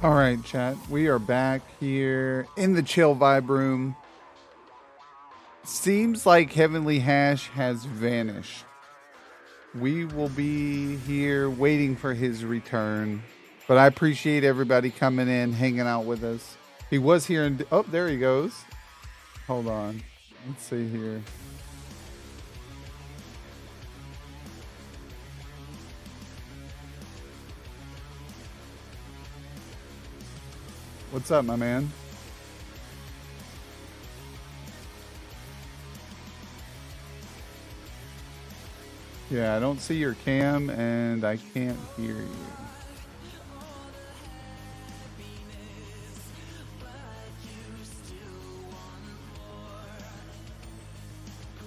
All right, chat. We are back here in the chill vibe room. Seems like Heavenly Hash has vanished. We will be here waiting for his return. But I appreciate everybody coming in, hanging out with us. He was here and oh, there he goes. Hold on. Let's see here. What's up, my man? Yeah, I don't see your cam and I can't hear you.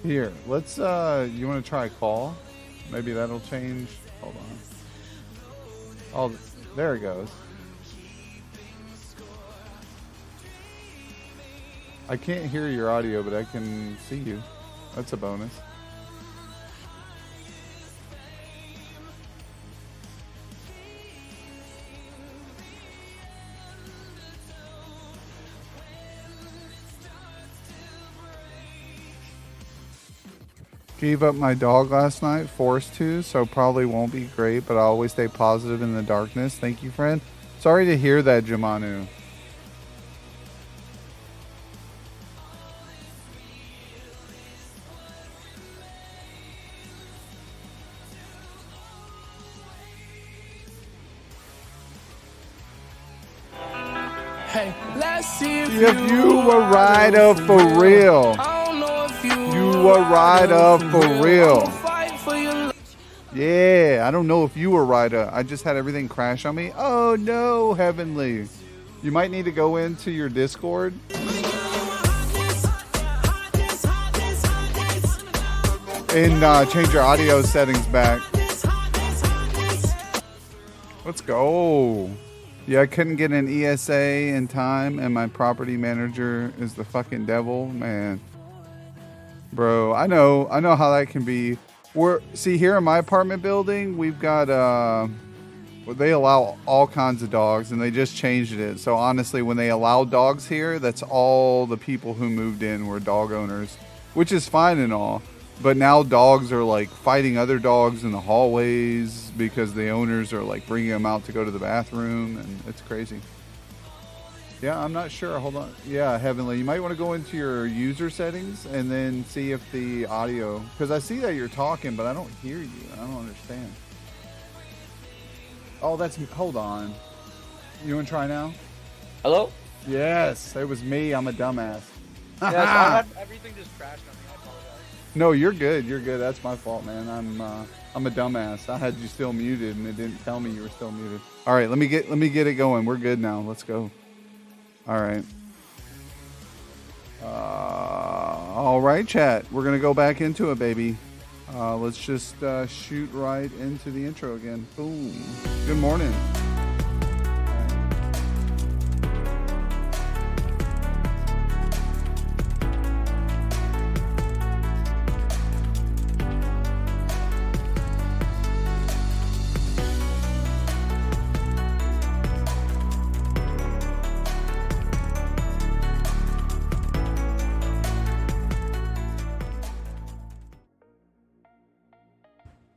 Here, let's you want to try call? Maybe that'll change. Hold on. Oh, there it goes. I can't hear your audio, but I can see you. That's a bonus. Gave up my dog last night, forced to, so probably won't be great, but I always stay positive in the darkness. Thank you, friend. Sorry to hear that, Jamanu. Hey, let's see if you were rider for real. You were rider for real. Yeah, I don't know if you were rider. I just had everything crash on me. Oh no, Heavenly. You might need to go into your Discord. And change your audio settings back. Let's go. Yeah, I couldn't get an ESA in time, and my property manager is the fucking devil, man. Bro, I know how that can be. See, here in my apartment building, we've got they allow all kinds of dogs, and they just changed it. So honestly, when they allow dogs here, that's all the people who moved in were dog owners, which is fine and all. But now dogs are like fighting other dogs in the hallways because the owners are like bringing them out to go to the bathroom, and it's crazy. Yeah, I'm not sure. Hold on. Yeah, Heavenly, you might want to go into your user settings and then see if the audio, because I see that you're talking, but I don't hear you. I don't understand. Oh, hold on. You want to try now? Hello? Yes, it was me. I'm a dumbass. Yeah, everything just crashed on me. I apologize. No, you're good. You're good. That's my fault, man. I'm a dumbass. I had you still muted, and it didn't tell me you were still muted. All right, let me get it going. We're good now. Let's go. All right. All right, chat. We're gonna go back into it, baby. Let's just shoot right into the intro again. Boom. Good morning.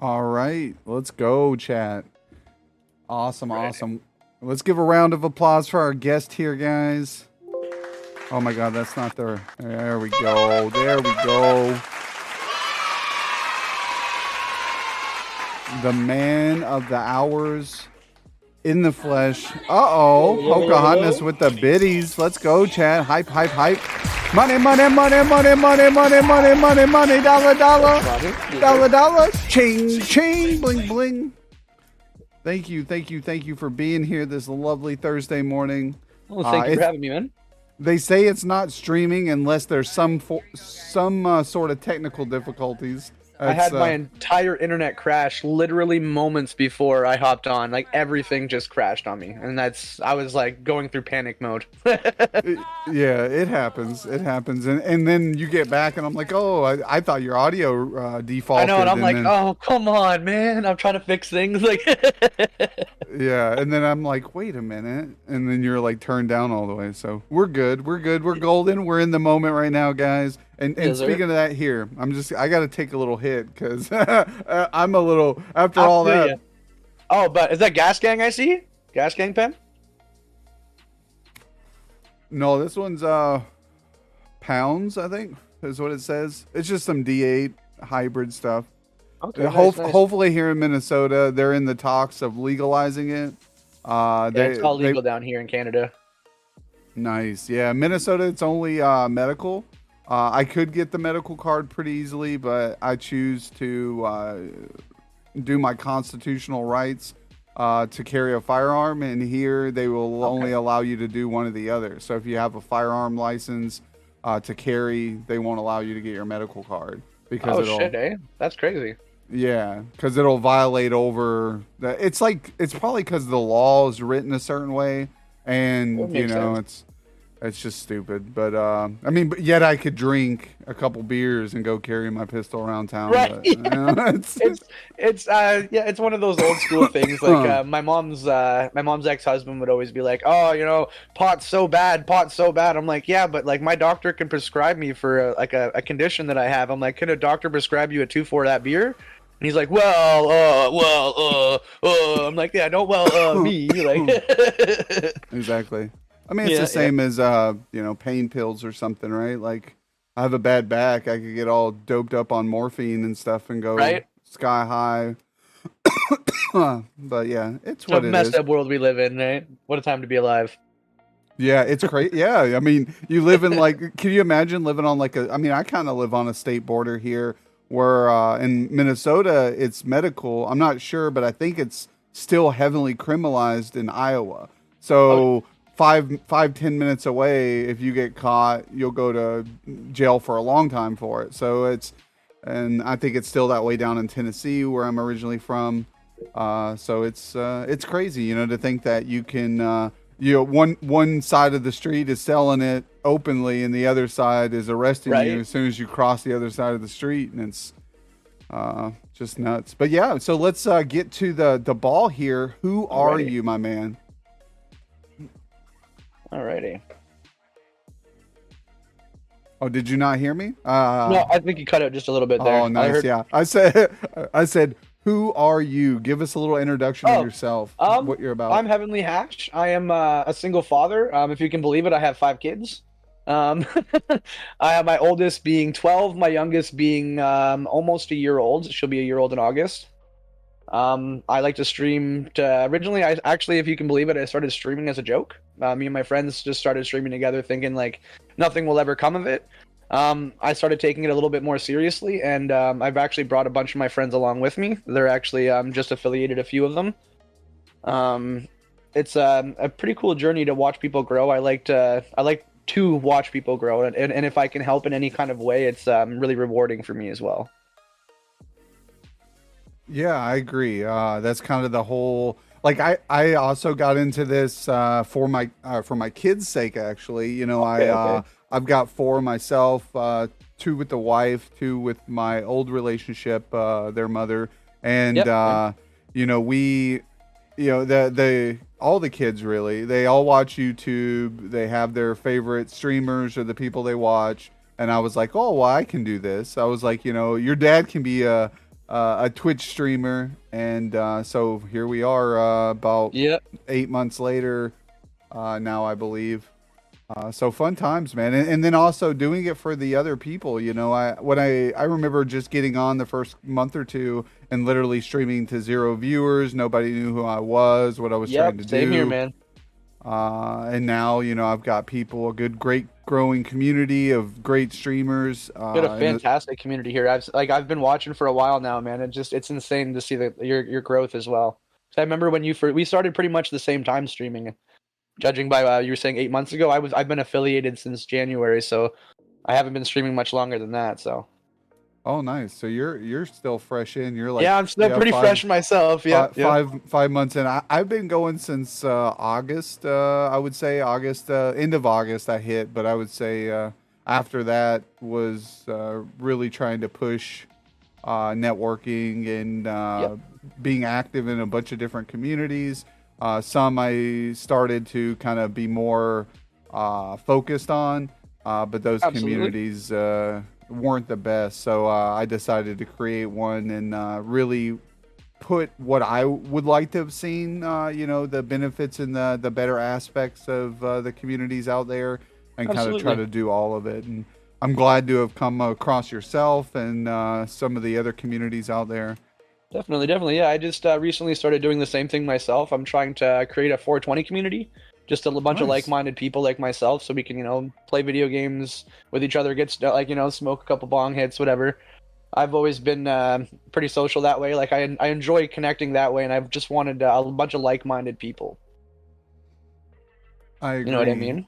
All right, let's go, chat. Awesome, awesome. Let's give a round of applause for our guest here, guys. Oh my God, that's not there. There we go. There we go. The man of the hours in the flesh. Uh-oh, Pocahontas with the biddies. Let's go, chat. Hype, hype, hype. Money, money, money, money, money, money, money, money, money, dollar, dollar, dollar, dollar, chain, chain, bling, bling. Thank you, thank you, thank you for being here this lovely Thursday morning. Well, thank you for having me, man. They say it's not streaming unless there's some sort of technical difficulties. I That's had my entire internet crash literally moments before I hopped on. Like everything just crashed on me, and I was like going through panic mode. yeah, it happens. It happens, and then you get back, and I'm like, oh, I thought your audio I know, and defaulted, I'm and like, then oh come on, man! I'm trying to fix things. Like, yeah, and then I'm like, wait a minute, and then you're like turned down all the way. So we're good. We're good. We're golden. We're in the moment right now, guys. And Yes, sir. speaking of that, here I got to take a little hit because I'm a little after I all feel that. ya. Oh, but is that Gas Gang I see? Gas Gang pen? No, this one's pounds, I think is what it says. It's just some D8 hybrid stuff. Okay, nice. Hopefully here in Minnesota, they're in the talks of legalizing it. Yeah, it's all legal down here in Canada. Nice. Yeah, Minnesota, it's only medical. I could get the medical card pretty easily, but I choose to do my constitutional rights to carry a firearm. And here, they will only allow you to do one or the other. So if you have a firearm license to carry, they won't allow you to get your medical card because shit, eh? That's crazy. Yeah, because it'll violate over. It's probably because the law is written a certain way, and you know it's just stupid. But I mean, but yet I could drink a couple beers and go carry my pistol around town. Right? But, you know, it's one of those old school things. Like my mom's ex-husband would always be like, oh, you know, pot's so bad. I'm like, yeah, but like my doctor can prescribe me for a condition that I have. I'm like, could a doctor prescribe you a 2 for that beer? And he's like, I'm like, yeah, don't me. Like, exactly. I mean, it's the same as pain pills or something, right? Like, I have a bad back, I could get all doped up on morphine and stuff and go sky high. But yeah, it's what it is. Messed up world we live in, right? What a time to be alive. Yeah, it's crazy. Yeah, I mean, you live in can you imagine living on I kind of live on a state border here where in Minnesota it's medical. I'm not sure, but I think it's still heavily criminalized in Iowa. So 10 minutes away, if you get caught, you'll go to jail for a long time for it. So and I think it's still that way down in Tennessee where I'm originally from. So it's crazy, to think that you can, one side of the street is selling it openly and the other side is arresting you as soon as you cross the other side of the street, and it's just nuts. But yeah, so let's get to the ball here. Who are you, my man? Alrighty. Oh, did you not hear me? No, I think you cut out just a little bit there. Oh, nice. Yeah, I said, who are you? Give us a little introduction of yourself. What you're about. I'm Heavenly Hatch. I am a single father. If you can believe it, I have 5 kids. I have my oldest being 12, my youngest being almost a year old. She'll be a year old in August. I like to stream. Originally, if you can believe it, I started streaming as a joke. Me and my friends just started streaming together, thinking like nothing will ever come of it. I started taking it a little bit more seriously, and I've actually brought a bunch of my friends along with me. They're actually just affiliated, a few of them. It's a pretty cool journey to watch people grow. I like to watch people grow, and if I can help in any kind of way, it's really rewarding for me as well. Yeah, I agree. That's kind of the whole. Like I also got into this for my kids' sake. Actually, I've got 4 myself, 2 with the wife, 2 with my old relationship, their mother, and we, all the kids really, they all watch YouTube. They have their favorite streamers or the people they watch, and I was like, oh, well, I can do this. I was like, your dad can be a Twitch streamer, and so here we are about 8 months later now, I believe. So fun times, man. And then also doing it for the other people. I remember just getting on the first month or two and literally streaming to 0 viewers. Nobody knew who I was, what I was trying to do. Same here, man. And now, I've got people, great growing community of great streamers. Got a fantastic community here. I've been watching for a while now, man. It's insane to see your growth as well. I remember when we started pretty much the same time streaming. Judging by you were saying 8 months ago, I've been affiliated since January, so I haven't been streaming much longer than that. So Oh, nice. So you're still fresh in. You're like Yeah, I'm still pretty five, fresh myself. Yep, yep. 5 months in. I've been going since August. I would say August, end of August. I hit, but I would say after that was really trying to push networking and Yep, being active in a bunch of different communities. Some I started to kind of be more focused on, but those absolutely. communities weren't the best. So I decided to create one and really put what I would like to have seen, the benefits and the better aspects of the communities out there, and kind of try Absolutely. to do all of it. And I'm glad to have come across yourself and some of the other communities out there. Definitely, definitely. Yeah, I just recently started doing the same thing myself. I'm trying to create a 420 community, just a bunch of Nice. like-minded people like myself, so we can, play video games with each other, smoke a couple bong hits, whatever. I've always been pretty social that way. Like I enjoy connecting that way, and I've just wanted a bunch of like-minded people. I You know what I agree. mean?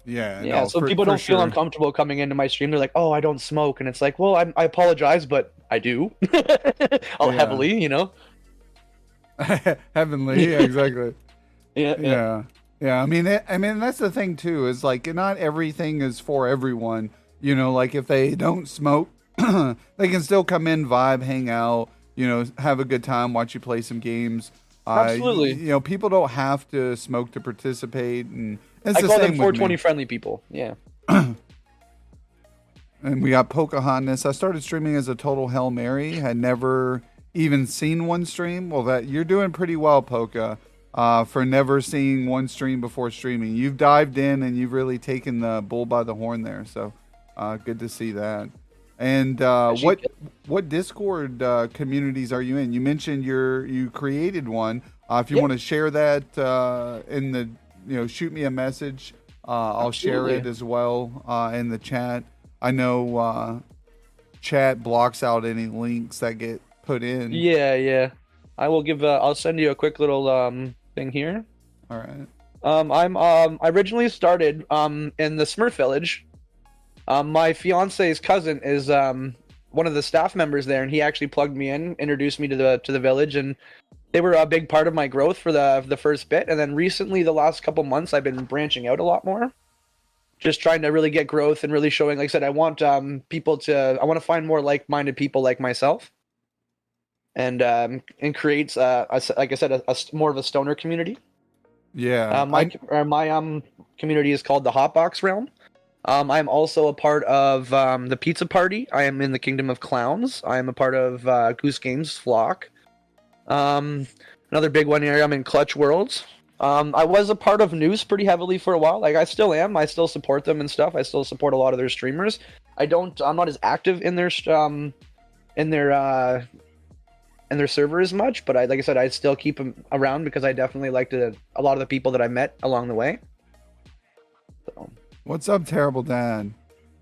Yeah, Yeah. no, So for people for don't feel sure. uncomfortable coming into my stream. They're like, "Oh, I don't smoke," and it's like, "Well, I apologize, but I do." Oh, Yeah. heavily, you know. Heavenly, yeah, exactly. Yeah, yeah. Yeah, yeah. I mean, that's the thing too. Is like not everything is for everyone. Like if they don't smoke, they can still come in, vibe, hang out. Have a good time, watch you play some games. Absolutely. People don't have to smoke to participate, and it's I the call them same with 420 me. friendly people. Yeah. And we got Pocahontas. I started streaming as a total Hail Mary. Had never even seen one stream. Well, that you're doing pretty well, Poca, for never seeing one stream before streaming. You've dived in and you've really taken the bull by the horn there. So, good to see that. And Actually, what Discord communities are you in? You mentioned you created one. If you yeah, want to share that in the shoot me a message. I'll share absolutely. it as well in the chat. I know chat blocks out any links that get put in. Yeah, yeah. I will give. I'll send you a quick little thing here. All right. I originally started in the Smurf Village. My fiance's cousin is one of the staff members there, and he actually plugged me in, introduced me to the village, and they were a big part of my growth for the first bit. And then recently, the last couple months, I've been branching out a lot more, just trying to really get growth and really showing. Like I said, I want I want to find more like-minded people like myself, and creates like I said, more of a stoner community. Yeah. My community is called the Hotbox Realm. I'm also a part of the Pizza Party. I am in the Kingdom of Clowns. I am a part of Goose Games Flock. Um, Another big one here. I'm in Clutch Worlds. I was a part of News pretty heavily for a while. Like I still am. I still support them and stuff. I still support a lot of their streamers. I don't. I'm not as active in their in their server as much. But like I said, I still keep them around because I definitely liked a lot of the people that I met along the way. So, What's up, Terrible Dan?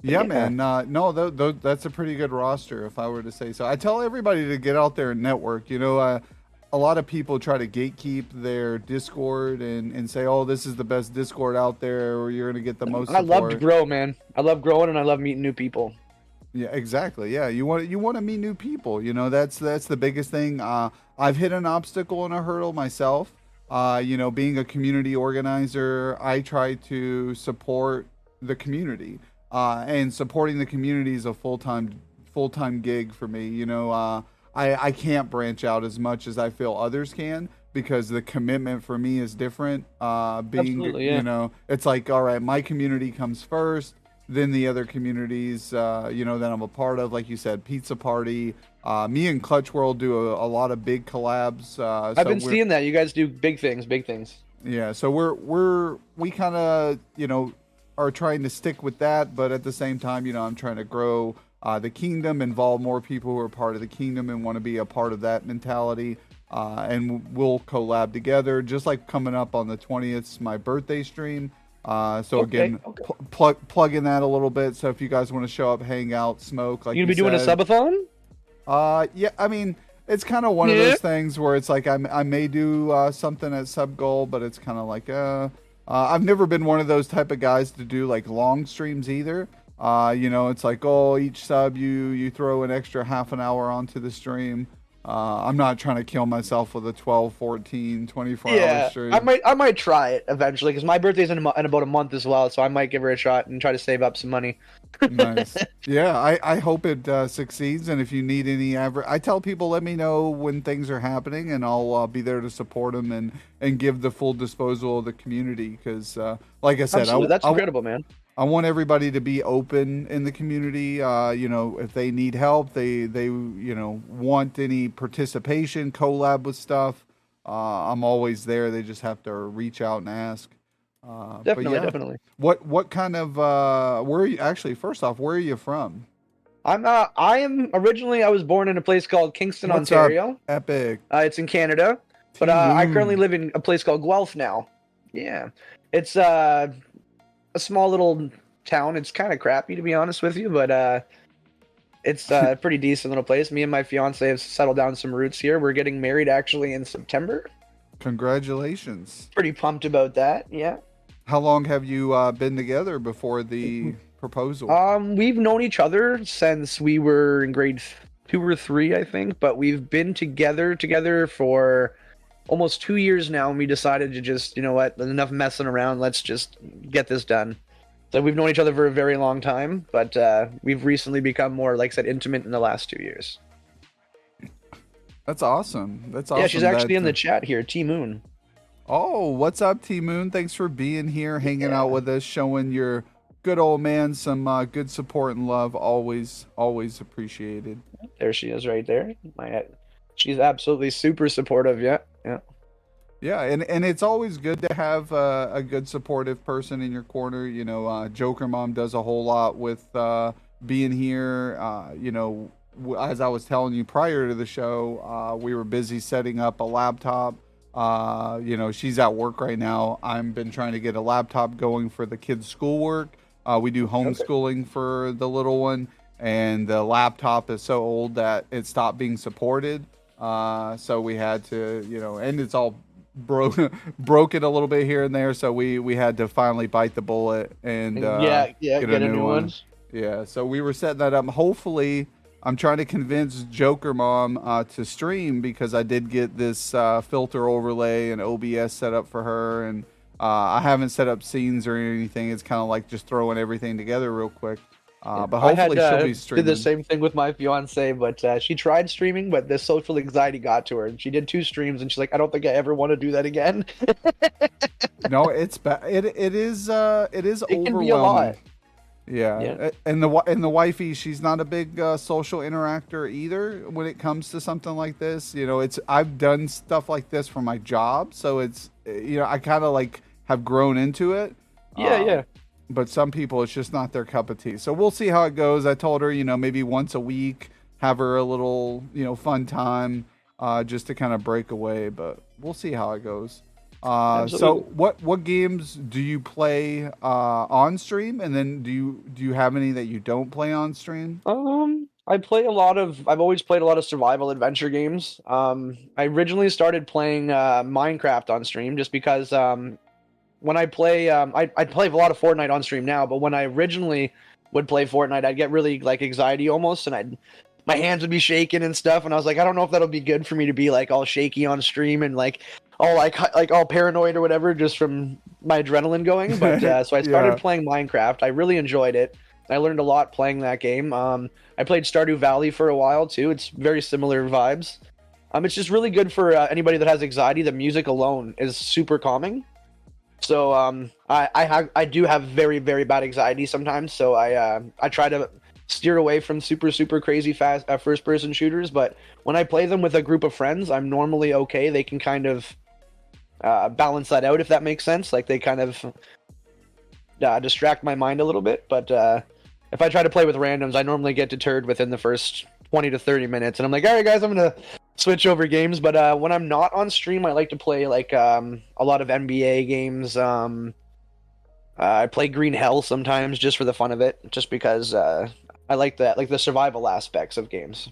Yeah, yeah. man. No, that's a pretty good roster, if I were to say so. I tell everybody to get out there and network. A lot of people try to gatekeep their Discord and say, "Oh, this is the best Discord out there, or you're gonna get the most I love to support." grow, man. I love growing and I love meeting new people. Yeah, exactly. Yeah, you want to meet new people. That's the biggest thing. I've hit an obstacle and a hurdle myself. Being a community organizer, I try to support the community, and supporting the community is a full time gig for me. I can't branch out as much as I feel others can because the commitment for me is different. Absolutely, yeah. It's like, all right, my community comes first, then the other communities, that I'm a part of, like you said, Pizza Party. Me and Clutch World do a lot of big collabs. I've So been seeing that. You guys do big things, big things. yeah, so we kind of are trying to stick with that, but at the same time, I'm trying to grow the kingdom, involve more people who are part of the kingdom and want to be a part of that mentality. And we'll collab together, just like coming up on the 20th, 's my birthday stream. So Okay, again, okay. plug in that a little bit. So if you guys want to show up, hang out, smoke, like You gonna you be doing a said, subathon? yeah, I mean, it's kind of one of Yeah. those things where it's like I may do something at sub goal, but it's kind of like I've never been one of those type of guys to do like long streams either. It's like, oh, each sub you throw an extra half an hour onto the stream. I'm not trying to kill myself with a 12, 14, 24-hour Yeah, stream. I might try it eventually because my birthday's in about a month as well, so I might give her a shot and try to save up some money. Nice. Yeah, I hope it succeeds. And if you need any I tell people, let me know when things are happening, and I'll be there to support them and give the full disposal of the community. Because, like I said, Absolutely, that's incredible, man. I want everybody to be open in the community. If they need help, they want any participation, collab with stuff. I'm always there. They just have to reach out and ask. Definitely, yeah. definitely. What kind of where are you actually? First off, where are you from? I am originally I was born in a place called Kingston, What's Ontario. up, Epic? It's in Canada, but I currently live in a place called Guelph now. Yeah, it's a small little town. It's kind of crappy to be honest with you, but it's a pretty decent little place. Me and my fiance have settled down some roots here. We're getting married actually in September. Congratulations. Pretty pumped about that. Yeah. How long have you been together before the proposal? We've known each other since we were in grade 2 or 3, I think, but we've been together for almost 2 years now, and we decided to just, you know what, enough messing around, let's just get this done. So we've known each other for a very long time, but we've recently become more, like I said, intimate in the last 2 years. That's awesome. That's awesome. Yeah, she's actually in the chat here, T Moon. Oh, what's up, T Moon? Thanks for being here, hanging out with us, showing your good old man some good support and love. Always appreciated. There she is, right there. She's absolutely super supportive. Yeah. Yeah, and it's always good to have a good supportive person in your corner. Joker Mom does a whole lot with being here. As I was telling you prior to the show, we were busy setting up a laptop. She's at work right now. I've been trying to get a laptop going for the kids' schoolwork. We do homeschooling for the little one, and the laptop is so old that it stopped being supported. So we had to, and it's all broken a little bit here and there. So we had to finally bite the bullet and get a new one. Yeah. So we were setting that up. Hopefully, I'm trying to convince Joker Mom to stream because I did get this filter overlay and OBS set up for her, and I haven't set up scenes or anything. It's kind of like just throwing everything together real quick. But hopefully she'll be streaming. Did the same thing with my fiance, but she tried streaming, but the social anxiety got to her, and she did 2 streams, and she's like, "I don't think I ever want to do that again." No, it's bad. It is overwhelming. It can be a lot. Yeah. And the wifey, she's not a big social interactor either when it comes to something like this. I've done stuff like this for my job, so it's I kind of like have grown into it. Yeah. But some people, it's just not their cup of tea. So we'll see how it goes. I told her, maybe once a week, have her a little, fun time, just to kind of break away. But we'll see how it goes. So what games do you play on stream, and then do you have any that you don't play on stream? I've always played a lot of survival adventure games. I originally started playing Minecraft on stream just because when I play I play a lot of Fortnite on stream now, but when I originally would play Fortnite, I'd get really like anxiety almost, and my hands would be shaking and stuff, and I was like, I don't know if that'll be good for me to be like all shaky on stream and like all paranoid or whatever just from my adrenaline going. But so I started playing Minecraft. I really enjoyed it. I learned a lot playing that game. I played Stardew Valley for a while too. It's very similar vibes. It's just really good for anybody that has anxiety. The music alone is super calming. So I do have very, very bad anxiety sometimes. So I try to steer away from super crazy fast first person shooters. But when I play them with a group of friends, I'm normally okay. They can kind of balance that out, if that makes sense. Like they kind of distract my mind a little bit. But if I try to play with randoms, I normally get deterred within the first 20 to 30 minutes. And I'm like, all right, guys, I'm going to switch over games. But when I'm not on stream, I like to play like a lot of NBA games. I play Green Hell sometimes just for the fun of it, just because I like that, like the survival aspects of games.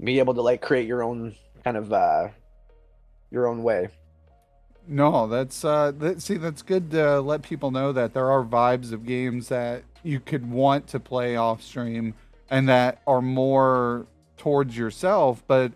Be able to like create your own kind of your own way. No, that's good to let people know that there are vibes of games that you could want to play off stream and that are more towards yourself. But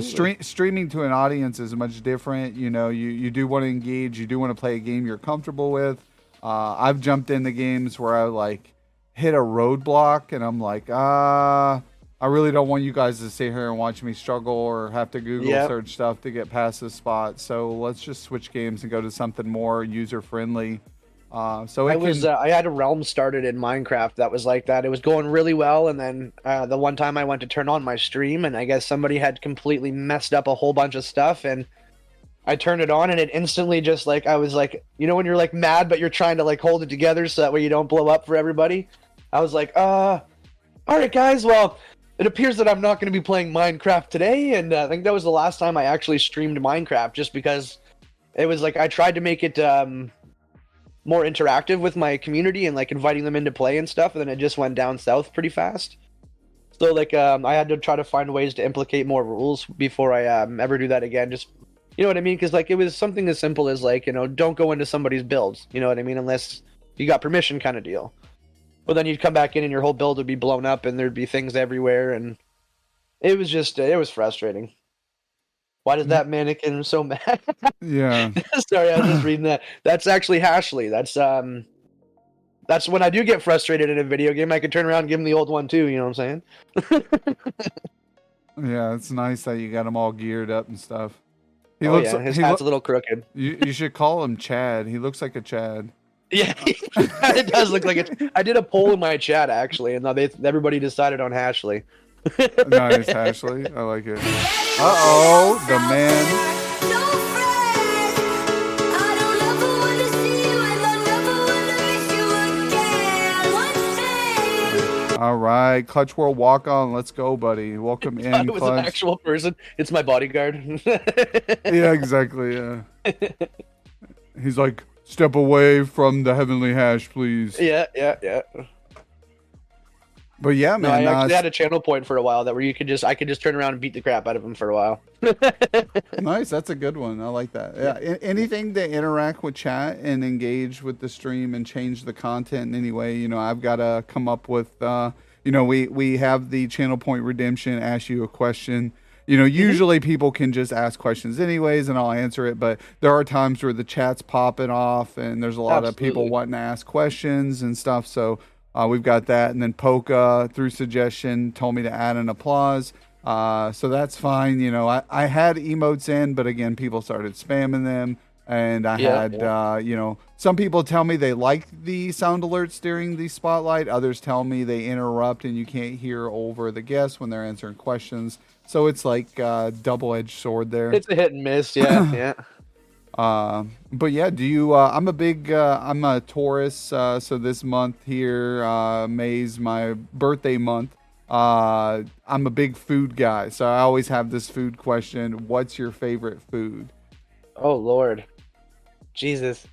streaming to an audience is much different. You do want to engage, you do want to play a game you're comfortable with. I've jumped into games where I like hit a roadblock and I'm like, I really don't want you guys to sit here and watch me struggle or have to Google search stuff to get past this spot. So let's just switch games and go to something more user friendly. I had a realm started in Minecraft that was like that. It was going really well, and then the one time I went to turn on my stream, and I guess somebody had completely messed up a whole bunch of stuff, and I turned it on, and it instantly just like I was like, when you're like mad, but you're trying to like hold it together so that way you don't blow up for everybody. I was like, all right, guys, well, it appears that I'm not going to be playing Minecraft today, and I think that was the last time I actually streamed Minecraft, just because it was like I tried to make it more interactive with my community and like inviting them into play and stuff, and then it just went down south pretty fast. So like I had to try to find ways to implicate more rules before I ever do that again. Just you know what I mean? Because like it was something as simple as like don't go into somebody's builds. You know what I mean? Unless you got permission, kind of deal. But then you'd come back in and your whole build would be blown up and there'd be things everywhere, and it was just it was frustrating. Why does that mannequin so mad? Yeah. Sorry, I was just reading that. That's actually Hashley. That's when I do get frustrated in a video game, I can turn around and give him the old one too, you know what I'm saying? Yeah, it's nice that you got him all geared up and stuff. His hat's a little crooked. You should call him Chad. He looks like a Chad. Yeah, it does look like it. I did a poll in my chat actually, and everybody decided on Hashley. Nice, Ashley. I like it. Uh-oh, the man. All right, Clutch World walk on. Let's go, buddy. Welcome in, It was Clutch. an actual person. It's my bodyguard. Yeah, exactly. Yeah. He's like, step away from the heavenly hash, please. Yeah. But yeah, man. No, I actually had a channel point for a while that where I could just turn around and beat the crap out of him for a while. Nice, that's a good one. I like that. Yeah, anything to interact with chat and engage with the stream and change the content in any way. I've got to come up with. We have the channel point redemption. Ask you a question. Usually people can just ask questions anyways, and I'll answer it. But there are times where the chat's popping off, and there's a lot of people wanting to ask questions and stuff. So. We've got that, and then Polka through suggestion told me to add an applause, so that's fine. I had emotes in, but again, people started spamming them, and I had some people tell me they like the sound alerts during the spotlight. Others tell me they interrupt and you can't hear over the guests when they're answering questions. So it's like a double-edged sword there. It's a hit and miss, yeah. But yeah, I'm a Taurus, so this month here, May's my birthday month. I'm a big food guy, so I always have this food question. What's your favorite food? Oh Lord, Jesus.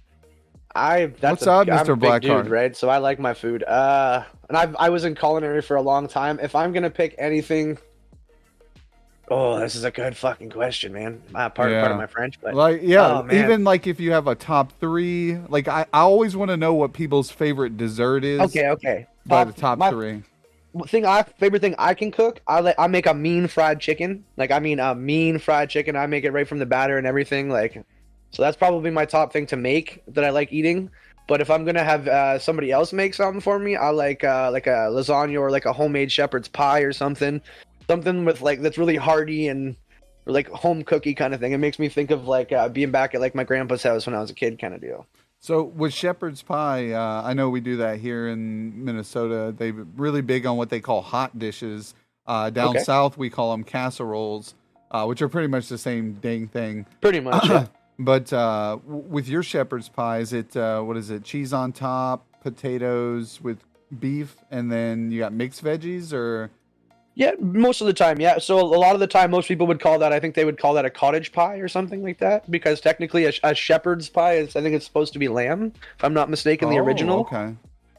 What's up, Mr. I'm a big Blackheart? dude, right? So I like my food. And I was in culinary for a long time. If I'm gonna pick anything, this is a good fucking question, man. Part of my French, but even like if you have a top three, like I always want to know what people's favorite dessert is. Okay. By the top three. Favorite thing I can cook. I make a mean fried chicken. A mean fried chicken. I make it right from the batter and everything. So that's probably my top thing to make that I like eating. But if I'm gonna have somebody else make something for me, I like a lasagna or like a homemade shepherd's pie or something. Something with that's really hearty and like home cookie kind of thing. It makes me think of being back at my grandpa's house when I was a kid kind of deal. So with shepherd's pie, I know we do that here in Minnesota. They're really big on what they call hot dishes. Down south, we call them casseroles, which are pretty much the same dang thing. Pretty much, yeah. But with your shepherd's pie, is it what is it? Cheese on top, potatoes with beef, and then you got mixed veggies, or? Yeah, most of the time, yeah. So a lot of the time, most people would call that, I think they would call that a cottage pie or something like that, because technically a shepherd's pie I think it's supposed to be lamb, if I'm not mistaken, the original. Okay.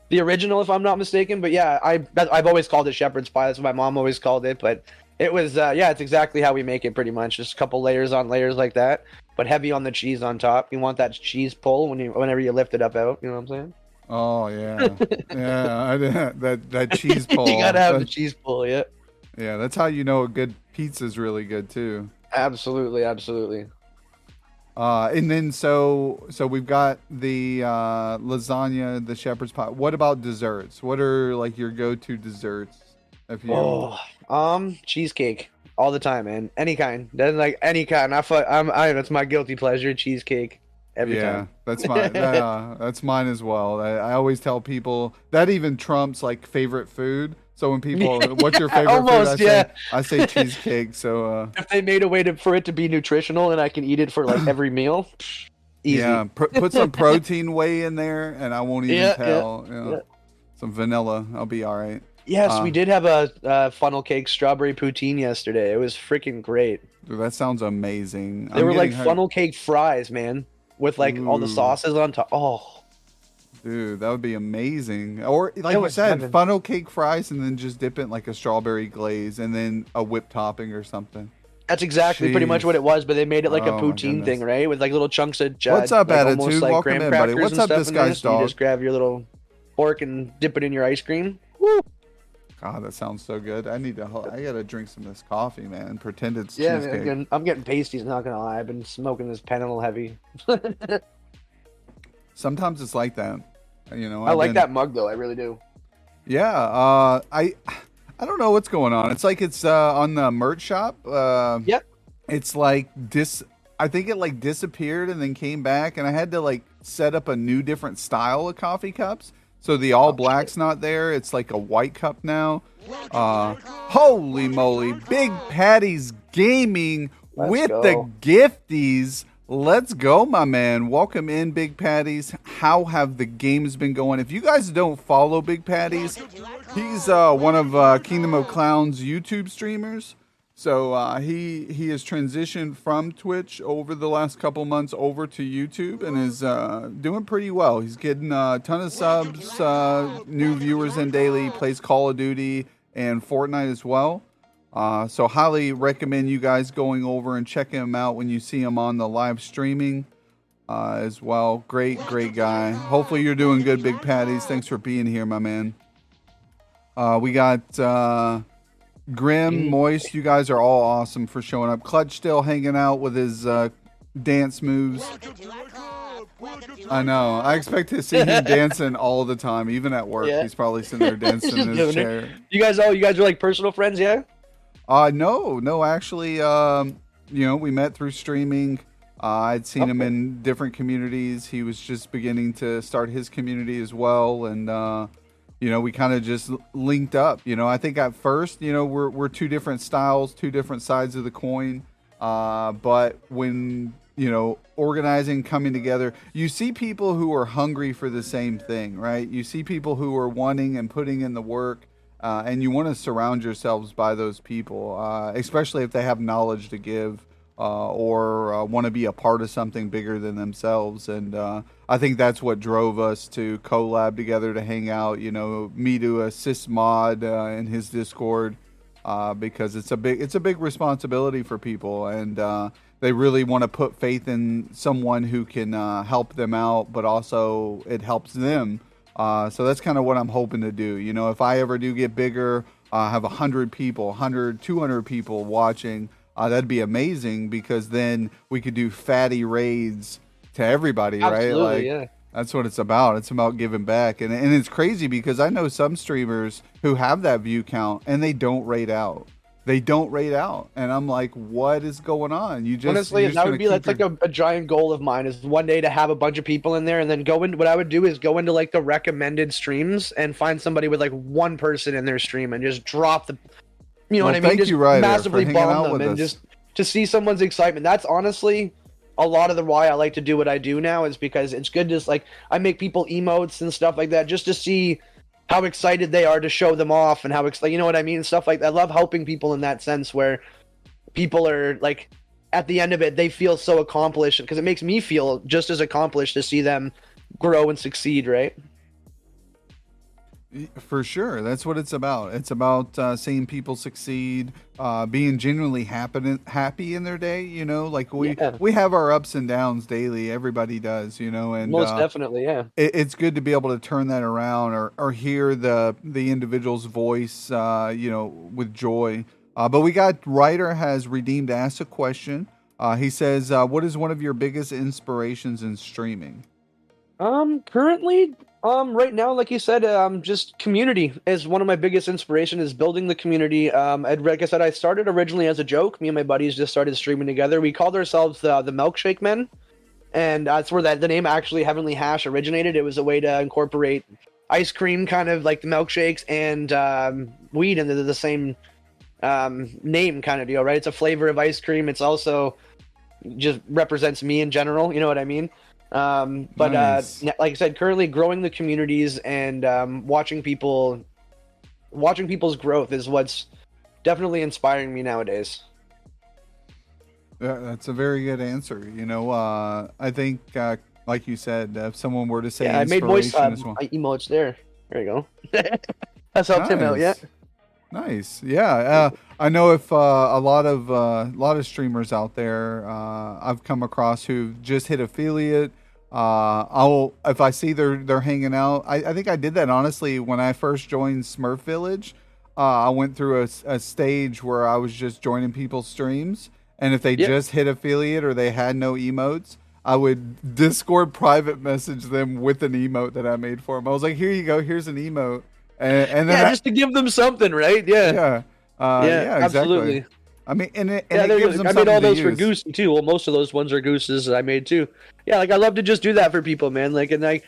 The original, if I'm not mistaken, but yeah, I've always called it shepherd's pie. That's what my mom always called it, but it was, it's exactly how we make it pretty much. Just a couple layers on layers like that, but heavy on the cheese on top. You want that cheese pull whenever you lift it up out, you know what I'm saying? Oh yeah, yeah. That cheese pull. You gotta have the cheese pull, yeah. Yeah, that's how you know a good pizza's really good too. Absolutely, absolutely. And then so we've got the lasagna, the shepherd's pie. What about desserts? What are like your go-to desserts? If you Oh, cheesecake all the time, man. Any kind. Doesn't like any kind. That's my guilty pleasure. Cheesecake every yeah, time. that's mine as well. I always tell people that even trumps like favorite food. So when people, what's your favorite Almost, food? yeah. I say cheesecake. So If they made a way for it to be nutritional and I can eat it for like every meal, easy. yeah, put some protein whey in there, and I won't even Yeah, tell. yeah. Some vanilla, I'll be all right. Yes, we did have a funnel cake strawberry poutine yesterday. It was freaking great. Dude, that sounds amazing. They were like funnel cake fries, man, with like all the sauces on top. Oh, dude, that would be amazing. Or like It you was said, heaven. funnel cake fries, and then just dip it in like a strawberry glaze, and then a whipped topping or something. that's exactly pretty much Jeez. what it was. But they made it like a Oh, my poutine thing, goodness. right? With like little chunks of What's up, like Attitude? almost like Welcome graham in, buddy. crackers What's and up, stuff this in there. guy's So you dog? just grab your little fork and dip it in your ice cream. Woo! God, that sounds so good. I gotta drink some of this coffee, man, and pretend it's Yeah, cheesecake. man, I'm getting pasties. Not gonna lie, I've been smoking this pen a little heavy. Sometimes it's like that. You know, I like that mug though. I really do. Yeah, I don't know what's going on. It's like it's on the merch shop. Yep. It's like I think it like disappeared and then came back, and I had to like set up a new different style of coffee cups. So the all black's not there. It's like a white cup now. Holy moly, Big Patty's Gaming Let's with go. the gifties. Let's go, my man. Welcome in, Big Patties. How have the games been going? If you guys don't follow Big Patties, he's one of Kingdom of Clowns YouTube streamers. So he has transitioned from Twitch over the last couple months over to YouTube and is doing pretty well. He's getting a ton of subs, new viewers in daily. Plays Call of Duty and Fortnite as well. So highly recommend you guys going over and checking him out when you see him on the live streaming as well. Great guy. Hopefully you're doing good, Big Patties. Thanks for being here, my man. We got Grim, Moist. You guys are all awesome for showing up. Clutch still hanging out with his dance moves. I know. I expect to see him dancing all the time, even at work. Yeah. He's probably sitting there dancing in his Doing it. chair. You guys are like personal friends, yeah? No, actually, we met through streaming. I'd seen him in different communities. He was just beginning to start his community as well, and we kind of just linked up. I think at first, we're two different styles, two different sides of the coin. But when organizing, coming together, you see people who are hungry for the same thing, right? You see people who are wanting and putting in the work. And you want to surround yourselves by those people, especially if they have knowledge to give or want to be a part of something bigger than themselves. And I think that's what drove us to collab together to hang out. Me to assist Mod in his Discord because it's a big responsibility for people, and they really want to put faith in someone who can help them out, but also it helps them. So that's kind of what I'm hoping to do. If I ever do get bigger, have 100 people, 100, 200 people watching, that'd be amazing, because then we could do fatty raids to everybody, right? Absolutely, yeah. That's what it's about. It's about giving back. And it's crazy because I know some streamers who have that view count and they don't raid out. And I'm like, what is going on? Honestly, that would be that's like a giant goal of mine, is one day to have a bunch of people in there, and then what I would do is go into like the recommended streams and find somebody with like one person in their stream and just drop the, what I mean? Thank Just you, Ryder, massively for hanging out bomb them, with and us. just to see someone's excitement. That's honestly a lot of the why I like to do what I do now, is because it's good to like, I make people emotes and stuff like that just to see how excited they are to show them off, and how you know what I mean, stuff like that. I love helping people in that sense, where people are like, at the end of it, they feel so accomplished, because it makes me feel just as accomplished to see them grow and succeed, right? For sure, that's what it's about. It's about seeing people succeed, being genuinely happy in their day. You know, like Yeah, we have our ups and downs daily. Everybody does. You know, and most definitely. Yeah. it's good to be able to turn that around or hear the individual's voice. You know, with joy. But we got Ryder has redeemed asked a question. He says, "What is one of your biggest inspirations in streaming?" Currently, right now, like you said, just community is one of my biggest inspiration is building the community. Like I said, I started originally as a joke. Me and my buddies just started streaming together. We called ourselves the Milkshake Men, and that's where the name actually Heavenly Hash originated. It was a way to incorporate ice cream, kind of like the milkshakes, and weed into the same name kind of deal, right? It's a flavor of ice cream. It's also just represents me in general. You know what I mean? But Nice. like I said, currently growing the communities and watching people's growth is what's definitely inspiring me nowadays. That's a very good answer. You know, I think, like you said, if someone were to say Yeah, I made voice inspiration as well. emotes there. There you go. That's helped him out. Yeah, Nice. Nice. Yeah. I know if a lot of streamers out there I've come across who just hit affiliate. I'll if I see they're hanging out. I think I did that honestly when I first joined Smurf Village. I went through a stage where I was just joining people's streams, and if they yep. just hit affiliate or they had no emotes, I would Discord private message them with an emote that I made for them. I was like, "Here you go. Here's an emote." And then Yeah, just to give them something, right? Yeah, yeah, yeah, yeah, exactly. absolutely. I mean, and Yeah, it gives them I made something all to those for use. Goosey too. Well, most of those ones are Gooses I made too. Yeah, like I love to just do that for people, man. Like, and I,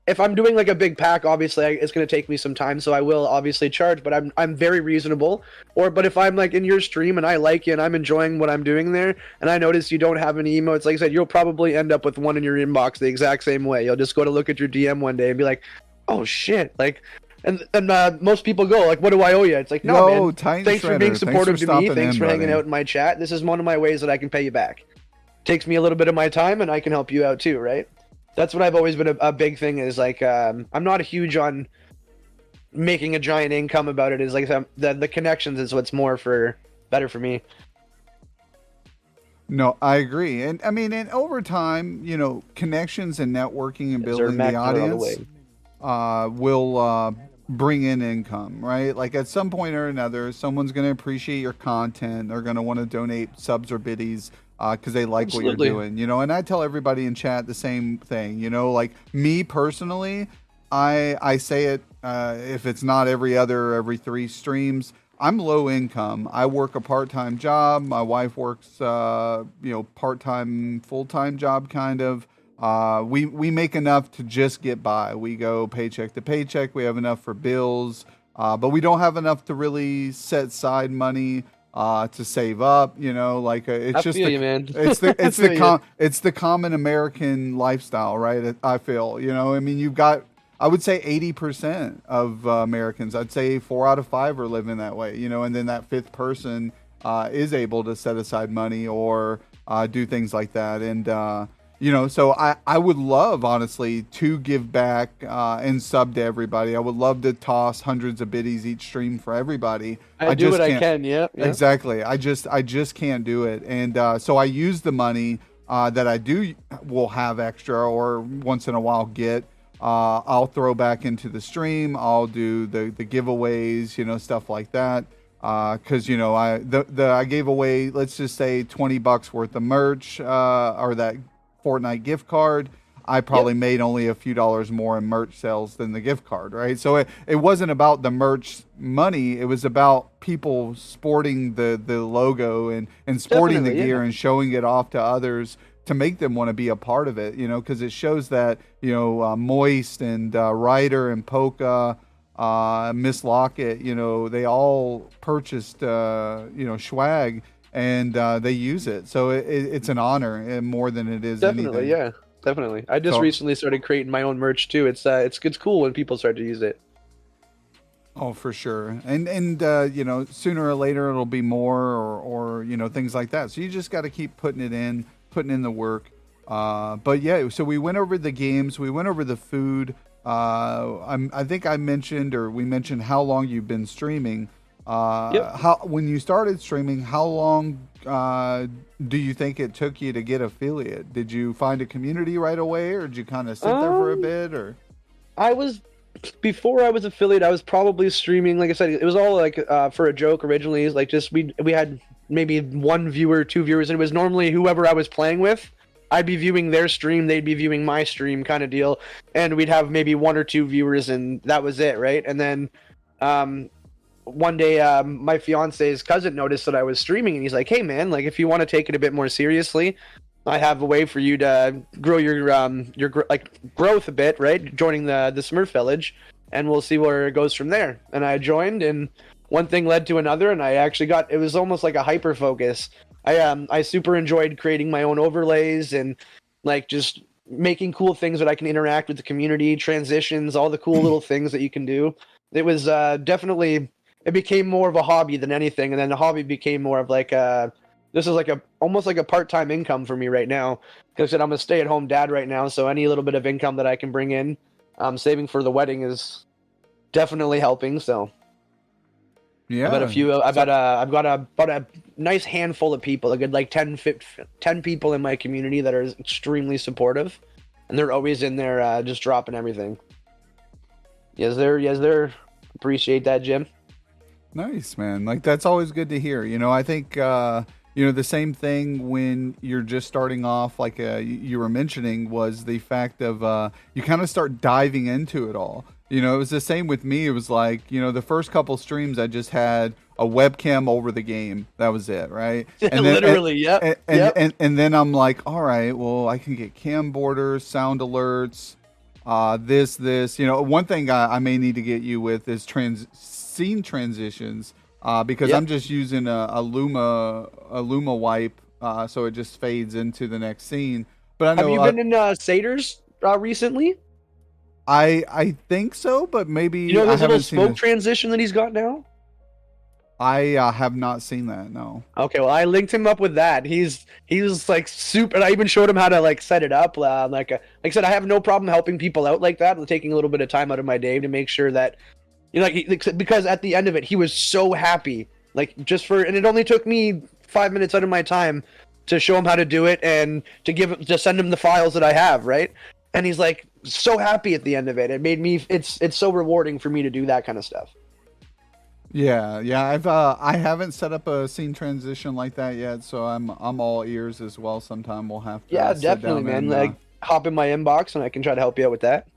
if I'm doing like a big pack, obviously it's gonna take me some time, so I will obviously charge. But I'm very reasonable. But if I'm like in your stream and I like you and I'm enjoying what I'm doing there, and I notice you don't have any emotes, like I said, you'll probably end up with one in your inbox the exact same way. You'll just go to look at your DM one day and be like, oh shit, like. And most people go like, "What do I owe you?" It's like, "No, Yo, man. Titan Thanks for being Shredder, thanks for supportive to me. stopping Thanks in, for hanging buddy. out in my chat. This is one of my ways that I can pay you back. Takes me a little bit of my time, and I can help you out too, right?" That's what I've always been a big thing is like, I'm not a huge on making a giant income about it. Is like the connections is what's more for better for me. No, I agree, and I mean, and over time, you know, connections and networking and Is there building the Mac on the audience way? will bring in income, right? Like at some point or another, someone's going to appreciate your content. They're going to want to donate subs or biddies because they like what you're Absolutely. doing, you know. And I tell everybody in chat the same thing, you know. Like me personally, I say it if it's not every 3 streams. I'm low income. I work a part time job. My wife works, part time, full time job kind of. We make enough to just get by. We go paycheck to paycheck. We have enough for bills, but we don't have enough to really set aside money to save up. You know, like it's I just feel you, man. I it's the feel you. it's the common American lifestyle, right? I feel, you know. I mean, you've got, I would say 80% of Americans. I'd say 4 out of 5 are living that way, you know, and then that fifth person is able to set aside money or do things like that, and. You know, so I would love, honestly, to give back and sub to everybody. I would love to toss hundreds of biddies each stream for everybody. I I do just what I can't. can. Yeah, yeah. Exactly. I just can't do it. And so I use the money that I do will have extra or once in a while get. I'll throw back into the stream. I'll do the giveaways, you know, stuff like that. Because you know I gave away, let's just say, $20 worth of merch or that Fortnite gift card. I Yep. probably made only a few dollars more in merch sales than the gift card, right? So it wasn't about the merch money. It was about people sporting the logo and sporting the Definitely. gear Yeah. and showing it off to others to make them want to be a part of it, you know, because it shows that, you know, Moist and Ryder and Polka, Miss Lockett, you know, they all purchased, swag and they use it. So it's an honor and more than it is Definitely. anything. Yeah. Definitely. I just So, recently started creating my own merch too. It's cool when people start to use it. oh, for sure. And you know, sooner or later it'll be more or you know, things like that. So you just got to keep putting in the work. But yeah, so we went over the games, we went over the food. I think I mentioned, or we mentioned, how long you've been streaming. Yep. How when you started streaming, how long do you think it took you to get affiliate? Did you find a community right away, or did you kind of sit there for a bit, or? I was before I was affiliate. I was probably streaming. Like I said, it was all like for a joke originally. It's like just we had maybe one viewer, two viewers, and it was normally whoever I was playing with. I'd be viewing their stream, they'd be viewing my stream, kind of deal, and we'd have maybe one or two viewers, and that was it, right? And then one day, my fiance's cousin noticed that I was streaming, and he's like, "Hey, man, like if you want to take it a bit more seriously, I have a way for you to grow your like growth a bit, right? Joining the Smurf Village, and we'll see where it goes from there." And I joined, and one thing led to another, and I actually got, it was almost like a hyper focus. I super enjoyed creating my own overlays and like just making cool things that I can interact with the community, transitions, all the cool little things that you can do. It was definitely, it became more of a hobby than anything, and then the hobby became more of like this is like a almost like a part-time income for me right now, because I'm a stay-at-home dad right now, so any little bit of income that I can bring in, saving for the wedding is definitely helping. So Yeah, I've got about a nice handful of people, a good like 10 people in my community that are extremely supportive, and they're always in there just dropping everything. Yes, there. Appreciate that, Jim. nice, man. Like that's always good to hear. I think the same thing when you're just starting off, like you were mentioning, was the fact of you kind of start diving into it all. It was the same with me. It was like, the first couple streams I just had a webcam over the game. That was it, right? And then, Literally, yep. And then I'm like, all right, well, I can get cam borders, sound alerts, this. One thing I may need to get you with is scene transitions, because I'm just using a Luma wipe, so it just fades into the next scene. But I know, have you been in Saders recently? I think so, but maybe You know I his little haven't seen smoke it. transition that he's got now? I have not seen that. No. Okay, well, I linked him up with that. He's like super, and I even showed him how to like set it up. Like I said, I have no problem helping people out like that, taking a little bit of time out of my day to make sure that, because at the end of it, he was so happy. Like and it only took me 5 minutes out of my time to show him how to do it and to send him the files that I have, right? And he's like so happy at the end of it. It made me, it's so rewarding for me to do that kind of stuff. Yeah. I haven't set up a scene transition like that yet, so I'm all ears as well. Sometime we'll have to. Yeah, sit definitely, down man. and, Like hop in my inbox and I can try to help you out with that.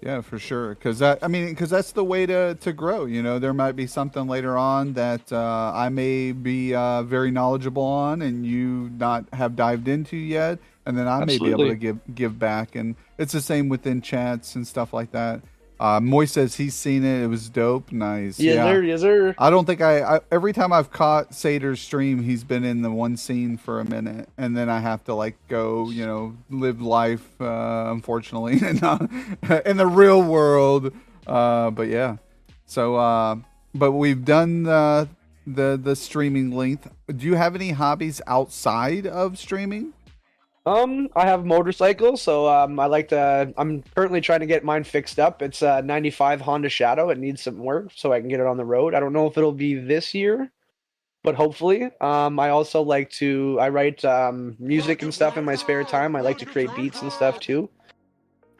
yeah, for sure. Because that's the way to grow. There might be something later on that I may be very knowledgeable on, and you not have dived into yet, and then I may be able to give back. And it's the same within chats and stuff like that. Moy says he's seen it. It was dope. Nice. Yes, sir. I don't think I every time I've caught Sater's stream, he's been in the one scene for a minute, and then I have to like go, live life, unfortunately, in the real world. But yeah, so but we've done the streaming length. Do you have any hobbies outside of streaming? I have a motorcycle, so I'm currently trying to get mine fixed up. It's a 95 Honda Shadow. It needs some work so I can get it on the road. I don't know if it'll be this year, but hopefully. I also I write music and stuff in my spare time. I like to create beats and stuff too.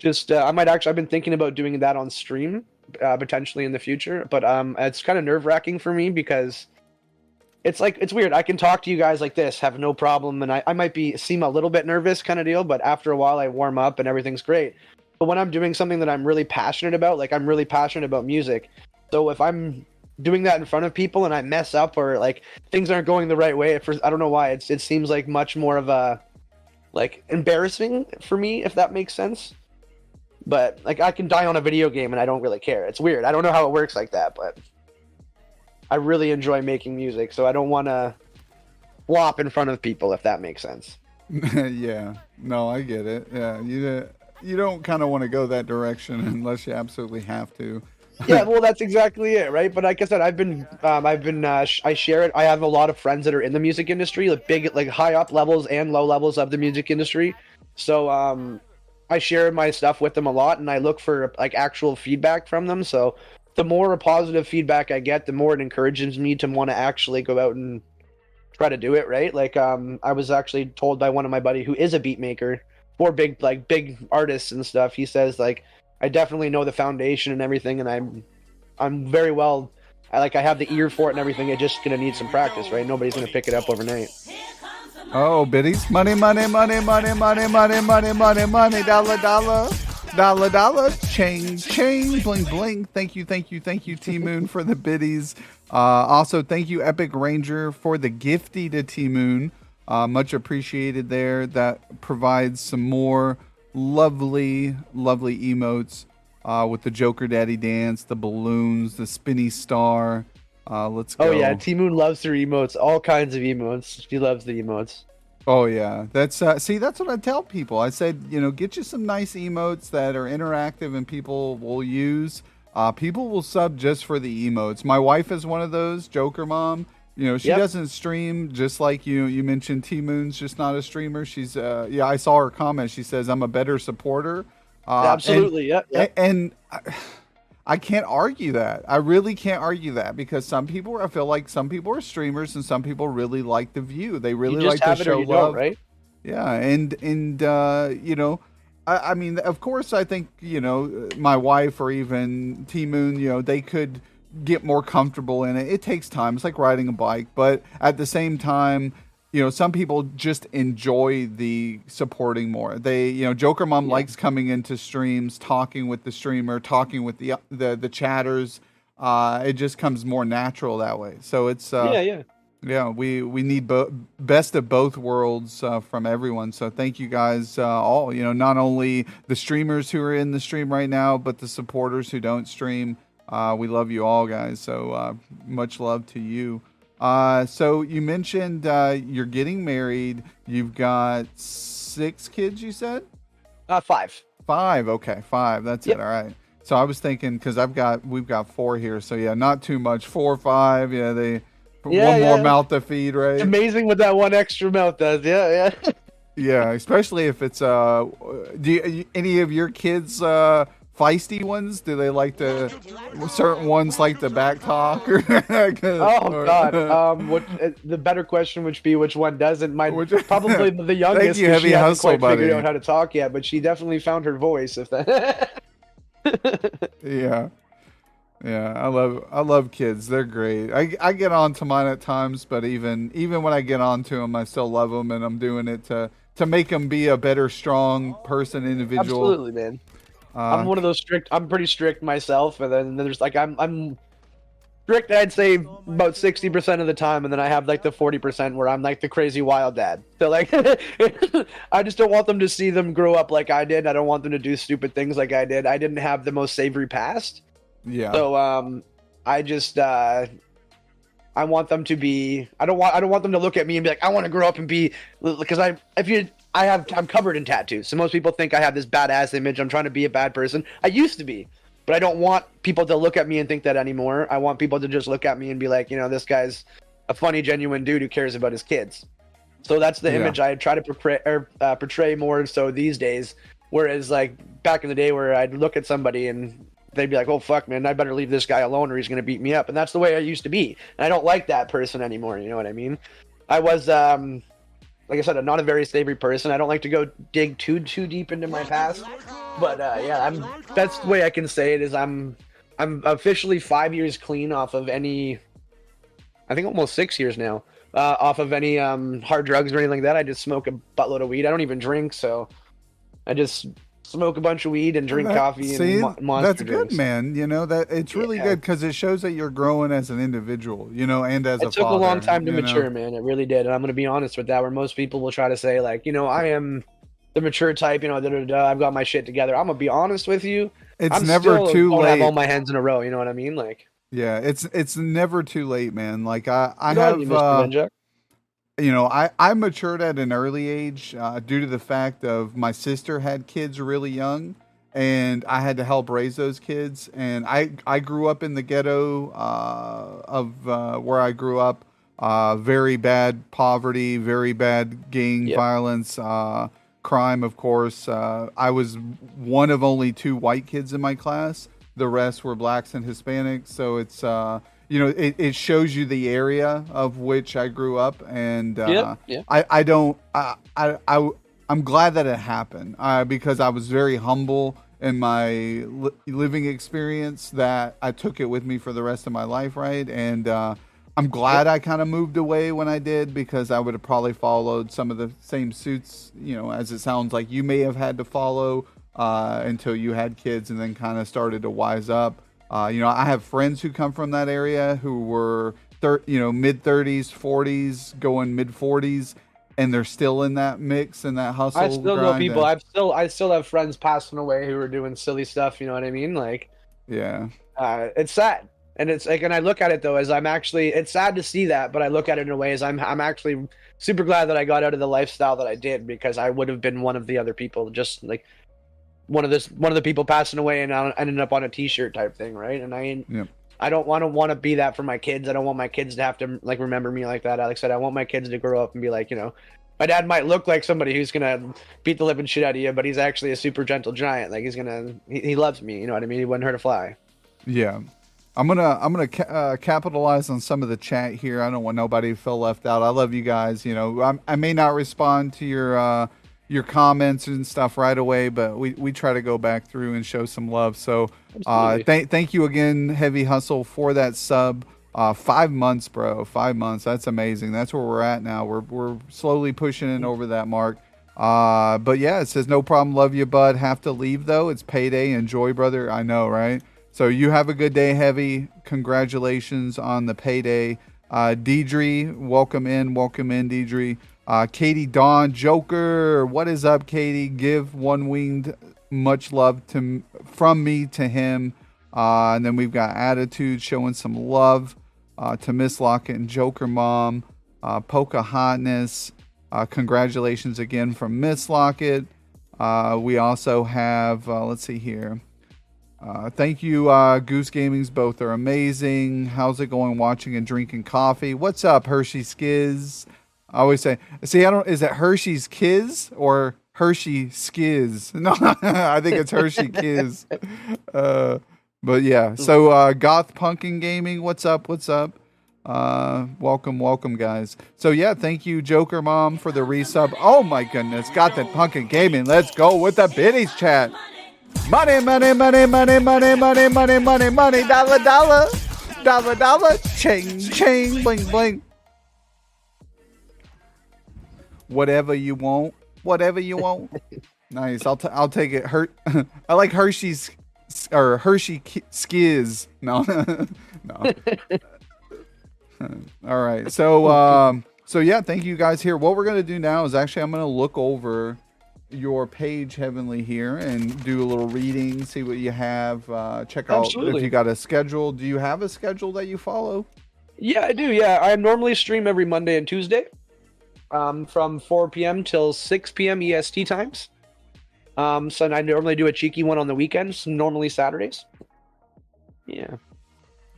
I've been thinking about doing that on stream, potentially in the future, but it's kind of nerve-wracking for me because it's weird. I can talk to you guys like this, have no problem, and I might seem a little bit nervous kind of deal, but after a while I warm up and everything's great. But when I'm doing something that I'm really passionate about, like I'm really passionate about music, so if I'm doing that in front of people and I mess up or like things aren't going the right way, I don't know why, it seems like much more of a like embarrassing for me, if that makes sense. But like I can die on a video game and I don't really care. It's weird. I don't know how it works like that, but I really enjoy making music, so I don't want to flop in front of people, if that makes sense. Yeah, no, I get it. Yeah, you don't kind of want to go that direction unless you absolutely have to. Yeah, well, that's exactly it, right? But like I said, I share it. I have a lot of friends that are in the music industry, like big, like high up levels and low levels of the music industry. So I share my stuff with them a lot, and I look for like actual feedback from them. So the more positive feedback I get, the more it encourages me to want to actually go out and try to do it, right? Like I was actually told by one of my buddy who is a beat maker for big artists and stuff. He says like I definitely know the foundation and everything, and I'm very well. I have the ear for it and everything. It's just gonna need some practice, right? Nobody's gonna pick it up overnight. Oh, biddies. Money, money, money, money, money, money, money, money, money, dollar, dollar. Dollar, dollar, chain, chain, bling, bling. Thank you, thank you, thank you, T Moon, for the biddies. Also, thank you, Epic Ranger, for the gifty to T Moon. Much appreciated there. That provides some more lovely, lovely emotes with the Joker Daddy dance, the balloons, the spinny star. Let's go. Oh yeah, T Moon loves her emotes, all kinds of emotes. She loves the emotes. Oh yeah, that's see, that's what I tell people. I said, get you some nice emotes that are interactive and people will use. People will sub just for the emotes. My wife is one of those, Joker Mom. She doesn't stream, just like you mentioned. T Moon's just not a streamer. She's I saw her comment. She says I'm a better supporter. Absolutely, and I can't argue that. I really can't argue that because I feel like some people are streamers and some people really like the view. They really like to show love, right? Yeah, and I mean, of course, I think my wife or even T Moon, they could get more comfortable in it. It takes time. It's like riding a bike, but at the same time, some people just enjoy the supporting more. They, Joker Mom likes coming into streams, talking with the streamer, talking with the chatters. It just comes more natural that way. So it's we need best of both worlds from everyone. So thank you guys all. Not only the streamers who are in the stream right now, but the supporters who don't stream. We love you all, guys. So much love to you. So you mentioned you're getting married. You've got 6 kids, you said? 5. 5. Okay, 5. That's it. All right. So I was thinking because we've got 4 here. So yeah, not too much. 4 or 5. Yeah, one more mouth to feed, right? It's amazing what that one extra mouth does. Yeah. Yeah, especially if it's any of your kids feisty ones? Do they like certain ones like the back talk? God. What the better question would be which one doesn't? Probably the youngest. Thank you, Heavy she hasn't Hustle, quite buddy. figured out how to talk yet, but she definitely found her voice. If that. Yeah. I love kids. They're great. I get on to mine at times, but even when I get on to them, I still love them, and I'm doing it to make them be a better, strong person, individual. Absolutely, man. I'm one of those strict. I'm pretty strict myself, and then there's like I'm strict. I'd say about 60% of the time, and then I have like the 40% where I'm like the crazy wild dad. So like, I just don't want them to see them grow up like I did. I don't want them to do stupid things like I did. I didn't have the most savory past. Yeah. So I just I want them to be. I don't want them to look at me and be like, I want to grow up and be, because I'm covered in tattoos. So most people think I have this badass image. I'm trying to be a bad person. I used to be, but I don't want people to look at me and think that anymore. I want people to just look at me and be like, this guy's a funny, genuine dude who cares about his kids. So that's the image I try to portray more so these days. Whereas like back in the day where I'd look at somebody and they'd be like, oh, fuck, man, I better leave this guy alone or he's going to beat me up. And that's the way I used to be. And I don't like that person anymore. You know what I mean? I was, like I said, I'm not a very savory person. I don't like to go dig too deep into my past. But, that's the way I can say it is I'm officially 5 years clean off of any, I think almost 6 years now, off of any hard drugs or anything like that. I just smoke a buttload of weed. I don't even drink, so I just smoke a bunch of weed and drink coffee and monster that's drinks. Good, man. That it's really good because it shows that you're growing as an individual, and as a father. It took a long time to mature, man. It really did. And I'm going to be honest with that, where most people will try to say like, I am the mature type, I've got my shit together. I'm going to be honest with you. It's never too late. I have all my hands in a row. You know what I mean? Like, yeah, it's never too late, man. Like I have, I matured at an early age due to the fact of my sister had kids really young, and I had to help raise those kids. And I grew up in the ghetto of where I grew up. Very bad poverty, very bad gang violence. crime, of course. I was one of only 2 white kids in my class. The rest were blacks and Hispanics. So it's it shows you the area of which I grew up, and Yeah. I don't I'm glad that it happened because I was very humble in my living experience that I took it with me for the rest of my life, right? And I'm glad I kind of moved away when I did, because I would have probably followed some of the same suits, as it sounds like you may have had to follow until you had kids and then kind of started to wise up. I have friends who come from that area who were, mid 30s, 40s, going mid 40s, and they're still in that mix and that hustle. I still know people. I still have friends passing away who are doing silly stuff. You know what I mean? Like, yeah, it's sad. And it's like, and I look at it though as it's sad to see that, but I look at it in a way as I'm actually super glad that I got out of the lifestyle that I did, because I would have been one of the other people, just like one of the people passing away, and I ended up on a T-shirt type thing, right? And I don't want to be that for my kids. I don't want my kids to have to like remember me like that. Alex said, I want my kids to grow up and be like, my dad might look like somebody who's gonna beat the living shit out of you, but he's actually a super gentle giant. Like he loves me. You know what I mean? He wouldn't hurt a fly. yeah. I'm gonna capitalize on some of the chat here. I don't want nobody to feel left out. I love you guys. I may not respond to your comments and stuff right away, but we try to go back through and show some love. So thank you again, Heavy Hustle, for that sub. 5 months, bro. 5 months. That's amazing. That's where we're at now. We're slowly pushing in over that mark. But yeah, it says no problem. Love you, bud. Have to leave though. It's payday. Enjoy, brother. I know, right? So you have a good day, Heavy. Congratulations on the payday. Deidre, welcome in, Deidre. Katie Dawn, Joker, what is up, Katie? Give One Winged much love from me to him. And then we've got Attitude showing some love to Miss Lockett and Joker Mom. Pocahontas, congratulations again from Miss Lockett. We also have, let's see here. Thank you, Goose Gamings. Both are amazing. How's it going watching and drinking coffee? What's up, Hershey Skiz? I always say, is it Hershey's Kiz or Hershey Skiz? No, I think it's Hershey Kiz. But yeah, so Goth Punkin Gaming, what's up? Welcome, guys. So yeah, thank you, Joker Mom, for the resub. Oh my goodness, Goth Punkin Gaming. Let's go with the biddies chat. Money, dollar, chain, bling. Whatever you want. Nice. I'll take it. I like Hershey's or Hershey Skiz. No, no. All right. So yeah, thank you guys here. What we're gonna do now is actually I'm gonna look over your page, Heavenly, here, and do a little reading, see what you have, check out if you got a schedule. Do you have a schedule that you follow? Yeah, I do. Yeah, I normally stream every Monday and Tuesday, from 4 p.m. till 6 p.m. EST times. So I normally do a cheeky one on the weekends, normally Saturdays. Yeah.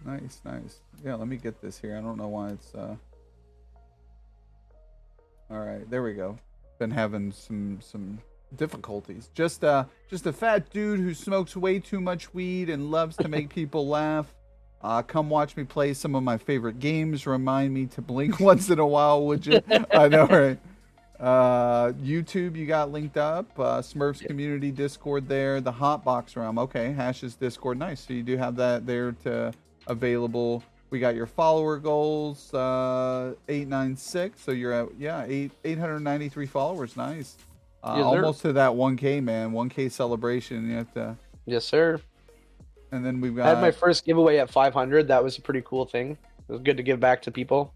Nice. Yeah, let me get this here. I don't know why it's all right, there we go. Been having some difficulties. Just a fat dude who smokes way too much weed and loves to make people laugh. Come watch me play some of my favorite games. Remind me to blink once in a while, would you? I know, right? YouTube, you got linked up. Smurfs Community Discord there. The Hotbox Realm. Okay, Hash's Discord. Nice. So you do have that there to available. We got your follower goals, 896. So you're at 893 followers. Nice. Almost to that 1K, man. 1K celebration. You have to. Yes, sir. And then we've got. I had my first giveaway at 500. That was a pretty cool thing. It was good to give back to people.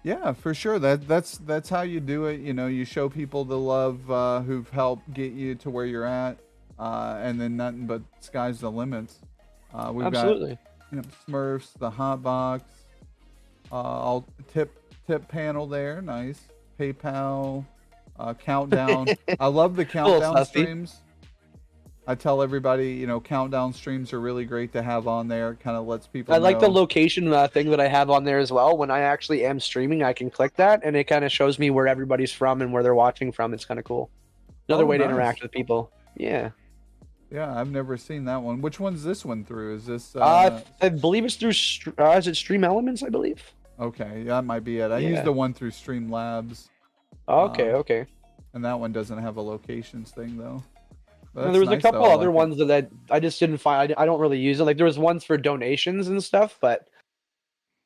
Yeah, for sure. That's how you do it. You show people the love who've helped get you to where you're at, and then nothing but sky's the limits. We've Absolutely. got Smurfs, the Hotbox, all tip panel there. Nice. PayPal, countdown. I love the countdown streams. I tell everybody, countdown streams are really great to have on there. It kind of lets people know. like the location thing that I have on there as well. When I actually am streaming, I can click that, and it kind of shows me where everybody's from and where they're watching from. It's kind of cool. Another Oh, way to nice. interact with people. Yeah. Yeah, I've never seen that one. Which one's this one through? Is this I believe it's through. Is it Stream Elements? I believe. okay? Yeah, that might be it. I used Yeah. the one through Streamlabs, Okay. Okay. and that one doesn't have a locations thing though. But And that's there was a nice couple though. I other like it. ones that I just didn't find. I don't really use it. Like there was ones for donations and stuff, but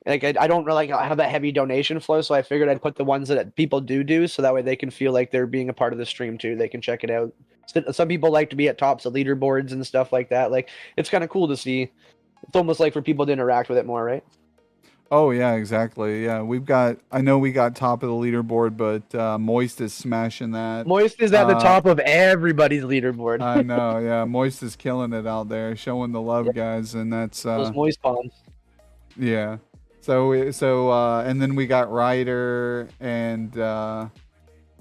like I don't really have that heavy donation flow, so I figured I'd put the ones that people do, so that way they can feel like they're being a part of the stream too. They can check it out. Some people like to be at tops of leaderboards and stuff like that. Like it's kind of cool to see. It's almost like for people to interact with it more, right? Oh yeah, exactly. Yeah, I know we got top of the leaderboard, but Moist is smashing that. Moist is at the top of everybody's leaderboard. I know. Yeah, Moist is killing it out there, showing the love, Yeah. guys, and that's Those Moist bombs. yeah. And then we got Ryder, and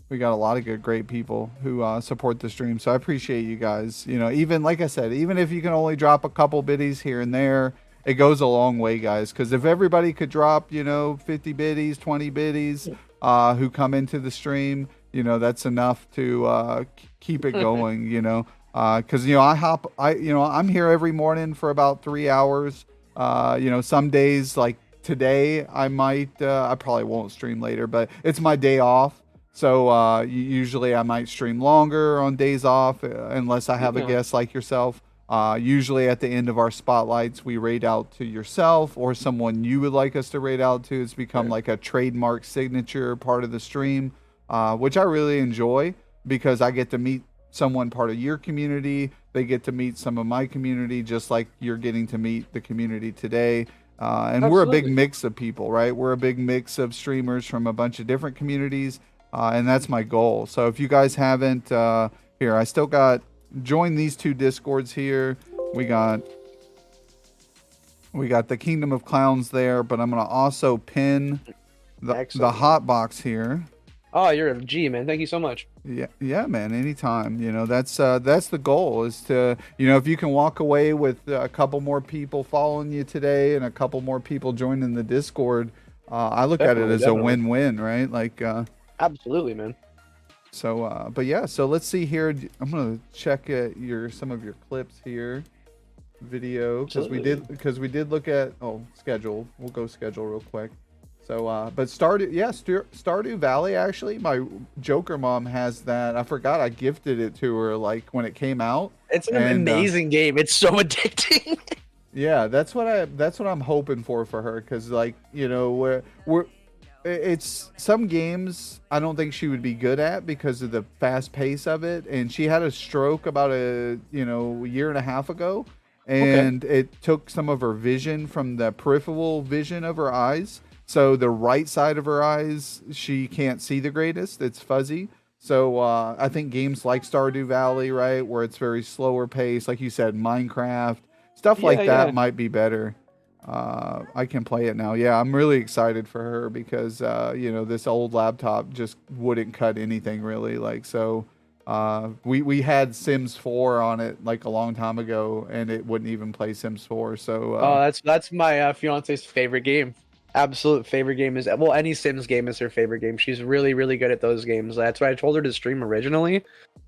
we got a lot of great people who support the stream. So I appreciate you guys. You know, even like I said, even if you can only drop a couple biddies here and there, it goes a long way, guys. Because if everybody could drop, 50 biddies, 20 biddies, who come into the stream, that's enough to keep it going. Because I'm here every morning for about 3 hours. Some days like today I probably won't stream later, but it's my day off. So usually I might stream longer on days off unless I have a guest like yourself. Usually at the end of our spotlights, we raid out to yourself or someone you would like us to raid out to. It's become like a trademark signature part of the stream, which I really enjoy because I get to meet someone part of your community. They get to meet some of my community, just like you're getting to meet the community today. And we're a big mix of people, right? We're a big mix of streamers from a bunch of different communities. And that's my goal. So if you guys haven't, here, I still got, join these two Discords here. We got the Kingdom of Clowns there, but I'm going to also pin the hot box here. Oh, you're a G, man. Thank you so much. Yeah, man. Anytime. That's the goal is to, if you can walk away with a couple more people following you today and a couple more people joining the Discord, I look at it as a win-win, right? Like, absolutely, man. So, but yeah, so let's see here. I'm gonna check some of your clips here, video, because we did look at schedule. We'll go schedule real quick. So, but Stardew Valley, actually, my Joker mom has that. I forgot I gifted it to her like when it came out. It's an amazing game. It's so addicting. Yeah, that's what I'm hoping for her, because like it's some games I don't think she would be good at because of the fast pace of it, and she had a stroke about a year and a half ago, and it took some of her vision from the peripheral vision of her eyes. So the right side of her eyes, she can't see the greatest. It's fuzzy. So I think games like Stardew Valley, right, where it's very slower pace, like you said, Minecraft, stuff like that might be better. I can play it now. Yeah, I'm really excited for her because this old laptop just wouldn't cut anything really. Like, so we had Sims 4 on it like a long time ago, and it wouldn't even play Sims 4. So that's my fiance's favorite game. Absolute favorite game is, well, any Sims game is her favorite game. She's really, really good at those games. That's why I told her to stream originally.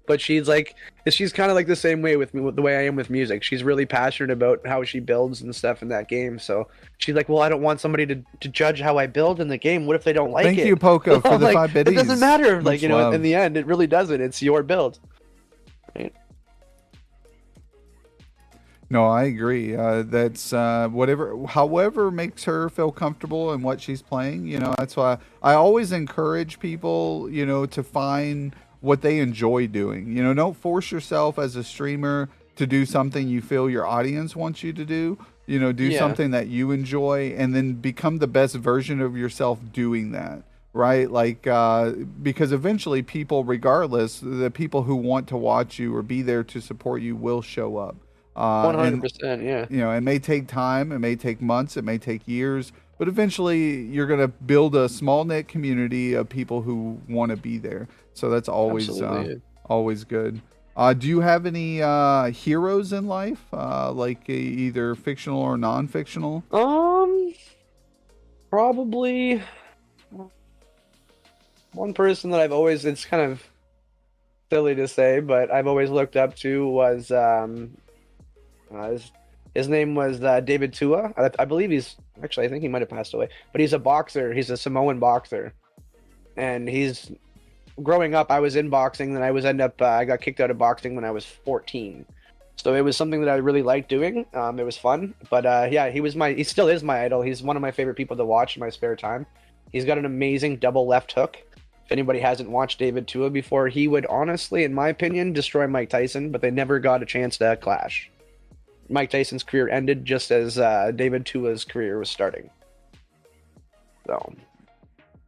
But she's kind of like the same way with me, the way I am with music. She's really passionate about how she builds and stuff in that game. So she's like, well, I don't want somebody to judge how I build in the game. What if they don't like it? Thank you, Poco, for the 5 biddies. It doesn't matter. Much love. In the end, it really doesn't. It's your build. Right? No, I agree. That's however makes her feel comfortable in what she's playing. That's why I always encourage people, to find what they enjoy doing. Don't force yourself as a streamer to do something you feel your audience wants you to do. Do something that you enjoy, and then become the best version of yourself doing that. Right? Like, because eventually people, regardless, the people who want to watch you or be there to support you will show up. 100%, yeah. It may take time, it may take months, it may take years, but eventually you're going to build a small knit community of people who want to be there. So that's always always good. Do you have any heroes in life, like either fictional or non-fictional? Probably one person that it's kind of silly to say, but I've always looked up to was uh, his, his name was David Tua. I believe he's actually I think he might have passed away, but he's a boxer. He's a Samoan boxer, and he's growing up. I was in boxing, then I got kicked out of boxing when I was 14. So it was something that I really liked doing. It was fun, but yeah, he still is my idol. He's one of my favorite people to watch in my spare time. He's got an amazing double left hook. If anybody hasn't watched David Tua before, he would honestly, in my opinion, destroy Mike Tyson, but they never got a chance to clash. Mike Tyson's career ended just as David Tua's career was starting. So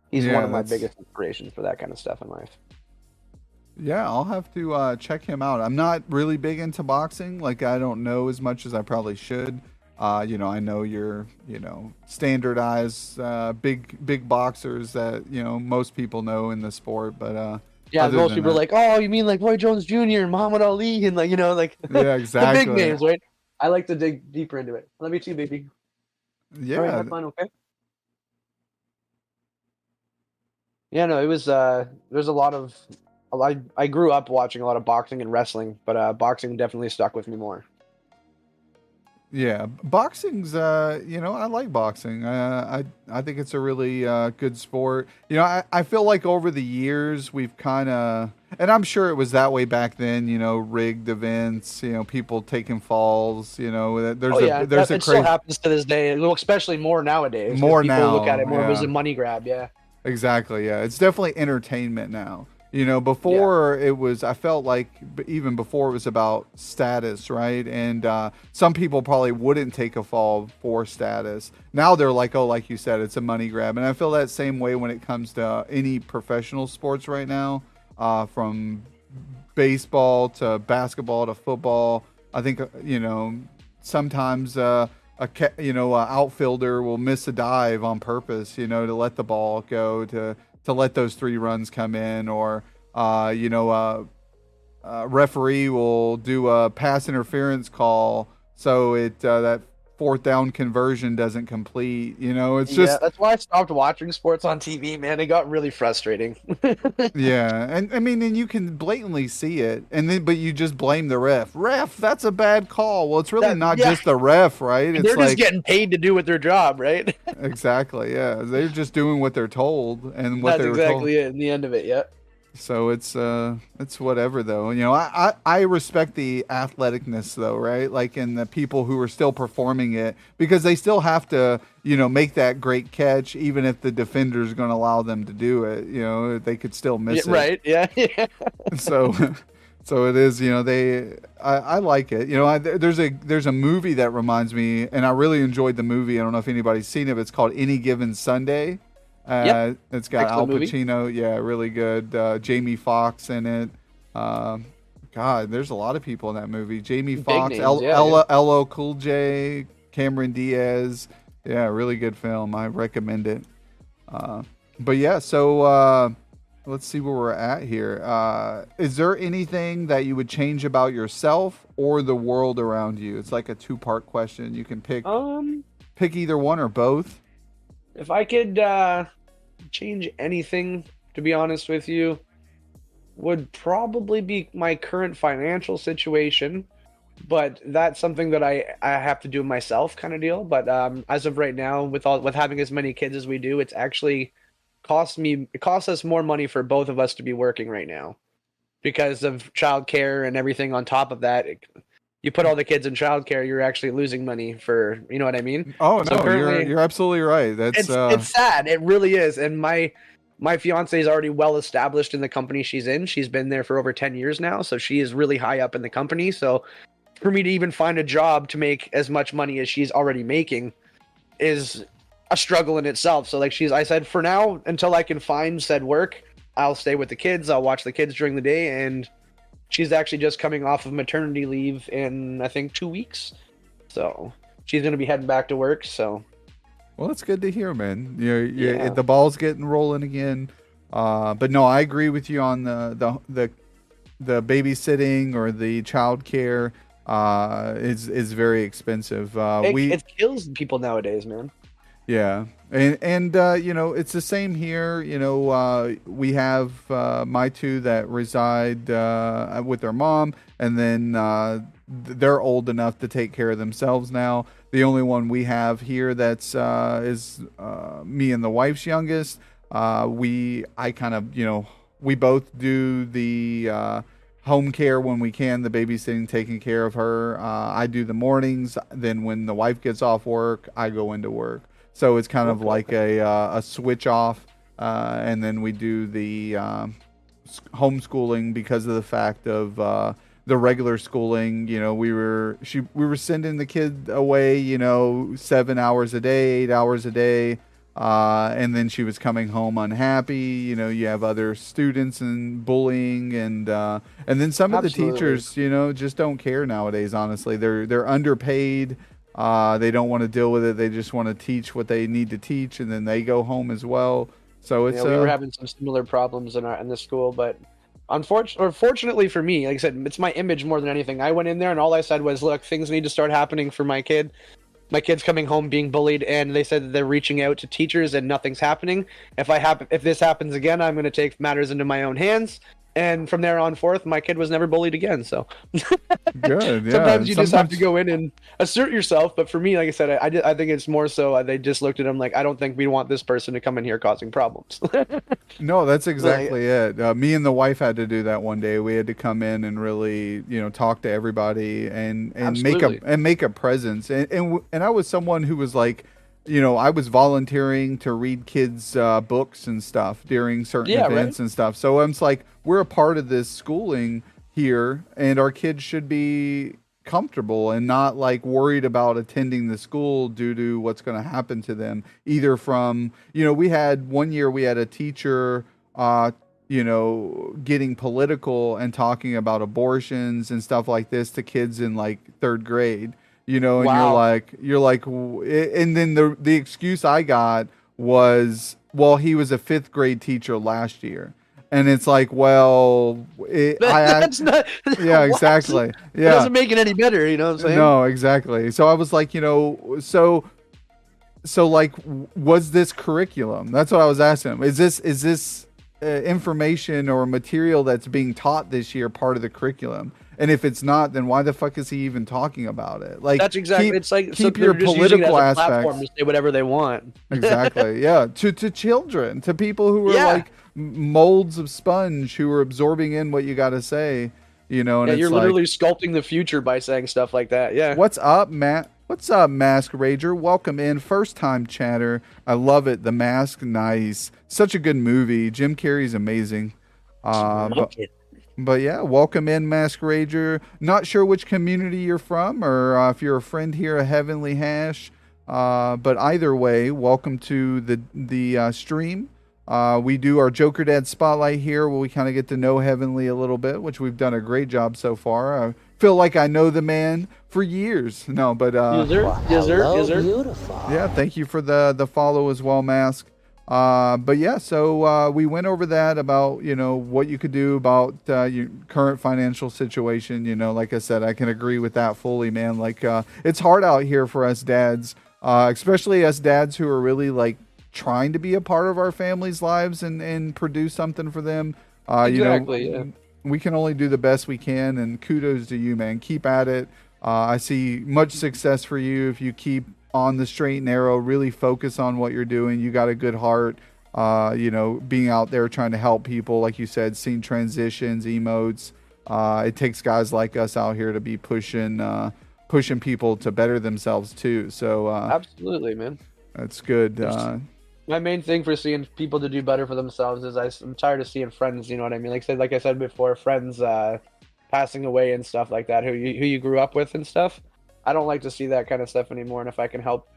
he's one of my biggest inspirations for that kind of stuff in life. Yeah, I'll have to check him out. I'm not really big into boxing. Like, I don't know as much as I probably should. I know you're, standardized big boxers that most people know in the sport. But yeah, most people are like, oh, you mean like Roy Jones Jr. and Muhammad Ali and yeah, exactly. the big names, right? I like to dig deeper into it. Let me see, baby. Yeah, all right, have fun, okay? Yeah, no, it was there's I grew up watching a lot of boxing and wrestling, but boxing definitely stuck with me more. yeah. Boxing's, I like boxing. I think it's a really good sport. I feel like over the years we've kind of, and I'm sure it was that way back then. Rigged events. People taking falls. There's it still happens to this day. Well, especially more nowadays. More people now, look at it more yeah. as a money grab. Yeah. Exactly. Yeah, it's definitely entertainment now. Before it was, I felt like even before it was about status, right? And some people probably wouldn't take a fall for status. Now they're like, oh, like you said, it's a money grab. And I feel that same way when it comes to any professional sports right now, from baseball to basketball to football. I think, sometimes a outfielder will miss a dive on purpose, to let the ball go, to let those 3 runs come in, or referee will do a pass interference call so that 4th down conversion doesn't complete. It's just, that's why I stopped watching sports on TV, man. It got really frustrating. yeah, and I mean, and you can blatantly see it, but you just blame the ref. Ref, that's a bad call. Well, it's really not just the ref, right? It's they're just getting paid to do with their job, right? Exactly, yeah. They're just doing what they're told, and what that's exactly it. In the end of it, yeah. So it's whatever though. I respect the athleticness though, right? Like in the people who are still performing it, because they still have to, make that great catch, even if the defender's going to allow them to do it. They could still miss it. Right? Yeah. Yeah. So it is. I like it. There's a movie that reminds me, and I really enjoyed the movie. I don't know if anybody's seen it. But it's called Any Given Sunday. Yep. It's got Excellent Al Pacino. movie. Yeah, really good. Jamie Foxx in it. God, there's a lot of people in that movie. Jamie Foxx, LL Cool J, Cameron Diaz. Yeah, really good film. I recommend it. But yeah, so let's see where we're at here. Is there anything that you would change about yourself or the world around you? It's like a 2-part question. You can pick either one or both. If I could change anything, to be honest with you, would probably be my current financial situation, but that's something that I have to do myself, kind of deal. But as of right now, with having as many kids as we do, it's actually it costs us more money for both of us to be working right now because of childcare and everything on top of that. You put all the kids in childcare, you're actually losing money for, you know what I mean? Oh, no, you're absolutely right. It's sad. It really is. And my fiance is already well established in the company she's in. She's been there for over 10 years now. So she is really high up in the company. So for me to even find a job to make as much money as she's already making is a struggle in itself. So I said, for now, until I can find said work, I'll stay with the kids. I'll watch the kids during the day. And she's actually just coming off of maternity leave in, I think, 2 weeks. So she's going to be heading back to work. So, well, that's good to hear, man. The ball's getting rolling again. But no, I agree with you on the babysitting or the child care. Is very expensive. It kills people nowadays, man. Yeah. And you know, it's the same here. You know, we have my two that reside with their mom, and then they're old enough to take care of themselves now. The only one we have here that's is me and the wife's youngest. I kind of, you know, we both do the home care when we can, the babysitting, taking care of her. I do the mornings. Then when the wife gets off work, I go into work. So it's kind of like a switch off, and then we do the homeschooling because of the fact of the regular schooling. You know, we were sending the kid away, you know, 7 hours a day, 8 hours a day, and then she was coming home unhappy. You know, you have other students and bullying, and then some of the teachers, you know, just don't care nowadays. Honestly, they're underpaid. They don't want to deal with it. They just want to teach what they need to teach, and then they go home as well. So it's we were having some similar problems in the school, but fortunately for me, like I said, it's my image more than anything. I went in there and all I said was, "Look, things need to start happening for my kid. My kid's coming home being bullied," and they said that they're reaching out to teachers and nothing's happening. If this happens again, I'm going to take matters into my own hands. And from there on forth, my kid was never bullied again. So good. Yeah. Sometimes you just have to go in and assert yourself. But for me, like I said, I think it's more so they just looked at him like, I don't think we want this person to come in here causing problems. No, that's exactly it. Me and the wife had to do that one day. We had to come in and really, you know, talk to everybody and make a presence. And I was someone who was like, you know, I was volunteering to read kids' books and stuff during certain events and stuff. So I'm like, we're a part of this schooling here, and our kids should be comfortable and not like worried about attending the school due to what's going to happen to them. Either from, you know, we had a teacher, you know, getting political and talking about abortions and stuff like this to kids in like third grade. You know, and you're like, and then the excuse I got was, well, he was a fifth grade teacher last year, and it's like, well, that's not, yeah, exactly, yeah, it doesn't make it any better, you know what I'm saying? No, exactly. So I was like, you know, so like, was this curriculum? That's what I was asking him. Is this information or material that's being taught this year part of the curriculum? And if it's not, then why the fuck is he even talking about it? Like, that's exactly. It's like keep your political aspects. To say whatever they want. Exactly. Yeah. To children, to people who are like molds of sponge who are absorbing in what you got to say. You know. And you're literally sculpting the future by saying stuff like that. Yeah. What's up, Matt? What's up, Mask Rager? Welcome in, first time chatter. I love it. The Mask, nice. Such a good movie. Jim Carrey's amazing. But yeah, welcome in, Mask Rager. Not sure which community you're from, or if you're a friend here at Heavenly Hash. But either way, welcome to the stream. We do our Jokerdad spotlight here, where we kind of get to know Heavenly a little bit, which we've done a great job so far. I feel like I know the man for years. No, but Beautiful. yeah, thank you for the follow as well, Mask. But yeah, so we went over that about, you know, what you could do about your current financial situation. You know, like I said, I can agree with that fully, man. Like, it's hard out here for us dads, especially us dads who are really like trying to be a part of our families' lives and produce something for them. Exactly. You know, we can only do the best we can, and kudos to you, man. Keep at it. I see much success for you if you keep on the straight and narrow, really focus on what you're doing. You got a good heart, you know, being out there trying to help people, like you said, seeing transitions, emotes. It takes guys like us out here to be pushing people to better themselves too. So absolutely, man, that's good. My main thing for seeing people to do better for themselves is I'm tired of seeing friends, you know what I mean? Like I said before, friends passing away and stuff like that, who you grew up with and stuff. I don't like to see that kind of stuff anymore. And if I can help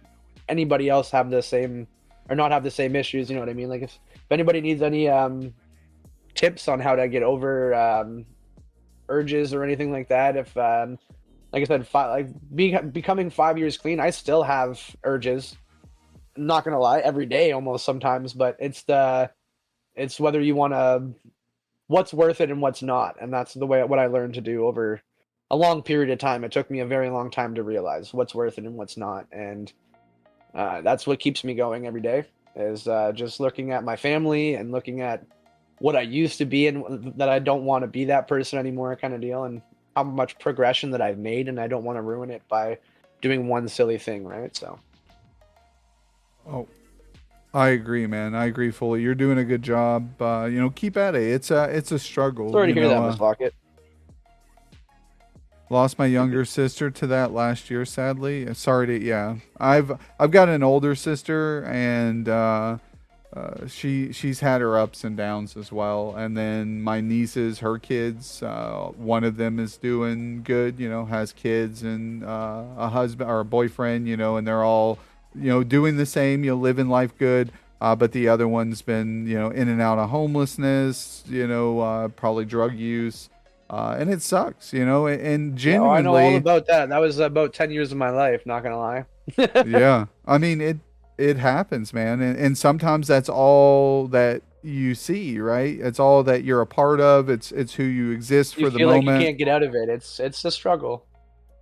anybody else have the same or not have the same issues, you know what I mean? Like if anybody needs any tips on how to get over urges or anything like that, if like I said, becoming 5 years clean, I still have urges. I'm not gonna lie, every day almost sometimes, but it's whether you want to, what's worth it and what's not, and that's what I learned to do over a long period of time. It took me a very long time to realize what's worth it and what's not. And That's what keeps me going every day. Is just looking at my family and looking at what I used to be and that I don't want to be that person anymore, kind of deal, and how much progression that I've made, and I don't want to ruin it by doing one silly thing, right? So. Oh, I agree, man. I agree fully. You're doing a good job. Keep at it. It's a struggle. Sorry to hear that, Miss Lockett. Lost my younger sister to that last year, sadly. Sorry to, yeah. I've got an older sister, and she's had her ups and downs as well. And then my nieces, her kids, one of them is doing good. Has kids and a husband or a boyfriend. And they're all doing the same. Living life good. But the other one's been in and out of homelessness. Probably drug use. And it sucks, and genuinely. I know all about that. That was about 10 years of my life, not gonna lie. Yeah. I mean, it happens, man. And sometimes that's all that you see, right? It's all that you're a part of. It's who you exist for the moment. Like you can't get out of it. It's a struggle.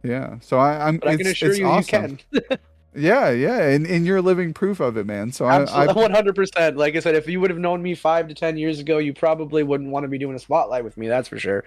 Yeah. So I can assure you, awesome. You can. Yeah, and you're living proof of it, man. So absolutely, 100%. Like I said, if you would have known me 5 to 10 years ago, you probably wouldn't want to be doing a spotlight with me. That's for sure.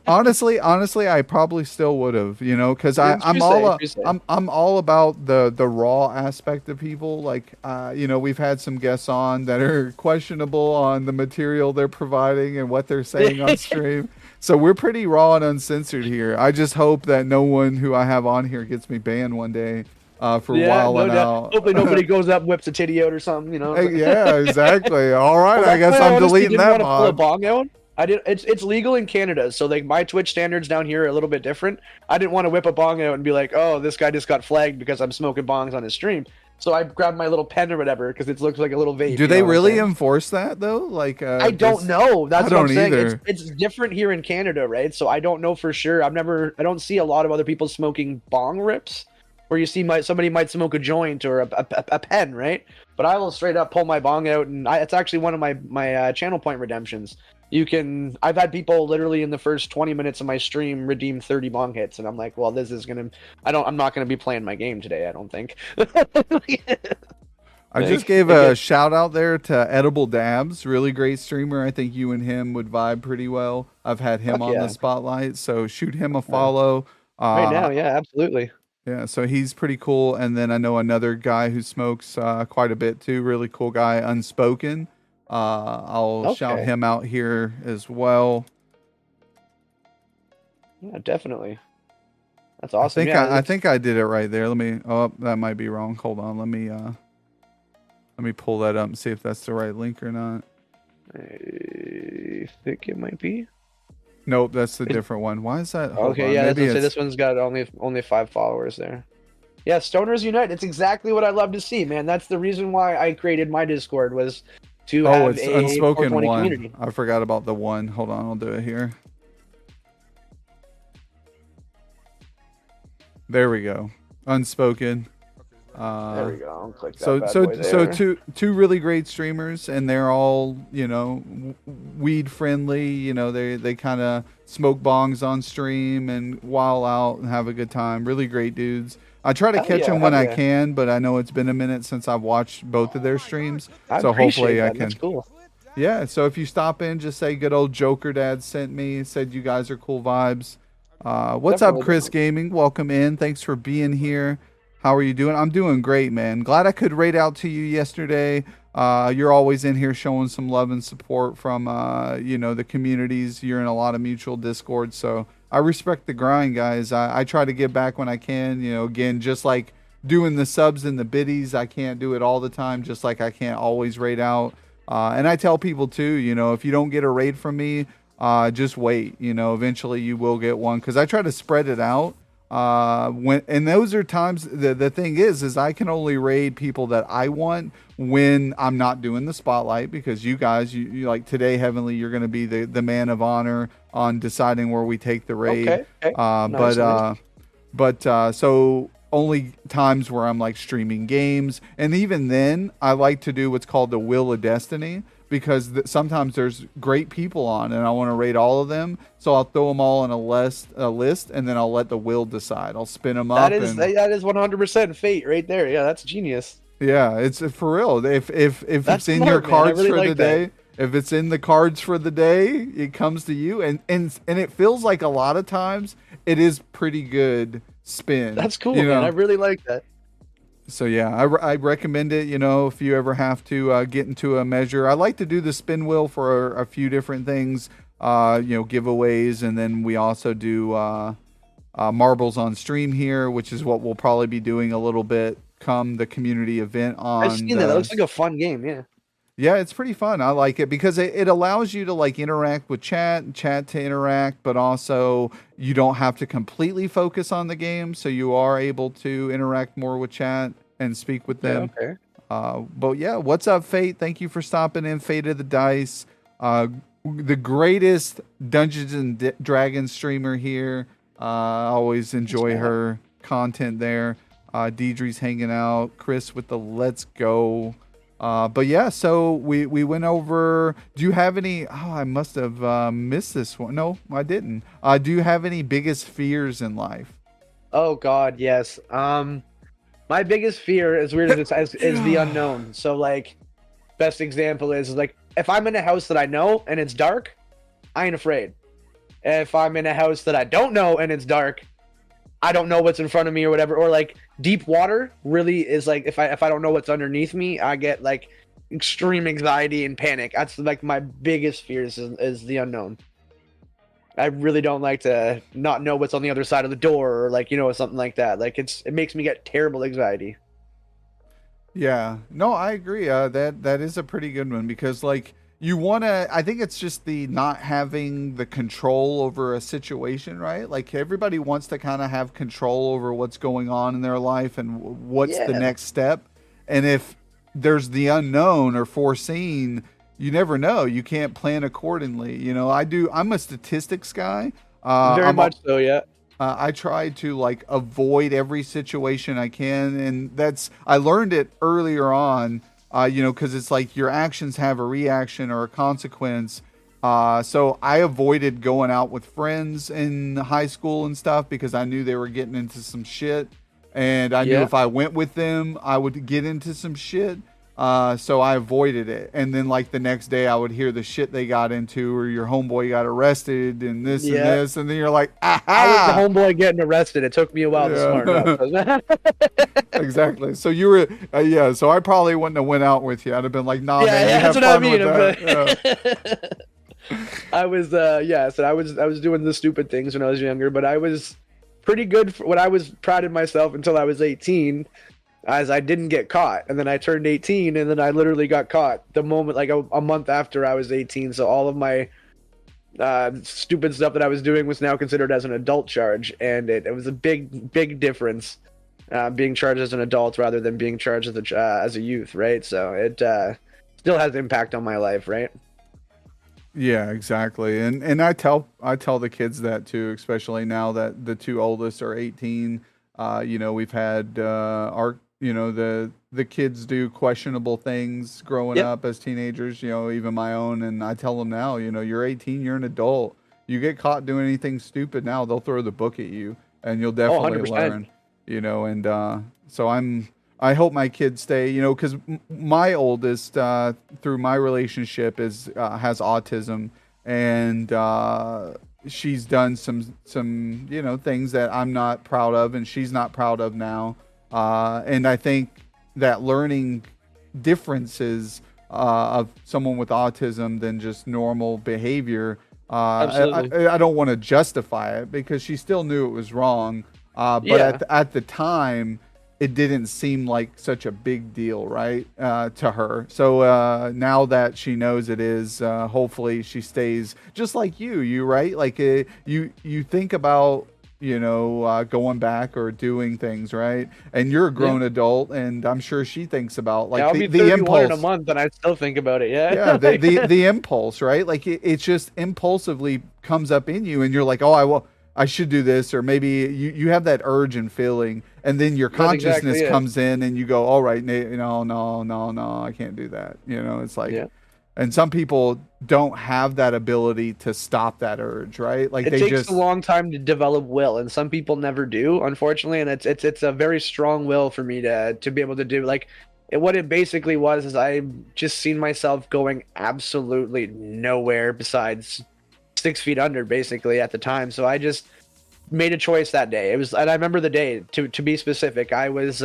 honestly, I probably still would have, because I'm all about the raw aspect of people. Like, we've had some guests on that are questionable on the material they're providing and what they're saying on stream. So we're pretty raw and uncensored here. I just hope that no one who I have on here gets me banned one day. For wilding out. Hopefully nobody goes up, whips a titty out or something, Yeah, exactly. All right, I guess I'm deleting that mod. Pull a bong out. It's legal in Canada, so like my Twitch standards down here are a little bit different. I didn't want to whip a bong out and be like, oh, this guy just got flagged because I'm smoking bongs on his stream. So I grabbed my little pen or whatever because it looks like a little vape. Do they really enforce that though? Like I don't know. That's what I'm saying. It's different here in Canada, right? So I don't know for sure. I don't see a lot of other people smoking bong rips. Where you see somebody might smoke a joint or a pen, right? But I will straight up pull my bong out, and it's actually one of my channel point redemptions. I've had people literally in the first 20 minutes of my stream redeem 30 bong hits, and I'm like, well, this is I'm not gonna be playing my game today, I don't think. I just gave a shout out there to Edible Dabs, really great streamer. I think you and him would vibe pretty well. I've had him on the spotlight, so shoot him a follow. Right now, yeah, absolutely. Yeah, so he's pretty cool. And then I know another guy who smokes quite a bit too. Really cool guy, Unspoken. I'll shout him out here as well. Yeah, definitely. That's awesome. I think I did it right there. That might be wrong. Hold on. Let me pull that up and see if that's the right link or not. I think it might be. Nope, that's the different one. Why is that? Okay, yeah, this one's got only 5 followers there. Yeah, Stoners Unite. It's exactly what I love to see, man. That's the reason why I created my Discord was to have a Unspoken 420 one. community. I forgot about the one. Hold on, I'll do it here. There we go. Unspoken. There we go. I'll click that so two really great streamers, and they're all weed friendly. They kind of smoke bongs on stream and while out and have a good time. Really great dudes. I try to catch them when I can, but I know it's been a minute since I've watched both of their streams. So hopefully I can. That's cool. Yeah. So if you stop in, just say good old Jokerdad sent me. Said you guys are cool vibes. What's up, Chris Gaming? Welcome in. Thanks for being here. How are you doing? I'm doing great, man. Glad I could raid out to you yesterday. You're always in here showing some love and support from, the communities. You're in a lot of mutual Discord, so I respect the grind, guys. I try to give back when I can. Again, just like doing the subs and the biddies, I can't do it all the time, just like I can't always raid out. And I tell people, too, if you don't get a raid from me, just wait. Eventually you will get one, because I try to spread it out. And those are times the thing is I can only raid people that I want when I'm not doing the spotlight, because you guys, you like today, Heavenly, you're going to be the man of honor on deciding where we take the raid. Okay. Nice. So only times where I'm like streaming games, and even then I like to do what's called the Wheel of Destiny, because sometimes there's great people on and I want to rate all of them. So I'll throw them all on a list, and then I'll let the wheel decide. I'll spin them up. That is 100% fate right there. Yeah, that's genius. Yeah, it's for real. If That's it's in smart, your man. I cards really for like the that. day, if it's in the cards for the day, it comes to you, and it feels like a lot of times it is pretty good spin. That's cool, you man. know? I really like that. So yeah, I recommend it. You know, if you ever have to get into a measure, I like to do the spin wheel for a few different things. Giveaways, and then we also do marbles on stream here, which is what we'll probably be doing a little bit come the community event on. I've seen that. That looks like a fun game. Yeah. Yeah, it's pretty fun. I like it because it allows you to like interact with chat to interact, but also you don't have to completely focus on the game, so you are able to interact more with chat and speak with them. Yeah, okay. But yeah, what's up, Fate? Thank you for stopping in, Fate of the Dice. The greatest Dungeons and Dragons streamer here. I always enjoy her content there. Deidre's hanging out. Chris with the Let's Go. But yeah, so we went over. Do you have any? Oh, I must have missed this one. No, I didn't. Do you have any biggest fears in life? Oh God, yes. My biggest fear, as weird as it is the unknown. So like, best example is like if I'm in a house that I know and it's dark, I ain't afraid. If I'm in a house that I don't know and it's dark, I don't know what's in front of me or whatever. Or like deep water really is like if I don't know what's underneath me, I get like extreme anxiety and panic. That's like my biggest fears is the unknown. I really don't like to not know what's on the other side of the door or like, something like that. Like it makes me get terrible anxiety. Yeah, no, I agree. That is a pretty good one because like you want to. I think it's just the not having the control over a situation, right? Like everybody wants to kind of have control over what's going on in their life and what's the next step. And if there's the unknown or foreseen, you never know. You can't plan accordingly. I'm a statistics guy. Very much so, yeah. I try to like avoid every situation I can, and I learned it earlier on. Because it's like your actions have a reaction or a consequence. So I avoided going out with friends in high school and stuff because I knew they were getting into some shit, and I knew if I went with them, I would get into some shit. So I avoided it. And then like the next day I would hear the shit they got into or your homeboy got arrested and this and this. And then you're like, aha! I was the homeboy getting arrested. It took me a while to smarten up. Exactly. So you were, so I probably wouldn't have went out with you. I'd have been like, nah, man, you have that's what fun I mean. with that. I was, so I was doing the stupid things when I was younger, but I was pretty good when I was prided myself until I was 18. As I didn't get caught, and then I turned 18, and then I literally got caught the moment, like a month after I was 18. So all of my stupid stuff that I was doing was now considered as an adult charge, and it was a big difference being charged as an adult rather than being charged as a youth, right? So it still has impact on my life, right? Yeah, exactly. And I tell the kids that too, especially now that the two oldest are 18. We've had the kids do questionable things growing up as teenagers, even my own. And I tell them now, you're 18, you're an adult. You get caught doing anything stupid now, they'll throw the book at you and you'll definitely learn, so I hope my kids stay, because my oldest, through my relationship has autism, and she's done some things that I'm not proud of and she's not proud of now. And I think that learning differences of someone with autism than just normal behavior, I don't want to justify it because she still knew it was wrong. But at the time, it didn't seem like such a big deal, right, to her. So now that she knows it is, hopefully she stays just like you, right? Like you think about going back or doing things, right? And you're a grown adult, and I'm sure she thinks about like I'll be the impulse in a month, and I still think about it. Yeah, the impulse, right? Like it just impulsively comes up in you, and you're like, oh, I should do this, or maybe you have that urge and feeling, and then your consciousness comes in, and you go, all right, no, I can't do that. It's like, And some people don't have that ability to stop that urge, right? Like It they takes just a long time to develop will, and some people never do, unfortunately. And it's a very strong will for me to be able to do. Like, what it basically was is I just seen myself going absolutely nowhere besides 6 feet under, basically at the time. So I just made a choice that day. It was, and I remember the day to be specific. I was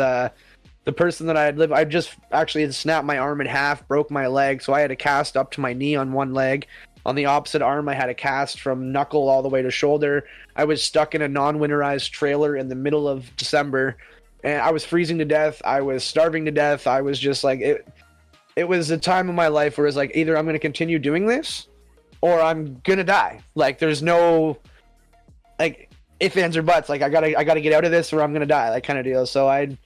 the person that I had lived. I just actually had snapped my arm in half, broke my leg, so I had a cast up to my knee on one leg. On the opposite arm, I had a cast from knuckle all the way to shoulder. I was stuck in a non-winterized trailer in the middle of December, and I was freezing to death. I was starving to death. I was just like it. It was a time in my life where it's like either I'm going to continue doing this, or I'm gonna die. Like there's no like ifs, ands, or buts. Like I gotta get out of this, or I'm gonna die. Like kind of deal. So I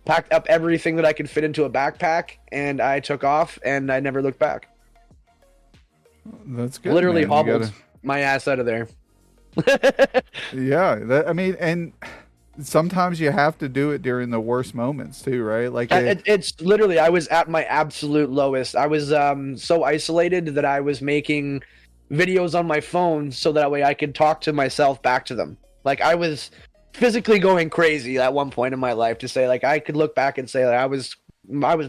packed up everything that I could fit into a backpack, and I took off, and I never looked back. That's good. Literally man. You hobbled gotta- my ass out of there. Yeah, I mean, and sometimes you have to do it during the worst moments too, right? Like It's literally I was at my absolute lowest. I was so isolated that I was making videos on my phone so that way I could talk to myself back to them. Like I was physically going crazy at one point in my life to say like I could look back and say that I was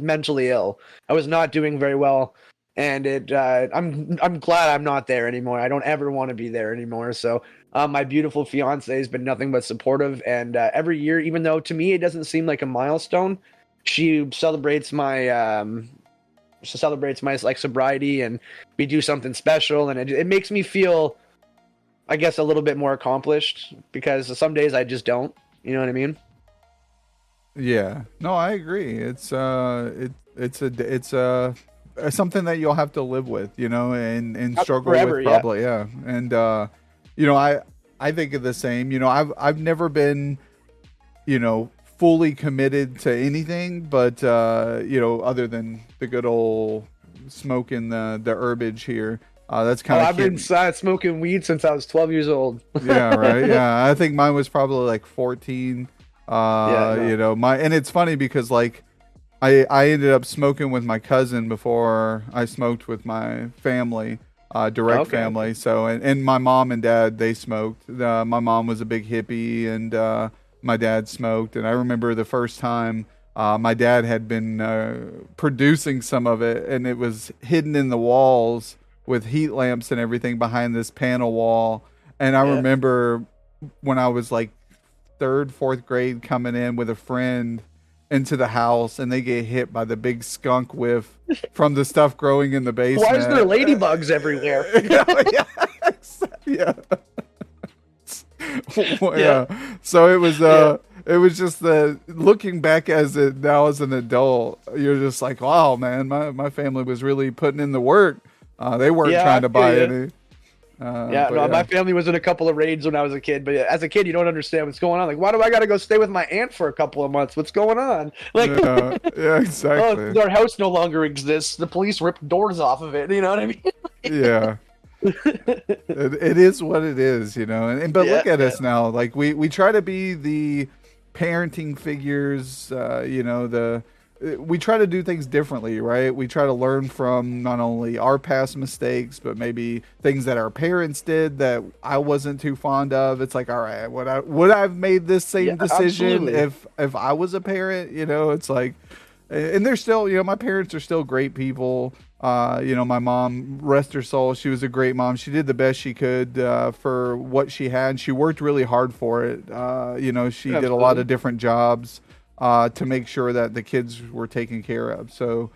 mentally ill. I was not doing very well, and I'm glad I'm not there anymore. I don't ever want to be there anymore. So my beautiful fiance has been nothing but supportive, and every year, even though to me it doesn't seem like a milestone, she celebrates my like sobriety, and we do something special, and it makes me feel, I guess, a little bit more accomplished because some days I just don't. You know what I mean? yeah, no, I agree. It's something that you'll have to live with, you know, and struggle Forever, with yeah. probably, yeah. And you know, I think of the same. You know, I've never been, you know, fully committed to anything, but you know, other than the good old smoking the herbage here. That's kind of I've been smoking weed since I was 12 years old. yeah, right. Yeah, I think mine was probably like 14. Yeah, no. You know, and it's funny because like I ended up smoking with my cousin before I smoked with my family, direct Okay. family. So and my mom and dad, they smoked. My mom was a big hippie, and my dad smoked. And I remember the first time my dad had been producing some of it, and it was hidden in the walls with heat lamps and everything behind this panel wall. And I Yeah. remember when I was like third, fourth grade coming in with a friend into the house, and they get hit by the big skunk whiff from the stuff growing in the basement. Why is there ladybugs everywhere? yeah, yeah. Well, Yeah. yeah. So it was just the looking back as it now as an adult, you're just like, wow, man, my family was really putting in the work. They weren't Yeah, trying I to feel buy ya. any. Yeah, But no, my family was in a couple of raids when I was a kid, but as a kid, you don't understand what's going on. Like, why do I got to go stay with my aunt for a couple of months? What's going on? Like, yeah, exactly. oh, our house no longer exists. The police ripped doors off of it. You know what I mean? Yeah. It is what it is, you know. And but look Yeah, at us now. Like we try to be the parenting figures, you know, we try to do things differently, right? We try to learn from not only our past mistakes, but maybe things that our parents did that I wasn't too fond of. It's like, all right, would I've made this same Yeah, decision absolutely. if I was a parent? You know, it's like, and they're still, you know, my parents are still great people. You know, my mom, rest her soul, she was a great mom. She did the best she could for what she had. She worked really hard for it. You know, she did a lot Absolutely. of different jobs to make sure that the kids were taken care of. So,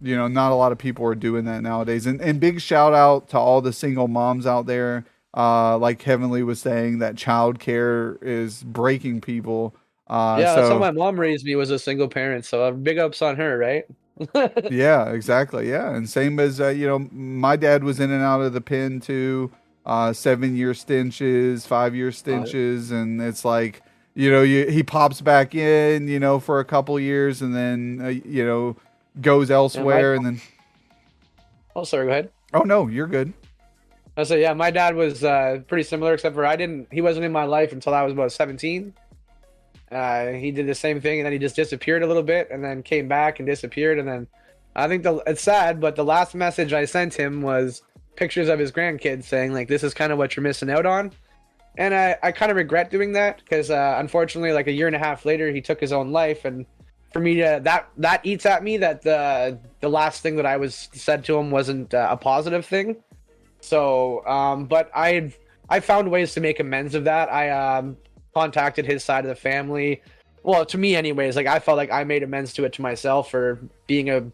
you know, not a lot of people are doing that nowadays. And big shout out to all the single moms out there. Like Heavenly was saying, that childcare is breaking people. Yeah, that's how So my mom raised me, was a single parent. So big ups on her, right? yeah, exactly. Yeah. And same as, you know, my dad was in and out of the pen too, 7-year stinches, 5-year stinches. And it's like, you know, he pops back in, you know, for a couple years, and then, you know, goes elsewhere. And then, Oh, sorry, go ahead. oh no, you're good. I say, yeah, my dad was pretty similar, except for he wasn't in my life until I was about 17. He did the same thing, and then he just disappeared a little bit, and then came back and disappeared, and then I think it's sad, but the last message I sent him was pictures of his grandkids saying like, "This is kind of what you're missing out on." And I kind of regret doing that because unfortunately, like a year and a half later, he took his own life. And for me to that eats at me that the last thing that I was said to him wasn't a positive thing. So, but I found ways to make amends of that. I contacted his side of the family. Well, to me, anyways, like I felt like I made amends to it to myself for being a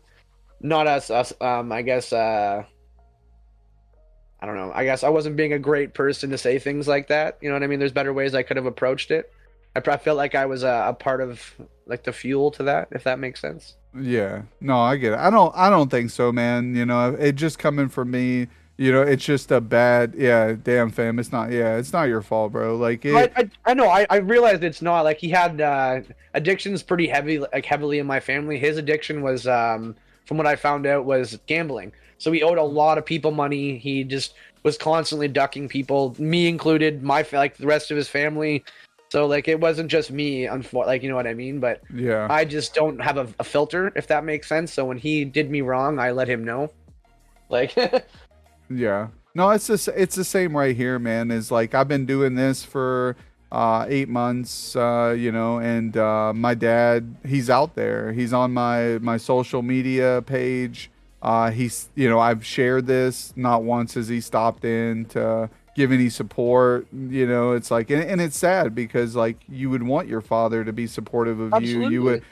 not as I guess I don't know. I guess I wasn't being a great person to say things like that. You know what I mean? There's better ways I could have approached it. I felt like I was a part of like the fuel to that, if that makes sense. Yeah. No, I get it. I don't think so, man. You know, it just coming from me, you know, it's just a bad, yeah, damn fam. It's not your fault, bro. Like it, I know. I realized it's not like he had addictions pretty heavily in my family. His addiction was from what I found out was gambling. So he owed a lot of people money. He just was constantly ducking people, me included, like the rest of his family. So like it wasn't just me, like you know what I mean. But yeah. I just don't have a filter, if that makes sense. So when he did me wrong, I let him know. Like, Yeah. No, it's the same right here, man. Is like I've been doing this for 8 months, you know, and my dad, he's out there. He's on my social media page. He's, you know, I've shared this not once has he stopped in to give any support. You know, it's like, and it's sad because like you would want your father to be supportive of you. You would,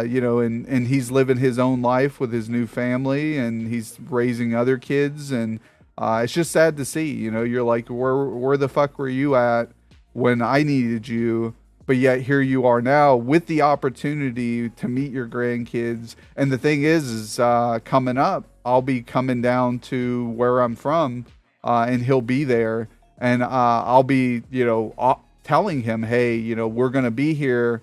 you know, and he's living his own life with his new family and he's raising other kids. And it's just sad to see, you know, you're like, where the fuck were you at when I needed you? But yet here you are now with the opportunity to meet your grandkids. And the thing is coming up, I'll be coming down to where I'm from, and he'll be there. And I'll be, you know, telling him, hey, you know, we're going to be here.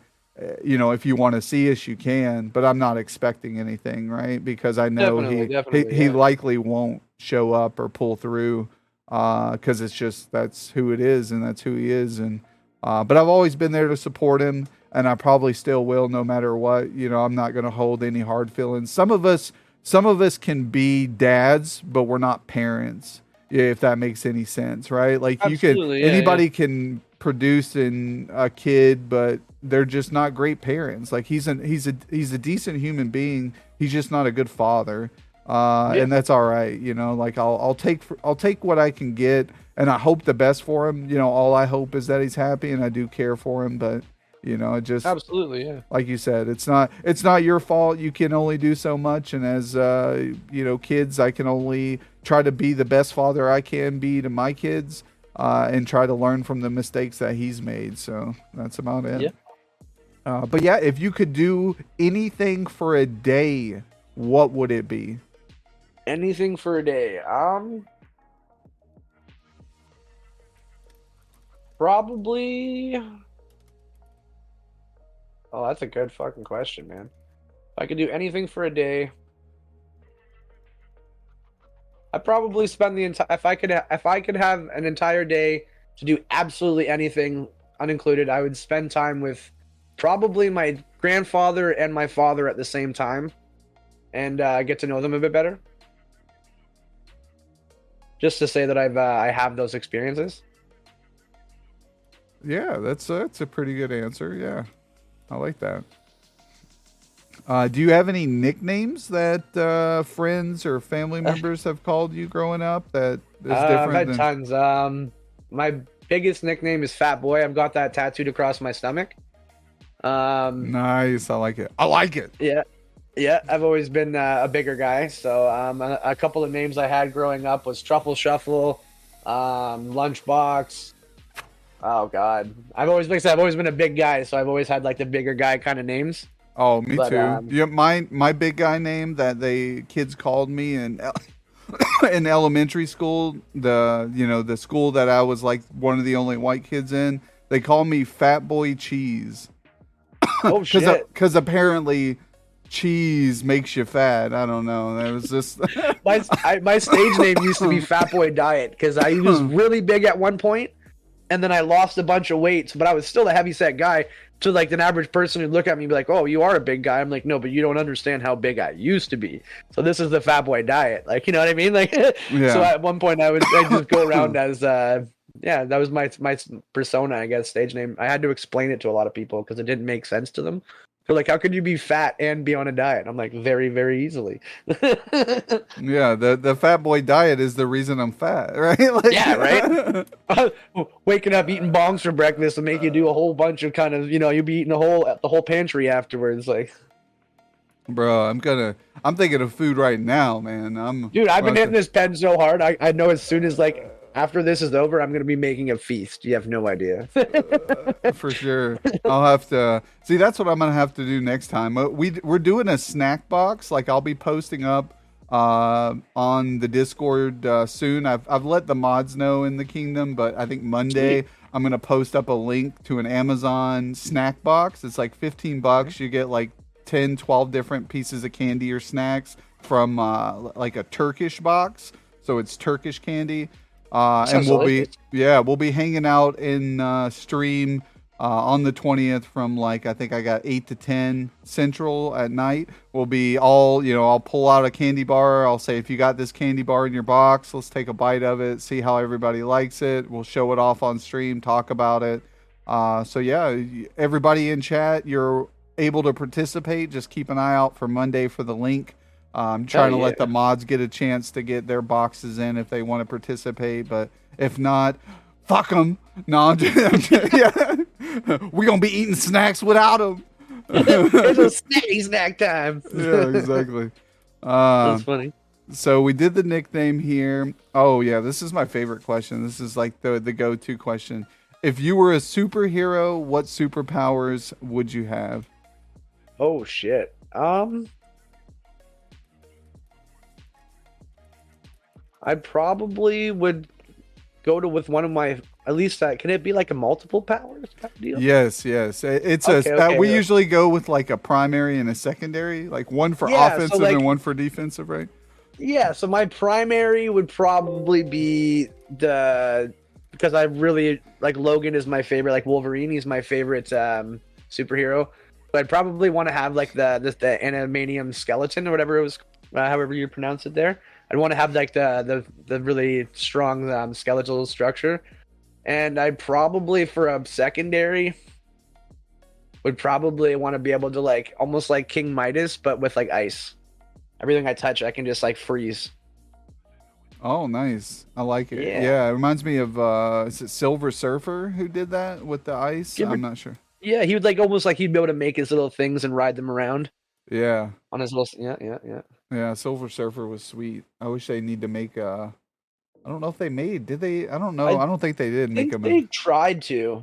You know, if you want to see us, you can. But I'm not expecting anything, right? Because I know he likely won't show up or pull through because it's just that's who it is and that's who he is. And but I've always been there to support him, and I probably still will, no matter what. You know, I'm not going to hold any hard feelings. Some of us can be dads, but we're not parents. If that makes any sense, right? Like Absolutely, anybody can produce in a kid, but they're just not great parents. Like he's a decent human being. He's just not a good father. And that's all right. You know, like I'll take what I can get. And I hope the best for him. You know, all I hope is that he's happy, and I do care for him. But you know, it just absolutely, yeah. Like you said, it's not your fault. You can only do so much, and as you know, kids, I can only try to be the best father I can be to my kids, and try to learn from the mistakes that he's made. So that's about it. Yeah. But yeah, if you could do anything for a day, what would it be? Anything for a day. Probably. Oh, that's a good fucking question, man. If I could do anything for a day, I'd probably spend the entire. If I could have an entire day to do absolutely anything, unincluded, I would spend time with probably my grandfather and my father at the same time, and get to know them a bit better. Just to say that I have those experiences. Yeah, that's a pretty good answer. Yeah, I like that. Do you have any nicknames that friends or family members have called you growing up that is different? I've had tons. My biggest nickname is Fat Boy. I've got that tattooed across my stomach. Nice. I like it. I like it. Yeah. I've always been a bigger guy. So a couple of names I had growing up was Truffle Shuffle, Lunchbox. Oh God, I've always been a big guy, so I've always had like the bigger guy kind of names. Oh, me too. Yeah, my big guy name that the kids called me in in elementary school, the school that I was like one of the only white kids in, they called me Fat Boy Cheese. Oh shit! Because apparently cheese makes you fat. I don't know. That was just my stage name used to be Fat Boy Diet because I was really big at one point. And then I lost a bunch of weight, but I was still a heavyset guy. to like an average person who'd look at me and be like, "Oh, you are a big guy." I'm like, "No, but you don't understand how big I used to be." So this is the fat boy diet. Like, you know what I mean? Like, Yeah. so at one point I just go around as yeah, that was my persona, I guess, stage name. I had to explain it to a lot of people because it didn't make sense to them. They're like, "How could you be fat and be on a diet?" I'm like, "Very, very easily." Yeah, the fat boy diet is the reason I'm fat, right? Like, Yeah, right. Waking up eating bongs for breakfast will make you do a whole bunch of kind of, you'll be eating the whole pantry afterwards. Like, bro, I'm thinking of food right now, man. dude, I've been hitting this pen so hard. I know as soon as like after this is over, I'm gonna be making a feast. You have no idea. for sure. I'll have to see. That's what I'm gonna have to do next time. We're doing a snack box. Like I'll be posting up on the Discord soon. I've let the mods know in the kingdom, but I think Monday I'm gonna post up a link to an Amazon snack box. It's like $15. You get like 10, 12 different pieces of candy or snacks from like a Turkish box. So it's Turkish candy. And we'll be hanging out in stream on the 20th from like I think I got 8 to 10 Central at night. We'll be all, I'll pull out a candy bar. I'll say, if you got this candy bar in your box, let's take a bite of it, see how everybody likes it. We'll show it off on stream, talk about it. So yeah, everybody in chat, you're able to participate. Just keep an eye out for Monday for the link. I'm trying to let the mods get a chance to get their boxes in if they want to participate, but if not, fuck them. No, yeah. We're going to be eating snacks without them. It's a snack time. Yeah, exactly. That's funny. So we did the nickname here. Oh, yeah, this is my favorite question. This is like the go-to question. If you were a superhero, what superpowers would you have? Oh, shit. I probably would go with one of my, at least can it be like a multiple powers type deal? Yes. It's we usually go with like a primary and a secondary, like one for offensive and one for defensive, right? Yeah, so my primary would probably be because I really like Logan is my favorite, like Wolverine, he's my favorite superhero. So I'd probably want to have like the animanium skeleton or whatever it was, however you pronounce it there. I'd want to have like the really strong skeletal structure, and I probably for a secondary would probably want to be able to like almost like King Midas, but with like ice. Everything I touch, I can just like freeze. Oh, nice! I like it. Yeah, it reminds me of is it Silver Surfer who did that with the ice? I'm not sure. Yeah, he would like almost like he'd be able to make his little things and ride them around. Yeah. On his little Yeah, Silver Surfer was sweet. I wish they need to make I don't know if they made. Did they? I don't know. I don't think they did make them. They tried to.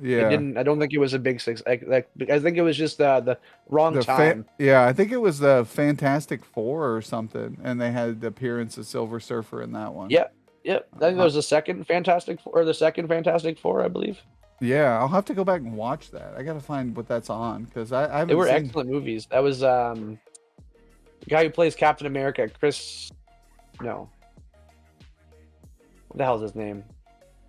Yeah. They didn't. I don't think it was a big six. Like I think it was just the wrong time. Yeah, I think it was the Fantastic Four or something, and they had the appearance of Silver Surfer in that one. Yeah. Yep. I think there was the second Fantastic Four, or the second Fantastic Four, I believe. Yeah, I'll have to go back and watch that. I gotta find what that's on because I haven't. They were excellent movies. That was the guy who plays Captain America, Chris. No. What the hell's his name?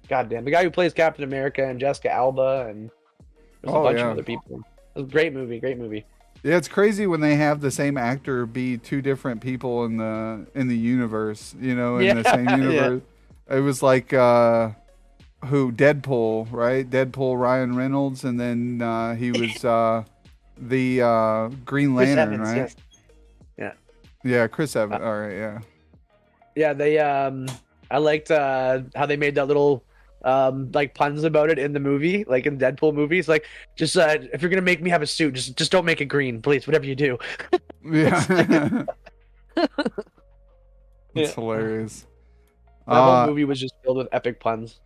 God damn, the guy who plays Captain America and Jessica Alba and there's a bunch of other people. It was a great movie. Yeah, it's crazy when they have the same actor be two different people in the universe. In the same universe. Yeah. It was like Deadpool, right? Deadpool, Ryan Reynolds, and then he was the Green Lantern, Evans, right? Yes. Yeah. Yeah, Chris Evans. All right, yeah. Yeah, they I liked how they made that little like puns about it in the movie, like in Deadpool movies, like just if you're gonna make me have a suit, just don't make it green, please, whatever you do. Yeah. It's hilarious. That whole movie was just filled with epic puns.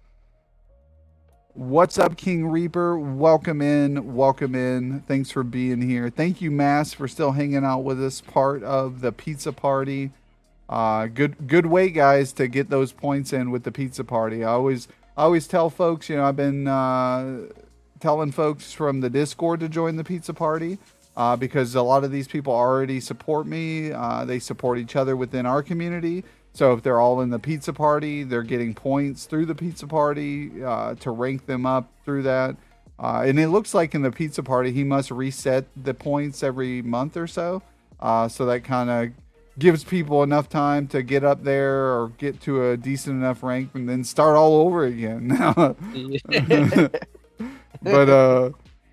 What's up, King Reaper? Welcome in. Thanks for being here. Thank you, Mass, for still hanging out with us, part of the pizza party. Good way, guys, to get those points in with the pizza party. I always tell folks, I've been telling folks from the Discord to join the pizza party because a lot of these people already support me. They support each other within our community. So if they're all in the pizza party, they're getting points through the pizza party to rank them up through that. And it looks like in the pizza party, he must reset the points every month or so. So that kind of gives people enough time to get up there or get to a decent enough rank and then start all over again.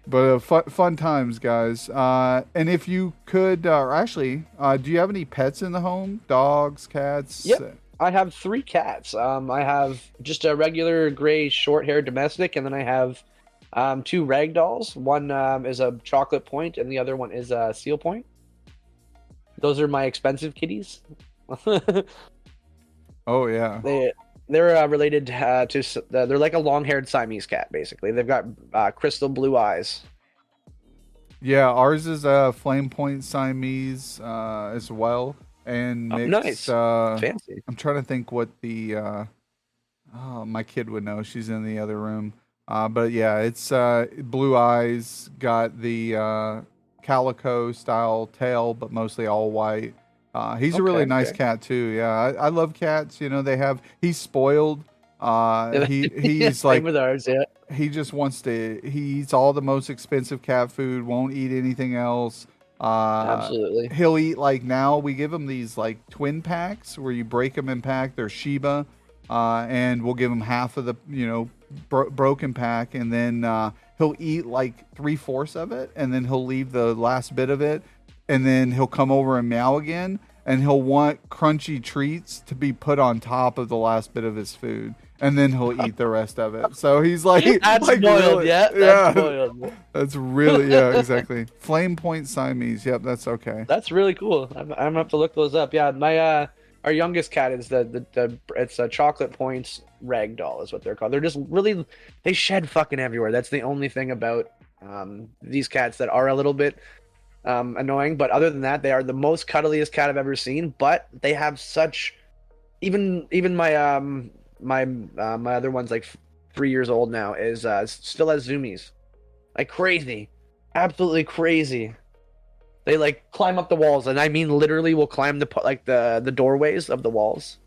but fun times, guys. And if you could, or actually, do you have any pets in the home? Dogs, cats? Yep. I have 3 cats. I have just a regular gray short-haired domestic, and then I have 2 rag dolls. One is a chocolate point, and the other one is a seal point. Those are my expensive kitties. Oh yeah. They're related to they're like a long-haired Siamese cat, basically. They've got crystal blue eyes. Yeah, ours is a flame point Siamese as well, and mixed. Nice, fancy. I'm trying to think what the oh, my kid would know. She's in the other room. But yeah, it's blue eyes, got the calico style tail, but mostly all white. He's a really nice cat too. Yeah, I love cats. You know, he's spoiled. He's like with ours, yeah. He just wants to. He eats all the most expensive cat food. Won't eat anything else. Absolutely. He'll eat like now. We give him these like twin packs where you break them in pack. They're Shiba, and we'll give him half of the broken pack, and then he'll eat like 3/4 of it, and then he'll leave the last bit of it, and then he'll come over and meow again, and he'll want crunchy treats to be put on top of the last bit of his food, and then he'll eat the rest of it. So he's like, that's like spoiled, really, yeah. That's spoiled. That's really, yeah, exactly. Flame point Siamese. Yep, that's okay. That's really cool. I'm gonna have to look those up. Yeah, my our youngest cat is it's a chocolate points rag doll is what they're called. They're just really, they shed fucking everywhere. That's the only thing about these cats that are a little bit annoying. But other than that, they are the most cuddliest cat I've ever seen. But they have such, even my my other one's like 3 years old now, is still has zoomies, like crazy, absolutely crazy. They like climb up the walls, and I mean literally will climb the doorways of the walls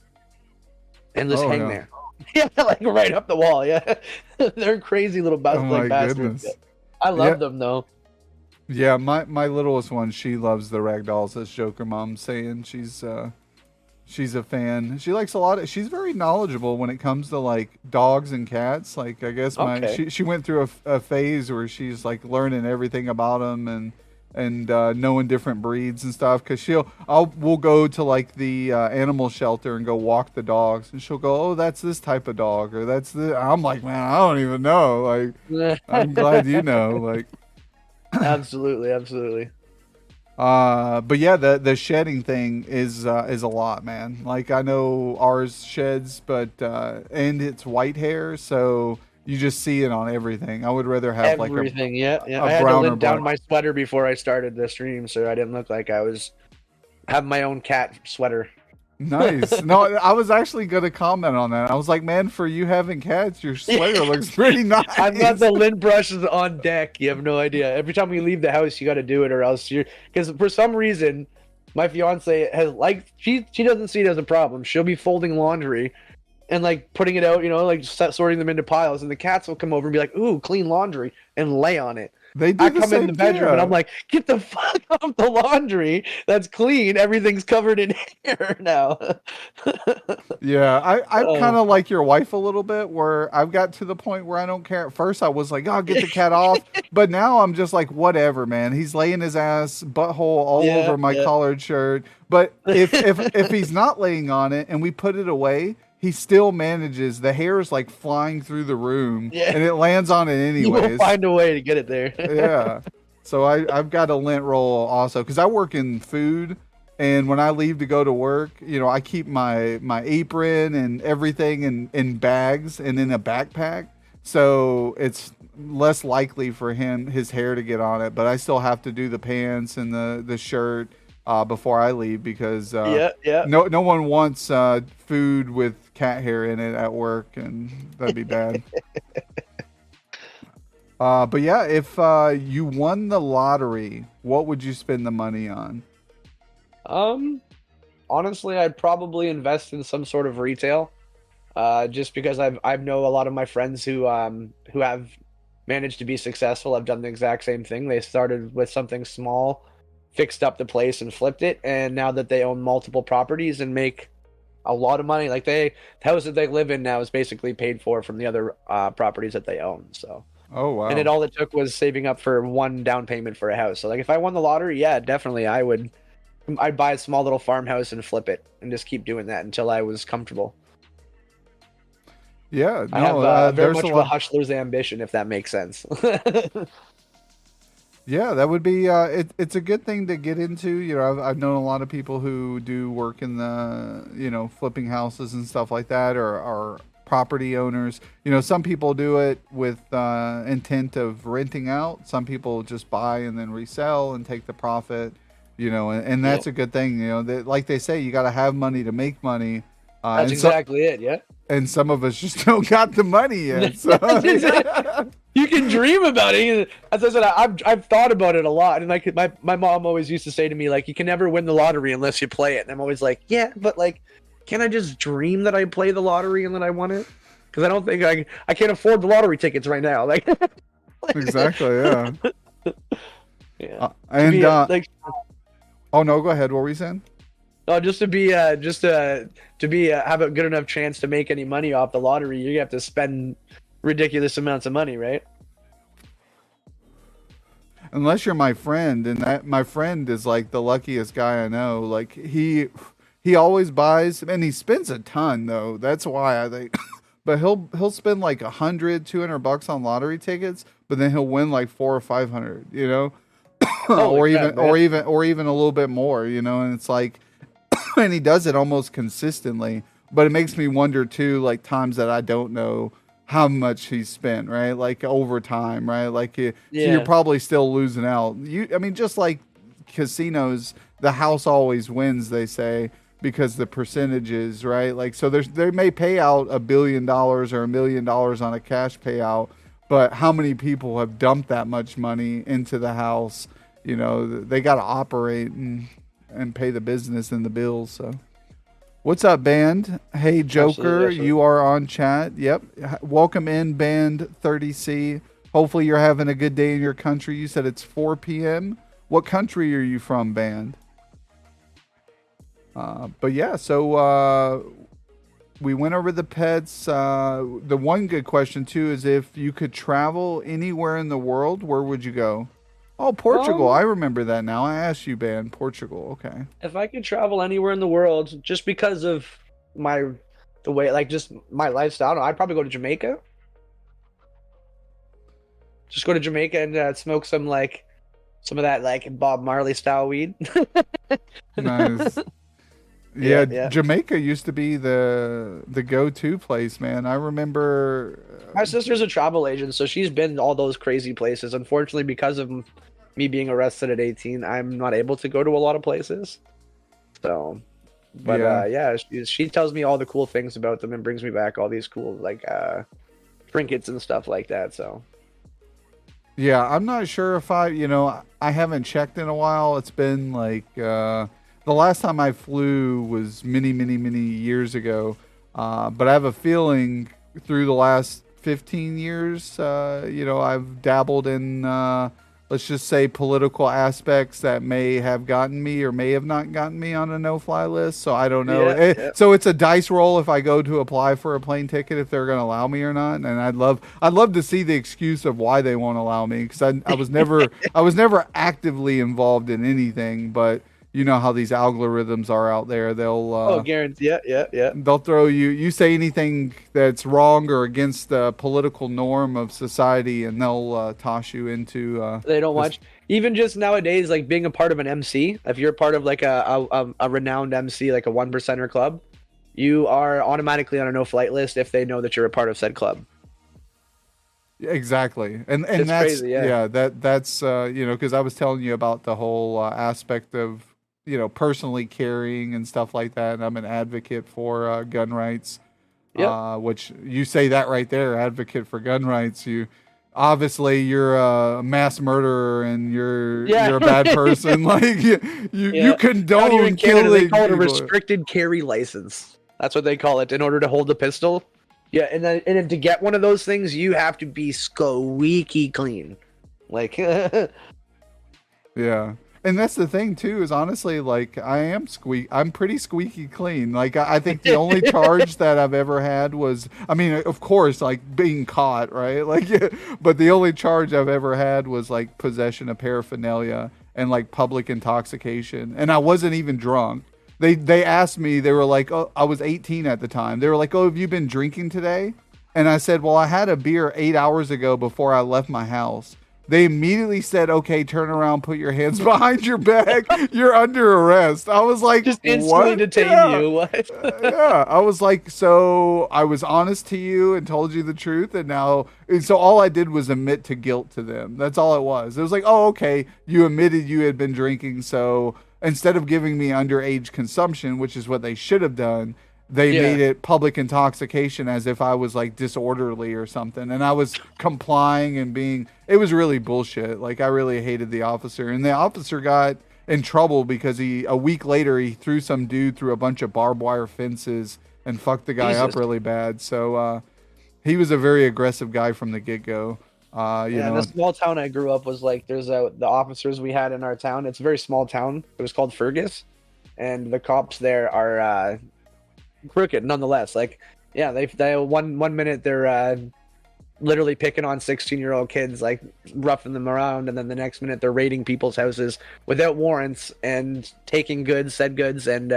and just hang there. Yeah, like right up the wall. Yeah, they're crazy little bastards. Goodness. I love them though. Yeah, my littlest one, she loves the rag dolls, as Joker Mom's saying. She's a fan. She likes a lot of. She's very knowledgeable when it comes to like dogs and cats. Like I guess she went through a phase where she's like learning everything about them and knowing different breeds and stuff. Because we'll go to like the animal shelter and go walk the dogs, and she'll go, "Oh, that's this type of dog," or "That's the." I'm like, man, I don't even know. Like, I'm glad you know. Like, absolutely. But yeah, the shedding thing is a lot, man. Like I know ours sheds, but and it's white hair, so you just see it on everything. I would rather have everything. Yeah. I had to lint down my sweater before I started the stream, so I didn't look like I was having my own cat sweater. Nice. No, I was actually going to comment on that. I was like, man, for you having cats, your sweater looks pretty nice. I've got the lint brushes on deck. You have no idea. Every time we leave the house, you got to do it, or else because for some reason, my fiance has she doesn't see it as a problem. She'll be folding laundry and like putting it out, like sorting them into piles, and the cats will come over and be like, "Ooh, clean laundry," and lay on it. I come in the bedroom and I'm like, "Get the fuck off the laundry. That's clean. Everything's covered in hair now." Yeah, I'm kind of like your wife a little bit, where I've got to the point where I don't care. At first, I was like, "Oh, get the cat off," but now I'm just like, "Whatever, man. He's laying his ass butthole all over my collared shirt." But if he's not laying on it and we put it away, he still manages. The hair is like flying through the room, and it lands on it anyways. You'll find a way to get it there. Yeah. So I've got a lint roll also, because I work in food, and when I leave to go to work, I keep my apron and everything in bags and in a backpack, so it's less likely for his hair to get on it. But I still have to do the pants and the shirt before I leave, because no one wants food with cat hair in it at work, and that'd be bad. But yeah, if you won the lottery, what would you spend the money on? Honestly, I'd probably invest in some sort of retail, just because I know a lot of my friends who have managed to be successful have done the exact same thing. They started with something small, fixed up the place and flipped it, and now that they own multiple properties and make a lot of money, like the house that they live in now is basically paid for from the other properties that they own. So, Oh and wow. all it took was saving up for one down payment for a house. So like if I won the lottery, yeah, definitely I'd buy a small little farmhouse and flip it and just keep doing that until I was comfortable. Yeah, I have no, very there's much a of a lot. hustler's ambition, if that makes sense. Yeah, that would be. It's a good thing to get into. You know, I've known a lot of people who do work in the, flipping houses and stuff like that, or are property owners. You know, some people do it with intent of renting out. Some people just buy and then resell and take the profit. You know, and Yeah, that's a good thing. You know, that, like they say, you got to have money to make money. that's And so, exactly it. Yeah. and some of us just don't got the money yet. So, That's exact- yeah. You can dream about it. As I said, I've thought about it a lot, and like my mom always used to say to me, like, you can never win the lottery unless you play it. And I'm always like, yeah, but like, can I just dream that I play the lottery and that I won it? Because I don't think I can't afford the lottery tickets right now. Like, Exactly. Yeah. yeah, And like, oh no, go ahead. What were you saying? no, just to be have a good enough chance to make any money off the lottery, you have to spend ridiculous amounts of money, right? Unless you're my friend, and that my friend is like the luckiest guy I know. Like he always buys, and he spends a ton though. That's why I think. But he'll spend like 100, $200 on lottery tickets, but then he'll win like 400 or 500. You know, Holy or crap, even man. or even a little bit more. You know, and it's like, and he does it almost consistently. But it makes me wonder too, like times that I don't know how much he spent, right? Like over time, right? Like so you're Yeah, probably still losing out. I mean, just like casinos, the house always wins, they say, because the percentages, right? Like so, they may pay out $1 billion or $1 million on a cash payout, but how many people have dumped that much money into the house? You know, they got to operate and pay the business and the bills. So. What's up, band? Hey, absolutely, Joker, absolutely. you are on chat. Yep. Welcome in, band 30C. Hopefully, you're having a good day in your country. You said it's 4 p.m. What country are you from, band? But yeah, so we went over the pets. The one good question, too, is if you could travel anywhere in the world, where would you go? Oh, Portugal. I Um, remember that now. I asked you, band. Portugal. Okay. if I could travel anywhere in the world, just because of my the way, like just my lifestyle, I don't know, I'd probably go to Jamaica. Just go to Jamaica and smoke some of that like Bob Marley style weed. Nice. Yeah, Yeah, yeah. Jamaica used to be the go-to place, man. I remember. My sister's a travel agent, so she's been all those crazy places. Unfortunately, because of me being arrested at 18, I'm not able to go to a lot of places. So, but Yeah, yeah, she tells me all the cool things about them and brings me back all these cool like trinkets and stuff like that. So, yeah. I'm not sure if I haven't checked in a while. It's been like the last time I flew was many, many, many years ago. But I have a feeling through the last 15 years, I've dabbled in, let's just say, political aspects that may have gotten me or may have not gotten me on a no-fly list. So I don't know. yeah, yeah. So it's a dice roll if I go to apply for a plane ticket if they're going to allow me or not. And I'd love to see the excuse of why they won't allow me because I was never I was never actively involved in anything, but. You know how these algorithms are out there. Oh, guarantee. Yeah, yeah, yeah. They'll throw you say anything that's wrong or against the political norm of society, and they'll toss you into They don't this. watch. Even just nowadays, like being a part of an MC, if you're part of like a renowned MC, like a one percenter club, you are automatically on a no flight list if they know that you're a part of said club. Exactly, and It's that's crazy, yeah. yeah, that's because I was telling you about the whole aspect of personally carrying and stuff like that, and I'm an advocate for gun rights, Yep. which you say that right there, advocate for gun rights. You obviously you're a mass murderer and Yeah. you're a bad person. Like you Yeah. Down here in condone Canada, they killing call it a people. restricted carry license. That's what they call it in order to hold a pistol. Yeah, and then to get one of those things, you have to be squeaky clean. Like, Yeah. And that's the thing too, is honestly, like, I'm pretty squeaky clean. Like, I think the only charge that I've ever had was, I mean, of course, like being caught, right? Like, but the only charge I've ever had was like possession of paraphernalia and like public intoxication. And I wasn't even drunk. They asked me, they were like, oh, I was 18 at the time. They were like, oh, have you been drinking today? And I said, well, I had a beer 8 hours ago before I left my house. They immediately said, okay, turn around, put your hands behind your back. You're under arrest. I was like, just instantly what? detain Yeah. you. What? Yeah. I was like, so I was honest to you and told you the truth. And so all I did was admit to guilt to them. That's all it was. It was like, oh, okay, you admitted you had been drinking. So instead of giving me underage consumption, which is what they should have done, they made it public intoxication as if I was like disorderly or something. And I was complying and it was really bullshit. Like, I really hated the officer. And the officer got in trouble because a week later, he threw some dude through a bunch of barbed wire fences and fucked the guy up really bad. So, he was a very aggressive guy from the get-go. In the small town I grew up was like, the officers we had in our town. It's a very small town. It was called Fergus. And the cops there are, crooked nonetheless. Like, yeah, they one minute they're literally picking on 16-year-old kids, like roughing them around, and then the next minute they're raiding people's houses without warrants and taking said goods, and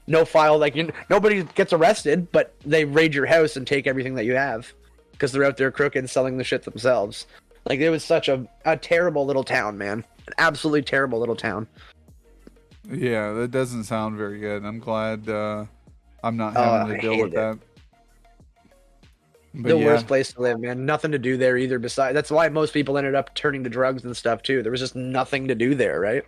no file. Like, nobody gets arrested, but they raid your house and take everything that you have because they're out there crooked selling the shit themselves. Like, it was such a terrible little town, man. An absolutely terrible little town. Yeah, that doesn't sound very good. I'm glad I'm not having to deal with that. But the worst place to live, man. Nothing to do there either. Besides, that's why most people ended up turning to drugs and stuff too. There was just nothing to do there, right?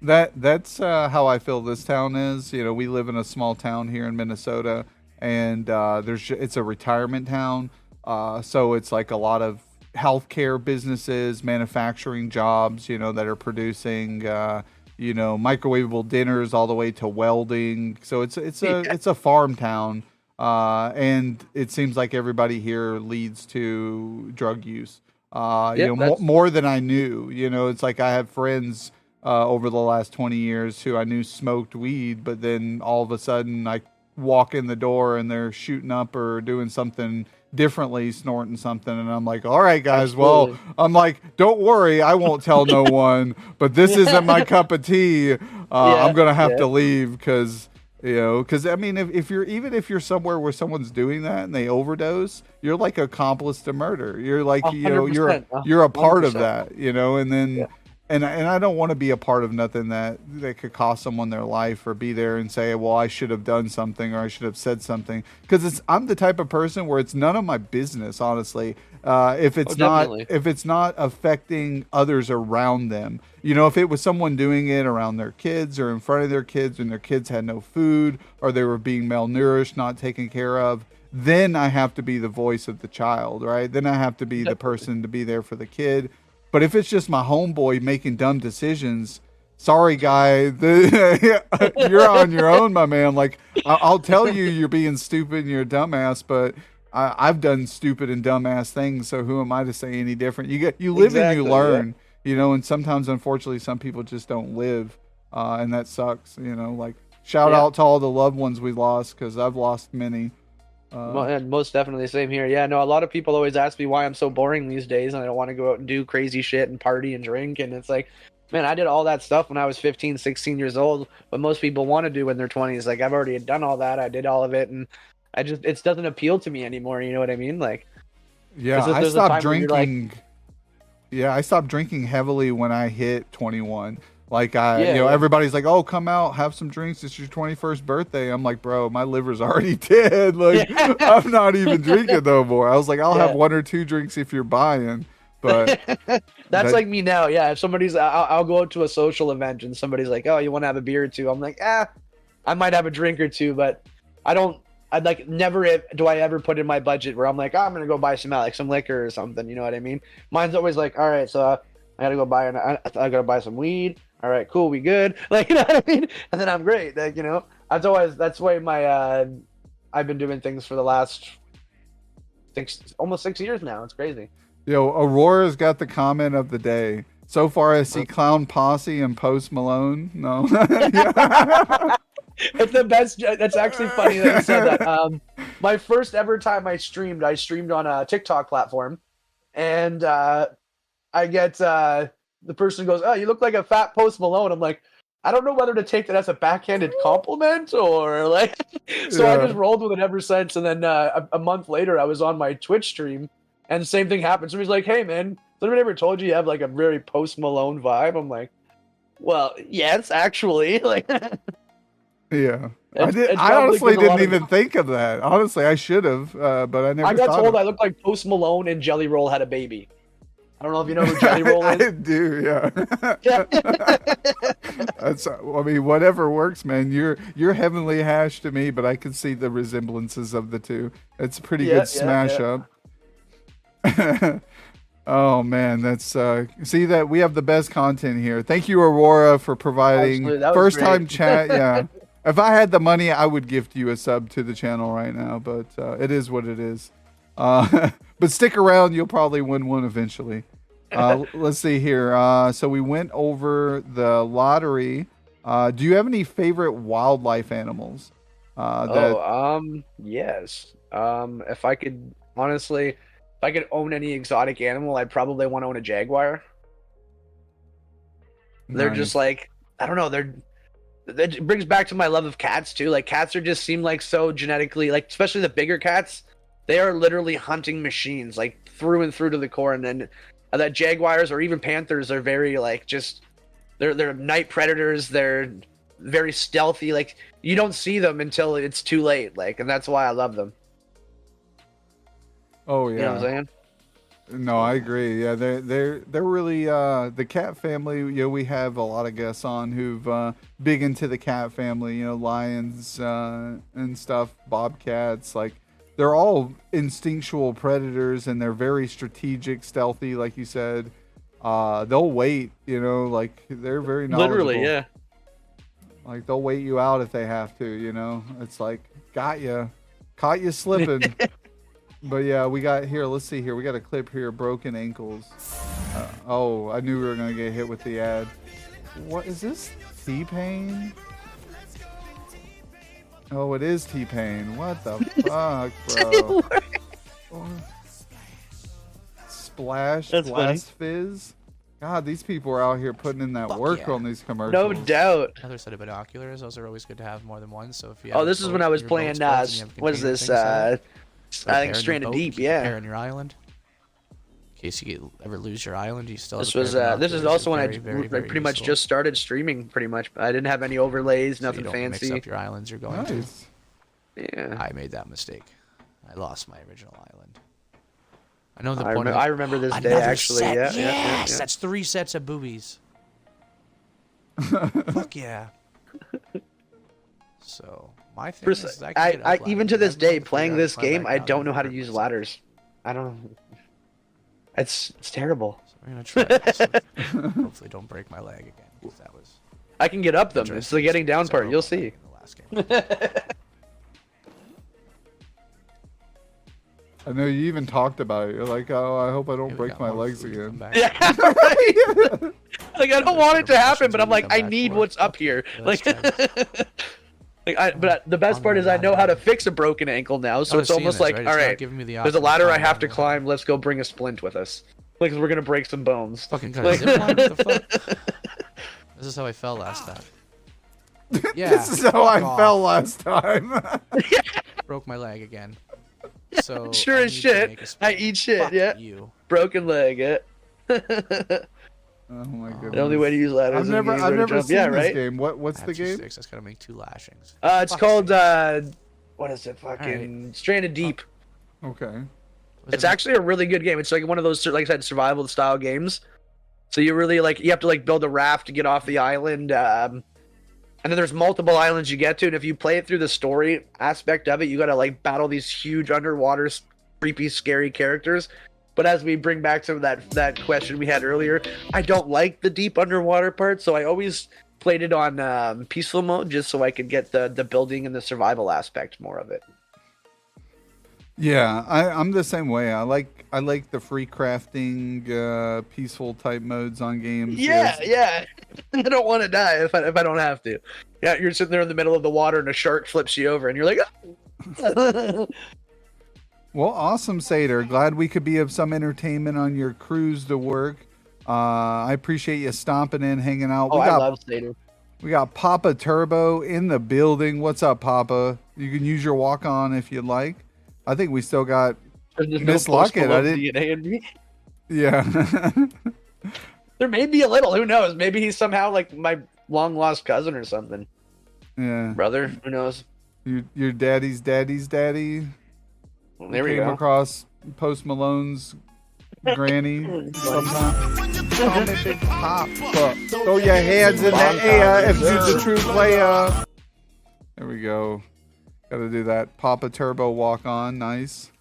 That's how I feel this town is. You know, we live in a small town here in Minnesota, and it's a retirement town. So it's like a lot of healthcare businesses, manufacturing jobs, you know, that are producing microwavable dinners all the way to welding. So it's a farm town, and it seems like everybody here leads to drug use. More than I knew. You know, it's like I have friends over the last 20 years who I knew smoked weed, but then all of a sudden I walk in the door and they're shooting up or doing something differently, snorting something, and I'm like, all right, guys. Absolutely. Well, I'm like, don't worry, I won't tell no one, but this isn't my cup of tea. I'm gonna have to leave because I mean, if you're somewhere where someone's doing that and they overdose, you're like accomplice to murder. You're like, you're a part of that, and then and I don't want to be a part of nothing that could cost someone their life, or be there and say, well, I should have done something, or I should have said something, because I'm the type of person where it's none of my business, honestly. If it's not affecting others around them, if it was someone doing it around their kids or in front of their kids and their kids had no food, or they were being malnourished, not taken care of, then I have to be the voice of the child, right? Then I have to be the person to be there for the kid. But if it's just my homeboy making dumb decisions, sorry, guy, you're on your own, my man. Like, I'll tell you, you're being stupid and you're a dumbass, but I've done stupid and dumbass things, so who am I to say any different? You live and you learn, and sometimes, unfortunately, some people just don't live, and that sucks, like, shout out to all the loved ones we lost, because I've lost many. Most definitely, same here. Yeah, no, a lot of people always ask me why I'm so boring these days and I don't want to go out and do crazy shit and party and drink, and it's like, man, I did all that stuff when I was 15, 16 years old, what most people want to do in their 20s. Like, I've already done all that, I did all of it, and it doesn't appeal to me anymore, you know what I mean? Like, I stopped drinking. I stopped drinking heavily when I hit 21. Like, everybody's like, oh, come out, have some drinks, it's your 21st birthday. I'm like, bro, my liver's already dead. Like, I'm not even drinking no more. I was like, I'll have one or two drinks if you're buying. But that's like me now. Yeah, if somebody's, I'll go out to a social event and somebody's like, oh, you want to have a beer or two? I'm like, I might have a drink or two, but never do I ever put in my budget where I'm like, I'm going to go buy some liquor or something. You know what I mean? Mine's always like, all right, so I got to go I got to buy some weed. All right, cool, we good. Like, you know what I mean? And then I'm great. Like, that's why I've been doing things for the last almost 6 years now. It's crazy. Yo, Aurora's got the comment of the day. So far, I see Clown Posse and Post Malone. No. It's the best. That's actually funny that you said that. My first ever time I streamed on a TikTok platform, and I get the person goes, "Oh, you look like a fat Post Malone." I'm like, I don't know whether to take that as a backhanded compliment or like. So I just rolled with it ever since. And then a month later, I was on my Twitch stream, and the same thing happened. Somebody's like, "Hey, man, has anybody ever told you have like a very Post Malone vibe?" I'm like, "Well, yes, actually." Like, yeah. I honestly didn't even think of that. Honestly, I should have, but I never. I got told I looked like Post Malone and Jelly Roll had a baby. I don't know if you know who Jelly Roll is. I do, yeah. That's, I mean, whatever works, man. You're Heavenly Hash to me, but I can see the resemblances of the two. It's a pretty good smash up. Oh man, that's see that we have the best content here. Thank you, Aurora, for providing first time chat. Yeah. If I had the money, I would gift you a sub to the channel right now, but it is what it is. But stick around, you'll probably win one eventually. Let's see here. So we went over the lottery. Do you have any favorite wildlife animals? Yes. If I could honestly, if I could own any exotic animal, I'd probably want to own a jaguar. They're just like, I don't know, it brings back to my love of cats too. Like cats just seem like so genetically, like especially the bigger cats, they are literally hunting machines, like through and through to the core. And then that jaguars or even panthers are very like they're night predators. They're very stealthy. Like you don't see them until it's too late. Like, and that's why I love them. Oh yeah. You know what I'm saying? No, I agree. Yeah, they're really the cat family. You know, we have a lot of guests on who've big into the cat family. You know, lions and stuff, bobcats. Like they're all instinctual predators, and they're very strategic, stealthy, like you said. They'll wait. You know, like they're very knowledgeable. Literally, yeah. Like they'll wait you out if they have to. You know, it's like got you, caught you slipping. But yeah, we got here. Let's see here. We got a clip here. Broken ankles. Oh, I knew we were gonna get hit with the ad. What is this? T-Pain? Oh, it is T-Pain. What the fuck, bro? Splash, That's Blast funny. Fizz. God, these people are out here putting in that work on these commercials. No doubt. Another set of binoculars. Those are always good to have more than one. So if you Oh, this is when I was playing. What is this? I think Stranded Deep. Yeah. On your island. In case you ever lose your island, you still. This was. This is also when I pretty much just started streaming. Pretty much, I didn't have any overlays, so nothing you don't fancy. Mix up your islands you're going to. Yeah. I made that mistake. I lost my original island. I know the I remember this day actually. Set. Yeah, Yes, yeah. that's 3 sets of boobies. Fuck yeah. So my thing is, I even to this day playing this game, I don't know how to use ladders. I don't. It's terrible. So we're gonna try this. Hopefully, don't break my leg again. 'Cause that was. I can get up them. It's the getting down part. You'll see. In the last game. I know you even talked about it. You're like, oh, I hope I don't break my legs again. Yeah. Like I don't want it to happen, but I'm like, I need what's up here. Like. But the best part is I know how to fix a broken ankle now, so it's almost like, all right, there's a ladder I have to climb. Let's go bring a splint with us. Like we're gonna break some bones. Fucking cut zip line, what the fuck? This is how I fell last time. Yeah. This is how I fell last time. Broke my leg again. So sure as shit, I eat shit. Fuck yeah. You. Broken leg. Yeah. Oh my goodness. The only way to use ladders. I've never seen this game. What's the game? That's gotta make 2 lashings. It's called what is it? Fucking Stranded Deep. Okay. It's actually a really good game. It's like one of those, like I said, survival style games. So you really you have to build a raft to get off the island. And then there's multiple islands you get to, and if you play it through the story aspect of it, you gotta battle these huge underwater, creepy, scary characters. But as we bring back some of that question we had earlier, I don't like the deep underwater part, so I always played it on peaceful mode just so I could get the building and the survival aspect more of it. Yeah, I'm the same way. I like the free crafting, peaceful type modes on games. Yeah, Yes. yeah. I don't want to die if I don't have to. Yeah, you're sitting there in the middle of the water and a shark flips you over, and you're like, "Ah." Well, awesome, Sater. Glad we could be of some entertainment on your cruise to work. I appreciate you stomping in, hanging out. "Oh, I love Seder." We got Papa Turbo in the building. What's up, Papa? You can use your walk on if you'd like. I think we still got There's no Miss Post Lockett. Malone DNA in me. Yeah. There may be a little. Who knows? Maybe he's somehow like my long lost cousin or something. Yeah. Brother, who knows? Your daddy's daddy. Well, there we Came go. across Post Malone's granny sometime. Call me Big Papa. Throw your hands in the air if you're the true player. There we go. Got to do that Papa Turbo walk on. Nice.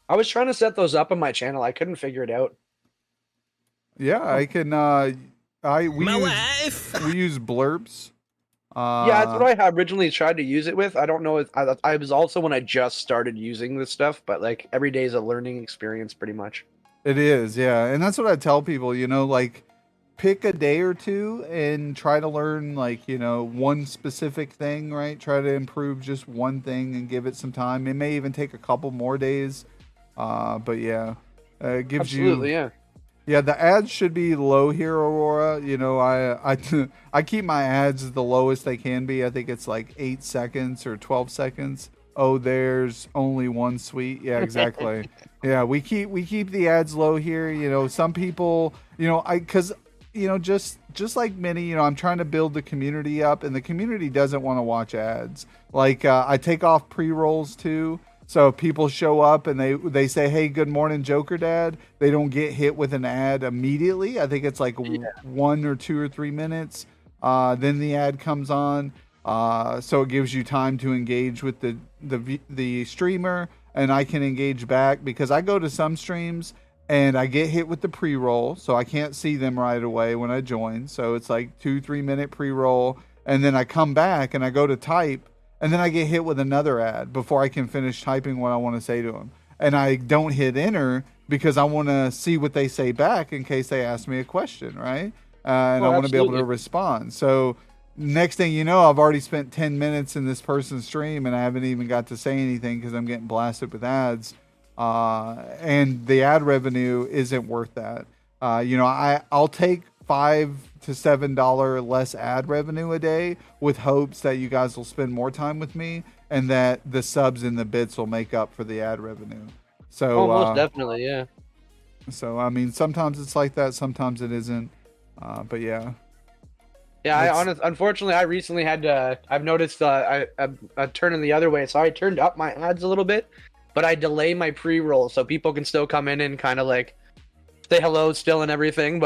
I was trying to set those up on my channel. I couldn't figure it out. Yeah, I can. We use blurbs. Yeah, that's what I originally tried to use it with. I don't know. I was also when I just started using this stuff, but like every day is a learning experience, pretty much. It is, yeah, and that's what I tell people. Like pick a day or two and try to learn, like one specific thing. Right? Try to improve just one thing and give it some time. It may even take a couple more days. But yeah, it gives Absolutely, you. yeah. Yeah, the ads should be low here, Aurora. I keep my ads the lowest they can be. I think it's like 8 seconds or 12 seconds. Oh, there's only one sweet. Yeah, exactly. Yeah, we keep the ads low here. Some people, just like many, I'm trying to build the community up, and the community doesn't want to watch ads. Like I take off pre-rolls too. So if people show up and they say, "Hey, good morning, Jokerdad," they don't get hit with an ad immediately. I think it's like 1 or 2 or 3 minutes. Then the ad comes on, so it gives you time to engage with the streamer, and I can engage back because I go to some streams and I get hit with the pre-roll, so I can't see them right away when I join. So it's like 2-3 minute pre-roll, and then I come back and I go to type. And then I get hit with another ad before I can finish typing what I want to say to them. And I don't hit enter because I want to see what they say back in case they ask me a question, right? And I want to be able to respond. So next thing you know, I've already spent 10 minutes in this person's stream and I haven't even got to say anything because I'm getting blasted with ads. And the ad revenue isn't worth that. I'll take $5 to $7 less ad revenue a day with hopes that you guys will spend more time with me and that the subs and the bits will make up for the ad revenue. So most definitely, yeah. So I mean, sometimes it's like that, sometimes it isn't. But yeah. Yeah, unfortunately, I recently had to. I've noticed I'm turning the other way, so I turned up my ads a little bit, but I delay my pre-roll so people can still come in and kind of like say hello still and everything.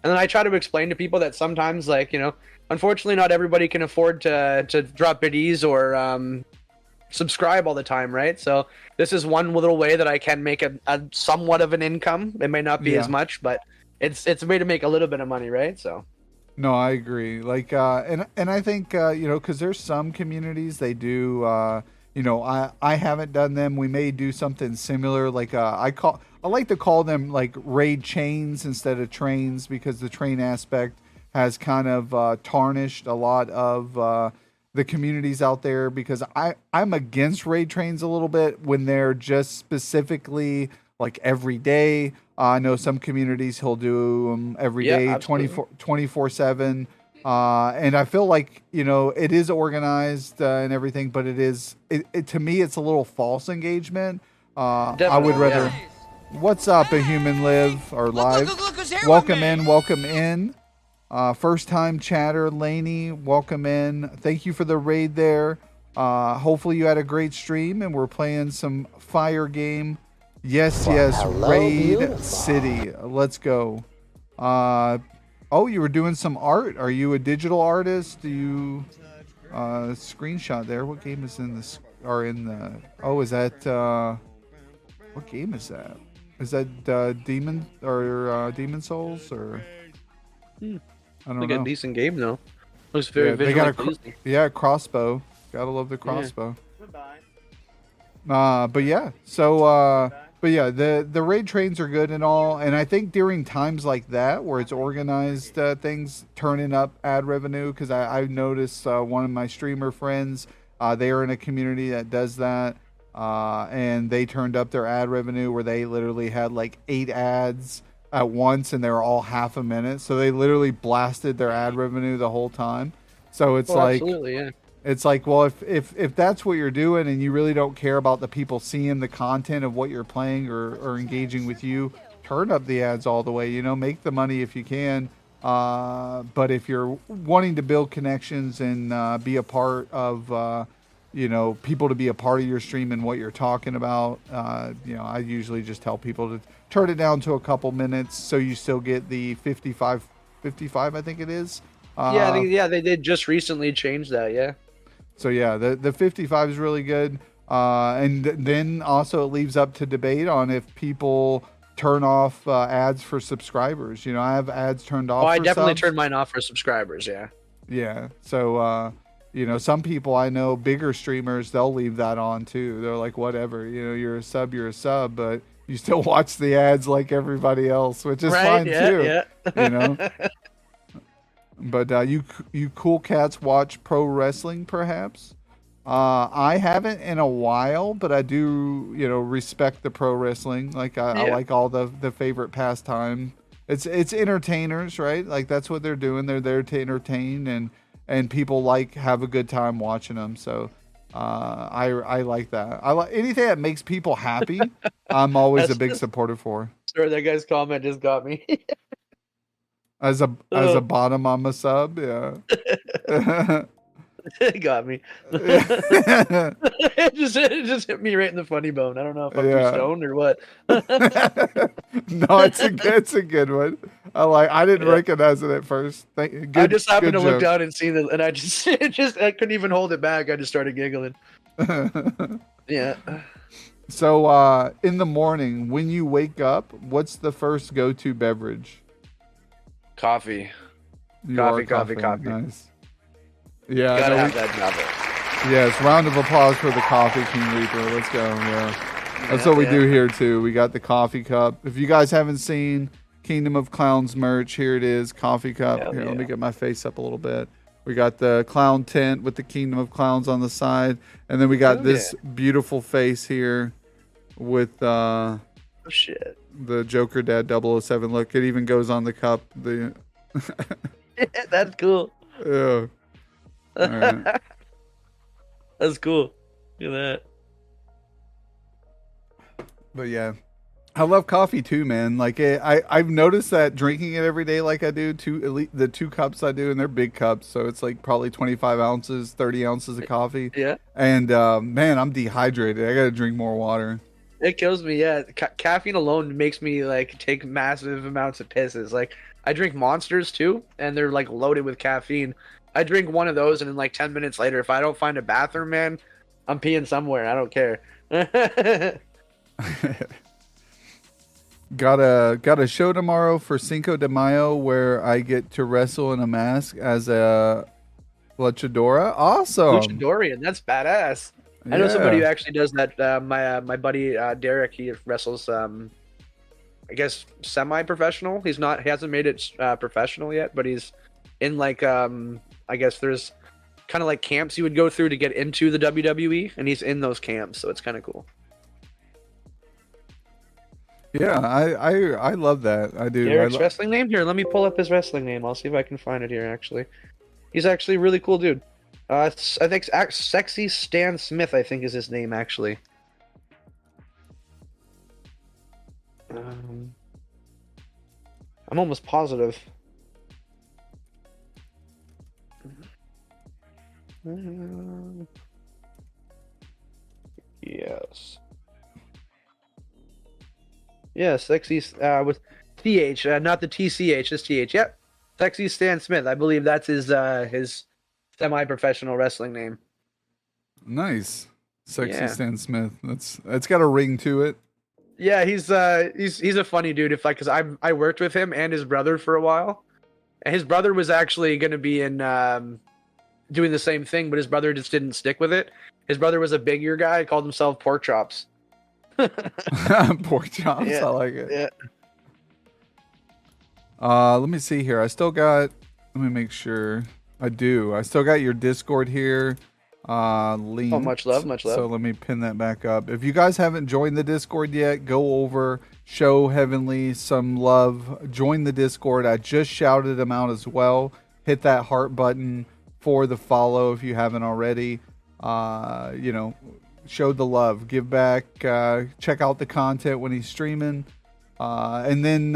And then I try to explain to people that sometimes, like, unfortunately, not everybody can afford to drop biddies or subscribe all the time, right? So this is one little way that I can make a somewhat of an income. It may not be as much, but it's a way to make a little bit of money, right? So. No, I agree. Like, and I think because there's some communities they do. I haven't done them. We may do something similar. Like I like to call them like raid chains instead of trains because the train aspect has kind of tarnished a lot of the communities out there. Because I'm against raid trains a little bit when they're just specifically like every day. I know some communities he'll do them every day, 24/7. And I feel like, it is organized and everything, but it to me, it's a little false engagement. I would rather. Yeah. What's up, a human live or live? Look, welcome in. First time chatter, Laney, welcome in. Thank you for the raid there. Hopefully you had a great stream and we're playing some fire game. Yes, hello, Raid beautiful. City. Let's go. Oh, you were doing some art. Are you a digital artist? Do you screenshot there? What game is in this? Or in the? Oh, is that? What game is that? Is that Demon or Demon Souls or? I don't know. A decent game though. Looks very visually pleasing. Yeah, crossbow. Gotta love the crossbow. Goodbye. But yeah, so but yeah, the raid trains are good and all, and I think during times like that where it's organized things turning up ad revenue because I've noticed one of my streamer friends they are in a community that does that, and they turned up their ad revenue where they literally had like 8 ads at once and they were all half a minute, so they literally blasted their ad revenue the whole time. So it's Well, like absolutely, yeah. it's like, well, if that's what you're doing and you really don't care about the people seeing the content of what you're playing or engaging with you, turn up the ads all the way. You know, make the money if you can. But if you're wanting to build connections and be a part of, people to be a part of your stream and what you're talking about, I usually just tell people to turn it down to a couple minutes so you still get the 55, I think it is. They did just recently change that, yeah. So yeah, the 55 is really good, and then also it leaves up to debate on if people turn off ads for subscribers. You know, I have ads turned off. Oh, I for definitely subs. turned mine off for subscribers. Yeah. Yeah. So some people I know, bigger streamers, they'll leave that on too. They're like, whatever, you're a sub, but you still watch the ads like everybody else, which is fine too. Yeah. But you cool cats watch pro wrestling, perhaps? I haven't in a while, but I do, respect the pro wrestling. Like I like all the favorite pastime. It's entertainers, right? Like that's what they're doing. They're there to entertain, and people have a good time watching them. So I like that. I like anything that makes people happy. I'm always a big supporter for. Sorry, that guy's comment just got me. As a bottom on my sub, yeah. It got me. it just hit me right in the funny bone. I don't know if I'm too stoned or what. No, it's a good one. I didn't recognize it at first. I just happened to look down and see it, and I I couldn't even hold it back. I just started giggling. Yeah. So in the morning when you wake up, what's the first go-to beverage? Coffee. Coffee. Nice. Yeah, gotta have that coffee. Yes, round of applause for the coffee King Reaper. Let's go. Yeah, that's what we do here too. We got the coffee cup. If you guys haven't seen Kingdom of Clowns merch, here it is, coffee cup. Here, let me get my face up a little bit. We got the clown tent with the Kingdom of Clowns on the side, and then we got this beautiful face here with oh shit, the Jokerdad 007 look. It even goes on the cup. That's cool. Yeah. All right. That's cool. Look at that. But yeah, I love coffee too, man. Like I've noticed that drinking it every day, like I do, the 2 cups I do, and they're big cups, so it's like probably 25 ounces, 30 ounces of coffee. Yeah. And man, I'm dehydrated. I gotta drink more water. It kills me. Yeah, caffeine alone makes me take massive amounts of pisses. Like I drink Monsters too, and they're loaded with caffeine. I drink one of those, and then 10 minutes later, if I don't find a bathroom, man, I'm peeing somewhere. I don't care. Got a show tomorrow for Cinco de Mayo where I get to wrestle in a mask as a luchadora. Awesome. Luchadorian, that's badass. I know somebody who actually does that. My buddy Derek, he wrestles. I guess semi-professional. He hasn't made it professional yet, but he's in I guess there's kind of camps you would go through to get into the WWE, and he's in those camps, so it's kind of cool. Yeah, I love that. I do. Derek's wrestling name? Here, let me pull up his wrestling name. I'll see if I can find it here, actually. He's actually a really cool dude. I think Sexy Stan Smith, I think, is his name, actually. I'm almost positive. Yes. Yeah, Sexy with TH, not the TCH, just TH. Yep. Sexy Stan Smith. I believe that's his semi-professional wrestling name. Nice. Sexy Stan Smith. That's got a ring to it. Yeah, he's a funny dude. Because I worked with him and his brother for a while. And his brother was actually going to be in doing the same thing, but his brother just didn't stick with it. His brother was a bigger guy. Called himself Pork Chops. Pork chops. Yeah, I like it. yeah. Let me see here. I still got. Let me make sure. I do. I still got your Discord here. Linked. Oh, much love, much love. So let me pin that back up. If you guys haven't joined the Discord yet, go over, show Heavenly some love, join the Discord. I just shouted him out as well. Hit that heart button for the follow if you haven't already. You know, show the love, give back, check out the content when he's streaming. And then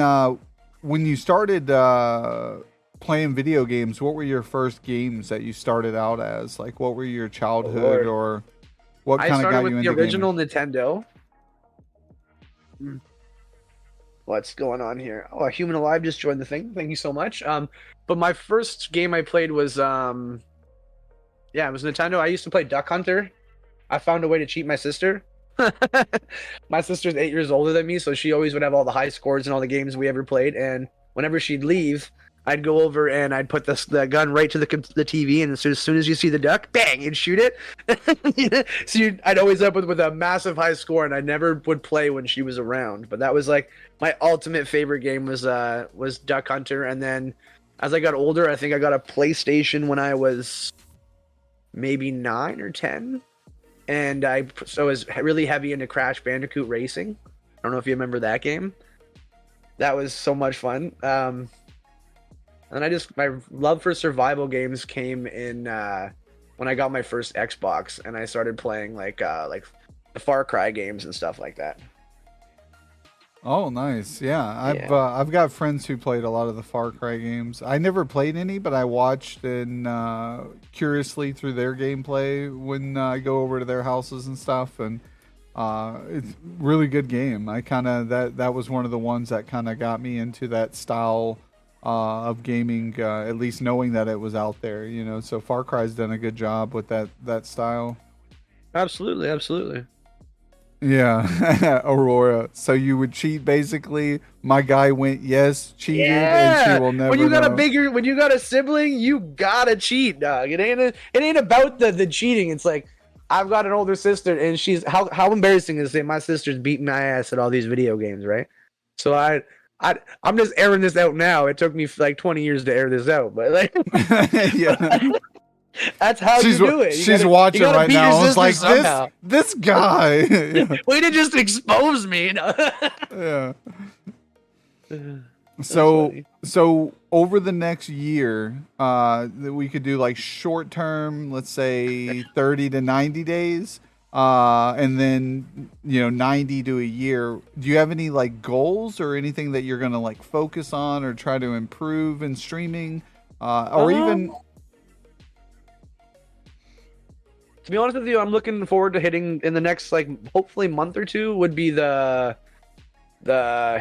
when you started playing video games, what were your first games that you started out as? Like, what were your childhood, or what kind of got you into I started with the original gaming? Nintendo. What's going on here? Oh, a Human Alive just joined the thing. Thank you so much. But my first game I played was it was Nintendo. I used to play Duck Hunter. I found a way to cheat my sister. My sister's 8 years older than me, so she always would have all the high scores in all the games we ever played. And whenever she'd leave, I'd go over and I'd put the gun right to the TV, and as soon as you see the duck, bang, and shoot it. So I'd always end up with a massive high score, and I never would play when she was around. But that was like my ultimate favorite game was Duck Hunter. And then as I got older, I think I got a PlayStation when I was maybe 9 or 10. And I was really heavy into Crash Bandicoot Racing. I don't know if you remember that game. That was so much fun. And my love for survival games came in when I got my first Xbox, and I started playing like the Far Cry games and stuff like that. Oh, nice. Yeah, I've got friends who played a lot of the Far Cry games. I never played any, but I watched and curiously through their gameplay when I go over to their houses and stuff. And it's a really good game. I kind of that was one of the ones that kind of got me into that style of gaming. At least knowing that it was out there, you know. So Far Cry's done a good job with that style. Absolutely, absolutely. Yeah, Aurora. So you would cheat basically. My guy went yes, cheated, and she will never When you got know. when you got a sibling, you gotta cheat, dog. It ain't about the cheating. It's like I've got an older sister, and she's how embarrassing is it? My sister's beating my ass at all these video games, right? So I'm just airing this out now. It took me like 20 years to air this out, but like Yeah. that's how you do it. She's watching right now. It's like somehow. this guy. Yeah. Way to just expose me. You know? Yeah. That's So funny. so over the next year, we could do like short term, let's say 30 to 90 days, and then 90 to a year. Do you have any like goals or anything that you're gonna like focus on or try to improve in streaming, or even? To be honest with you, I'm looking forward to hitting in the next hopefully month or two would be the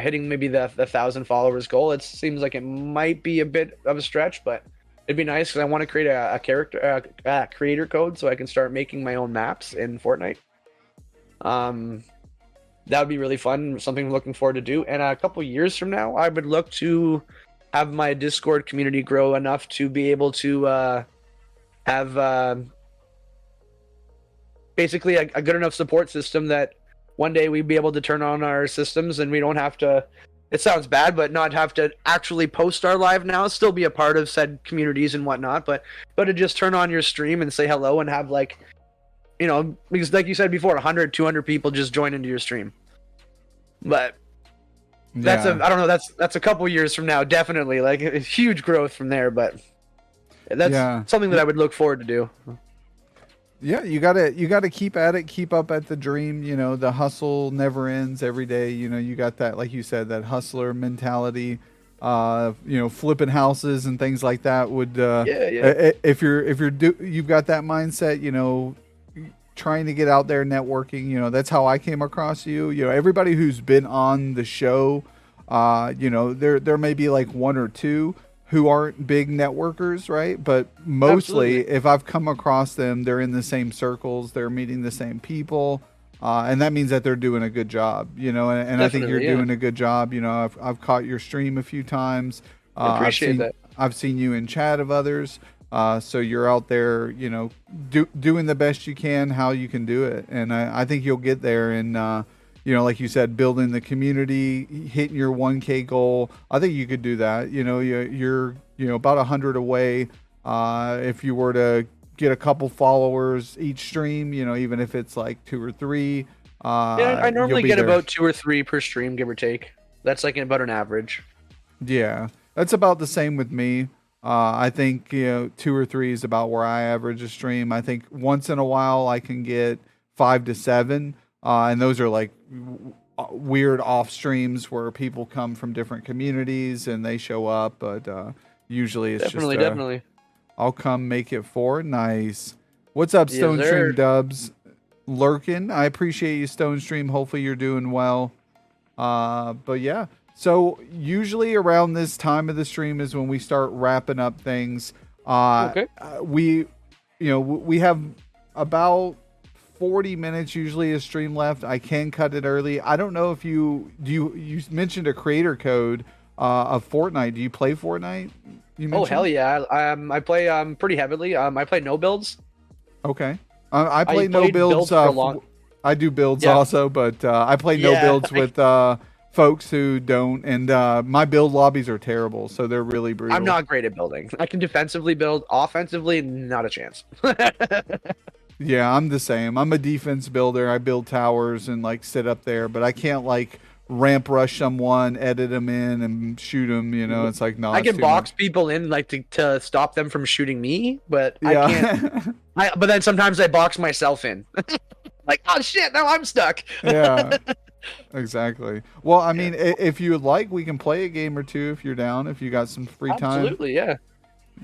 hitting maybe the 1,000 followers goal. It seems like it might be a bit of a stretch, but it'd be nice because I want to create a creator code so I can start making my own maps in Fortnite. That would be really fun. Something I'm looking forward to do. And a couple years from now, I would look to have my Discord community grow enough to be able to have basically a good enough support system that one day we'd be able to turn on our systems and we don't have to, it sounds bad, but not have to actually post our live now, still be a part of said communities and whatnot, but to just turn on your stream and say hello and have because like you said before, 100, 200 people just join into your stream. But that's Yeah. I don't know, that's a couple years from now, definitely, like a huge growth from there, but that's something that I would look forward to do. Yeah, you gotta keep at it, keep up at the dream. The hustle never ends every day. You got that, like you said, that hustler mentality. Flipping houses and things like that would. If you've got that mindset. Trying to get out there networking. That's how I came across you. Everybody who's been on the show, there may be like one or two who aren't big networkers, right? But mostly, Absolutely. if I've come across them, they're in the same circles, they're meeting the same people, and that means that they're doing a good job, and I think you're Definitely, yeah. doing a good job. I've caught your stream a few times. I appreciate that. I've seen you in chat of others. So you're out there, you know, doing the best you can, how you can do it. And I think you'll get there. And, you know, like you said, building the community, hitting your 1K goal. I think you could do that. You know, you're about 100 away. If you were to get a couple followers each stream, you know, even if it's like 2 or 3. Yeah, I normally get there. about 2 or 3 per stream, give or take. That's like about an average. Yeah, that's about the same with me. I think, you know, 2 or 3 is about where I average a stream. I think once in a while I can get 5 to 7, and those are like weird off streams where people come from different communities and they show up. But usually it's definitely. I'll come make it 4. Nice. What's up, Yes, Stone sir. Stream Dubs? Lurking. I appreciate you, Stone Stream. Hopefully you're doing well. But yeah. So usually around this time of the stream is when we start wrapping up things. Okay. We have about 40 minutes usually a stream left. I can cut it early. I don't know if you mentioned a creator code of Fortnite. Do you play Fortnite? Oh hell yeah! I play pretty heavily. I play no builds. Okay. I play no played builds. for a long... I do builds Yeah. also, but I play no builds with folks who don't, and my build lobbies are terrible, so they're really brutal. I'm not great at building. I can defensively build, offensively, not a chance. Yeah, I'm the same. I'm a defense builder. I build towers and like sit up there, but I can't like ramp rush someone, edit them in, and shoot them. You know, it's like no. I can box people in like to stop them from shooting me, but I can't. But then sometimes I box myself in. Like, oh shit, now I'm stuck. Yeah, exactly. Well, I mean, if you would like, we can play a game or two if you're down. If you got some free time. Absolutely, yeah.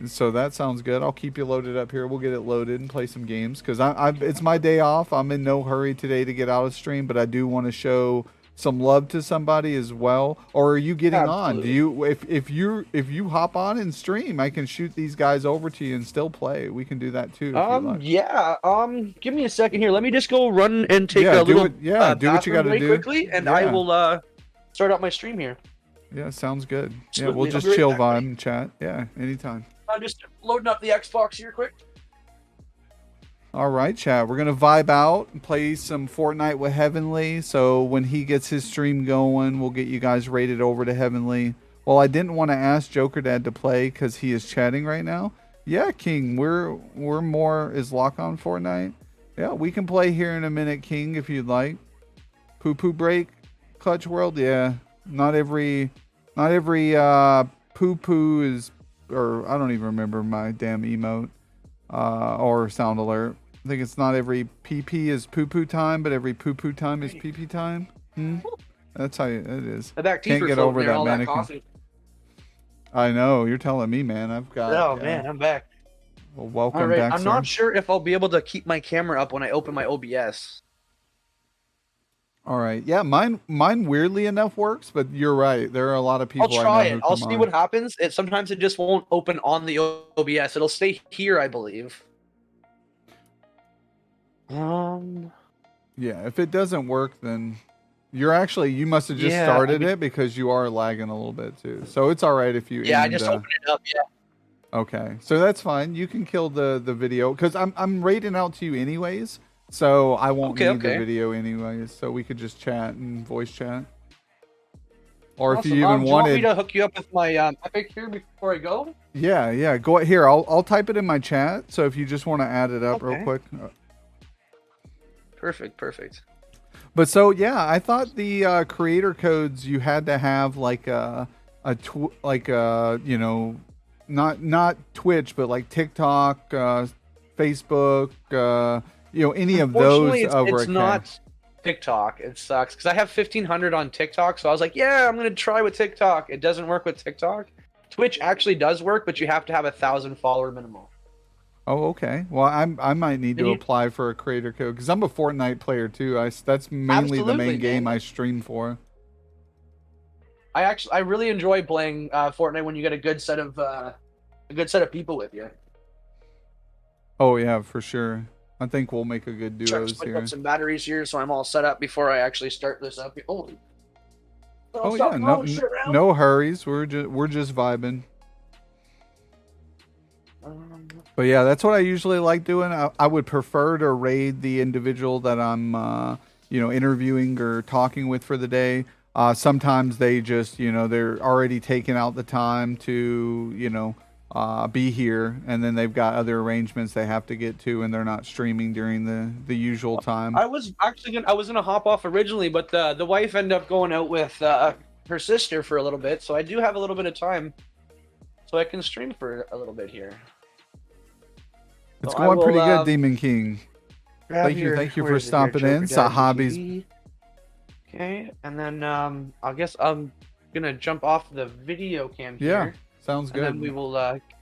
So that sounds good. I'll keep you loaded up here. We'll get it loaded and play some games because it's my day off. I'm in no hurry today to get out of stream, but I do want to show some love to somebody as well. Or are you getting on? Do you if you hop on and stream, I can shoot these guys over to you and still play. We can do that too. Yeah. Give me a second here. Let me just go run and take a little do what you got to do quickly, and I will start out my stream here. Yeah, sounds good. Absolutely. Yeah, we'll just I'll be chill right back, vibe and chat. Yeah, anytime. I'm just loading up the Xbox here quick. All right, chat. We're going to vibe out and play some Fortnite with Heavenly. So when he gets his stream going, we'll get you guys rated over to Heavenly. Well, I didn't want to ask Jokerdad to play because he is chatting right now. Yeah, King, we're more is lock on Fortnite. Yeah, we can play here in a minute, King, if you'd like. Poo Poo Break, Clutch World. Yeah, not every poo poo is, or I don't even remember my damn emote or sound alert. I think it's not every PP is poo-poo time, but every poo-poo time is pee-pee time. That's how it is. Can't get over that mannequin. I know. You're telling me, man. I've got... Oh, man. I'm back. Well, welcome all right, back, I'm sir. not sure if I'll be able to keep my camera up when I open my OBS. All right. Yeah, mine weirdly enough works, but you're right. There are a lot of people I'll try I know it. I'll see what happens. Sometimes it just won't open on the OBS. It'll stay here, I believe. Yeah, if it doesn't work, then you must have just started it because you are lagging a little bit too. So it's all right if you. Yeah, I just opened it up. Yeah. Okay, so that's fine. You can kill the video because I'm rating out to you anyways, so I won't need the video anyways. So we could just chat and voice chat. Or awesome. if you even do you want me to hook you up with my Epic here before I go? Yeah. Go here. I'll type it in my chat. So if you just want to add it up real quick. Perfect. But so yeah, I thought the creator codes you had to have like not Twitch, but like TikTok, Facebook, any of those over. It's not TikTok. It sucks because I have 1,500 on TikTok, so I was like, yeah, I'm gonna try with TikTok. It doesn't work with TikTok. Twitch actually does work, but you have to have 1,000 follower minimum. Oh, okay. Well, I might need to apply for a creator code because I'm a Fortnite player too. That's mainly the main game I stream for. I really enjoy playing Fortnite when you get a good set of people with you. Oh yeah, for sure. I think we'll make a good duos here. Up some batteries here, so I'm all set up before I actually start this up. Oh yeah, no hurries. We're just vibing. But yeah, that's what I usually like doing. I would prefer to raid the individual that I'm, interviewing or talking with for the day. Sometimes they just, they're already taking out the time to, be here, and then they've got other arrangements they have to get to, and they're not streaming during the usual time. I was gonna hop off originally, but the wife ended up going out with her sister for a little bit, so I do have a little bit of time, so I can stream for a little bit here. It's So going pretty good, Demon King. Thank you where for is it stomping here? in. Jokerdad Sahabi's. TV. Okay, and then I guess I'm gonna jump off the video cam here. Yeah, sounds good. And then we will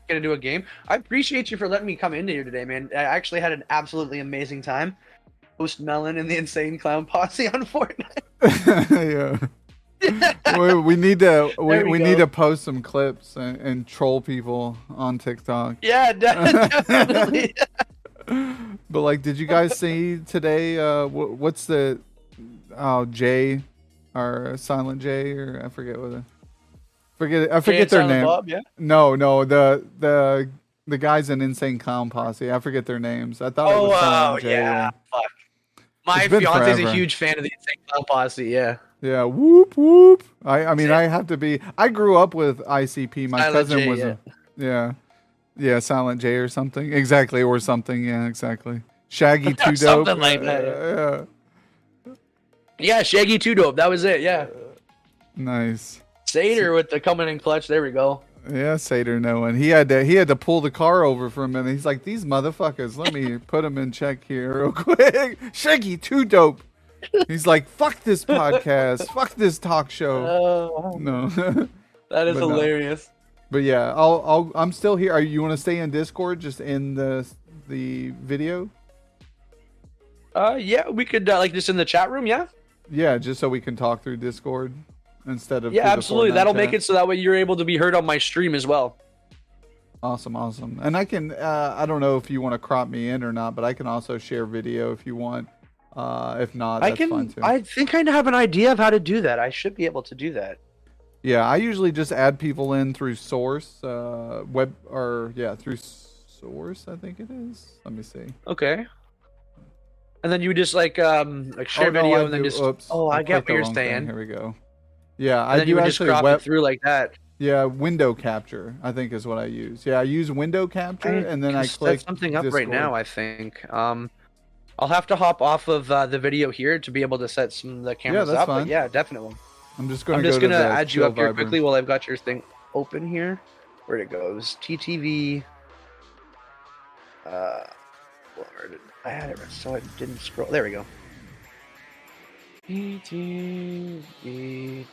get into a game. I appreciate you for letting me come into here today, man. I actually had an absolutely amazing time. Host Melon and the Insane Clown Posse on Fortnite. Yeah. we need to we need go. to post some clips and troll people on TikTok. Yeah, definitely. But like, did you guys see today? What's the Jay or Silent J, or I forget what I forget their name. Bob, yeah? No, the guys in Insane Clown Posse. I forget their names. I thought it was Silent J. Yeah, fuck. My It's been fiance's forever. a huge fan of the Insane Clown Posse. Yeah. Yeah, whoop whoop. I mean, I have to be. I grew up with ICP. My Silent cousin J, was yeah, Silent J or something. Exactly, or something. Yeah, exactly. Shaggy Two Dope. Something like that. Yeah, Shaggy Two Dope. That was it. Yeah. Nice. Seder with the coming in clutch. There we go. Yeah, Seder knowing. He had to pull the car over for a minute. He's like, these motherfuckers. Let me put them in check here real quick. Shaggy Two Dope. He's like, fuck this podcast. Fuck this talk show. No. That is But no. hilarious. But yeah, I'm still here. You want to stay in Discord, just in the video? Yeah, we could like just in the chat room. Yeah. Yeah, just so we can talk through Discord instead of Yeah, through the absolutely. Fortnite That'll chat. make it so that way you're able to be heard on my stream as well. Awesome. And I can I don't know if you want to crop me in or not, but I can also share video if you want. If not, that's fine too. I think I have an idea of how to do that. I should be able to do that. Yeah, I usually just add people in through Source, through Source. I think it is. Let me see. Okay. And then you would just like share video and then just. Oops, I get clicked what the you're wrong thing. saying. Here we go. Yeah, And I then you do would just actually crop it through like that. Yeah, window capture, I think is what I use. Yeah, I use window capture and then I can click set something up right Discord. now. I think. I'll have to hop off of the video here to be able to set some of the cameras that's up. fine. But yeah, definitely. I'm just I'm gonna just go gonna to the add you Chill up here Viber. quickly while I've got your thing open here. Where'd it goes? TTV. Where did I had it so it didn't scroll? There we go. TTV.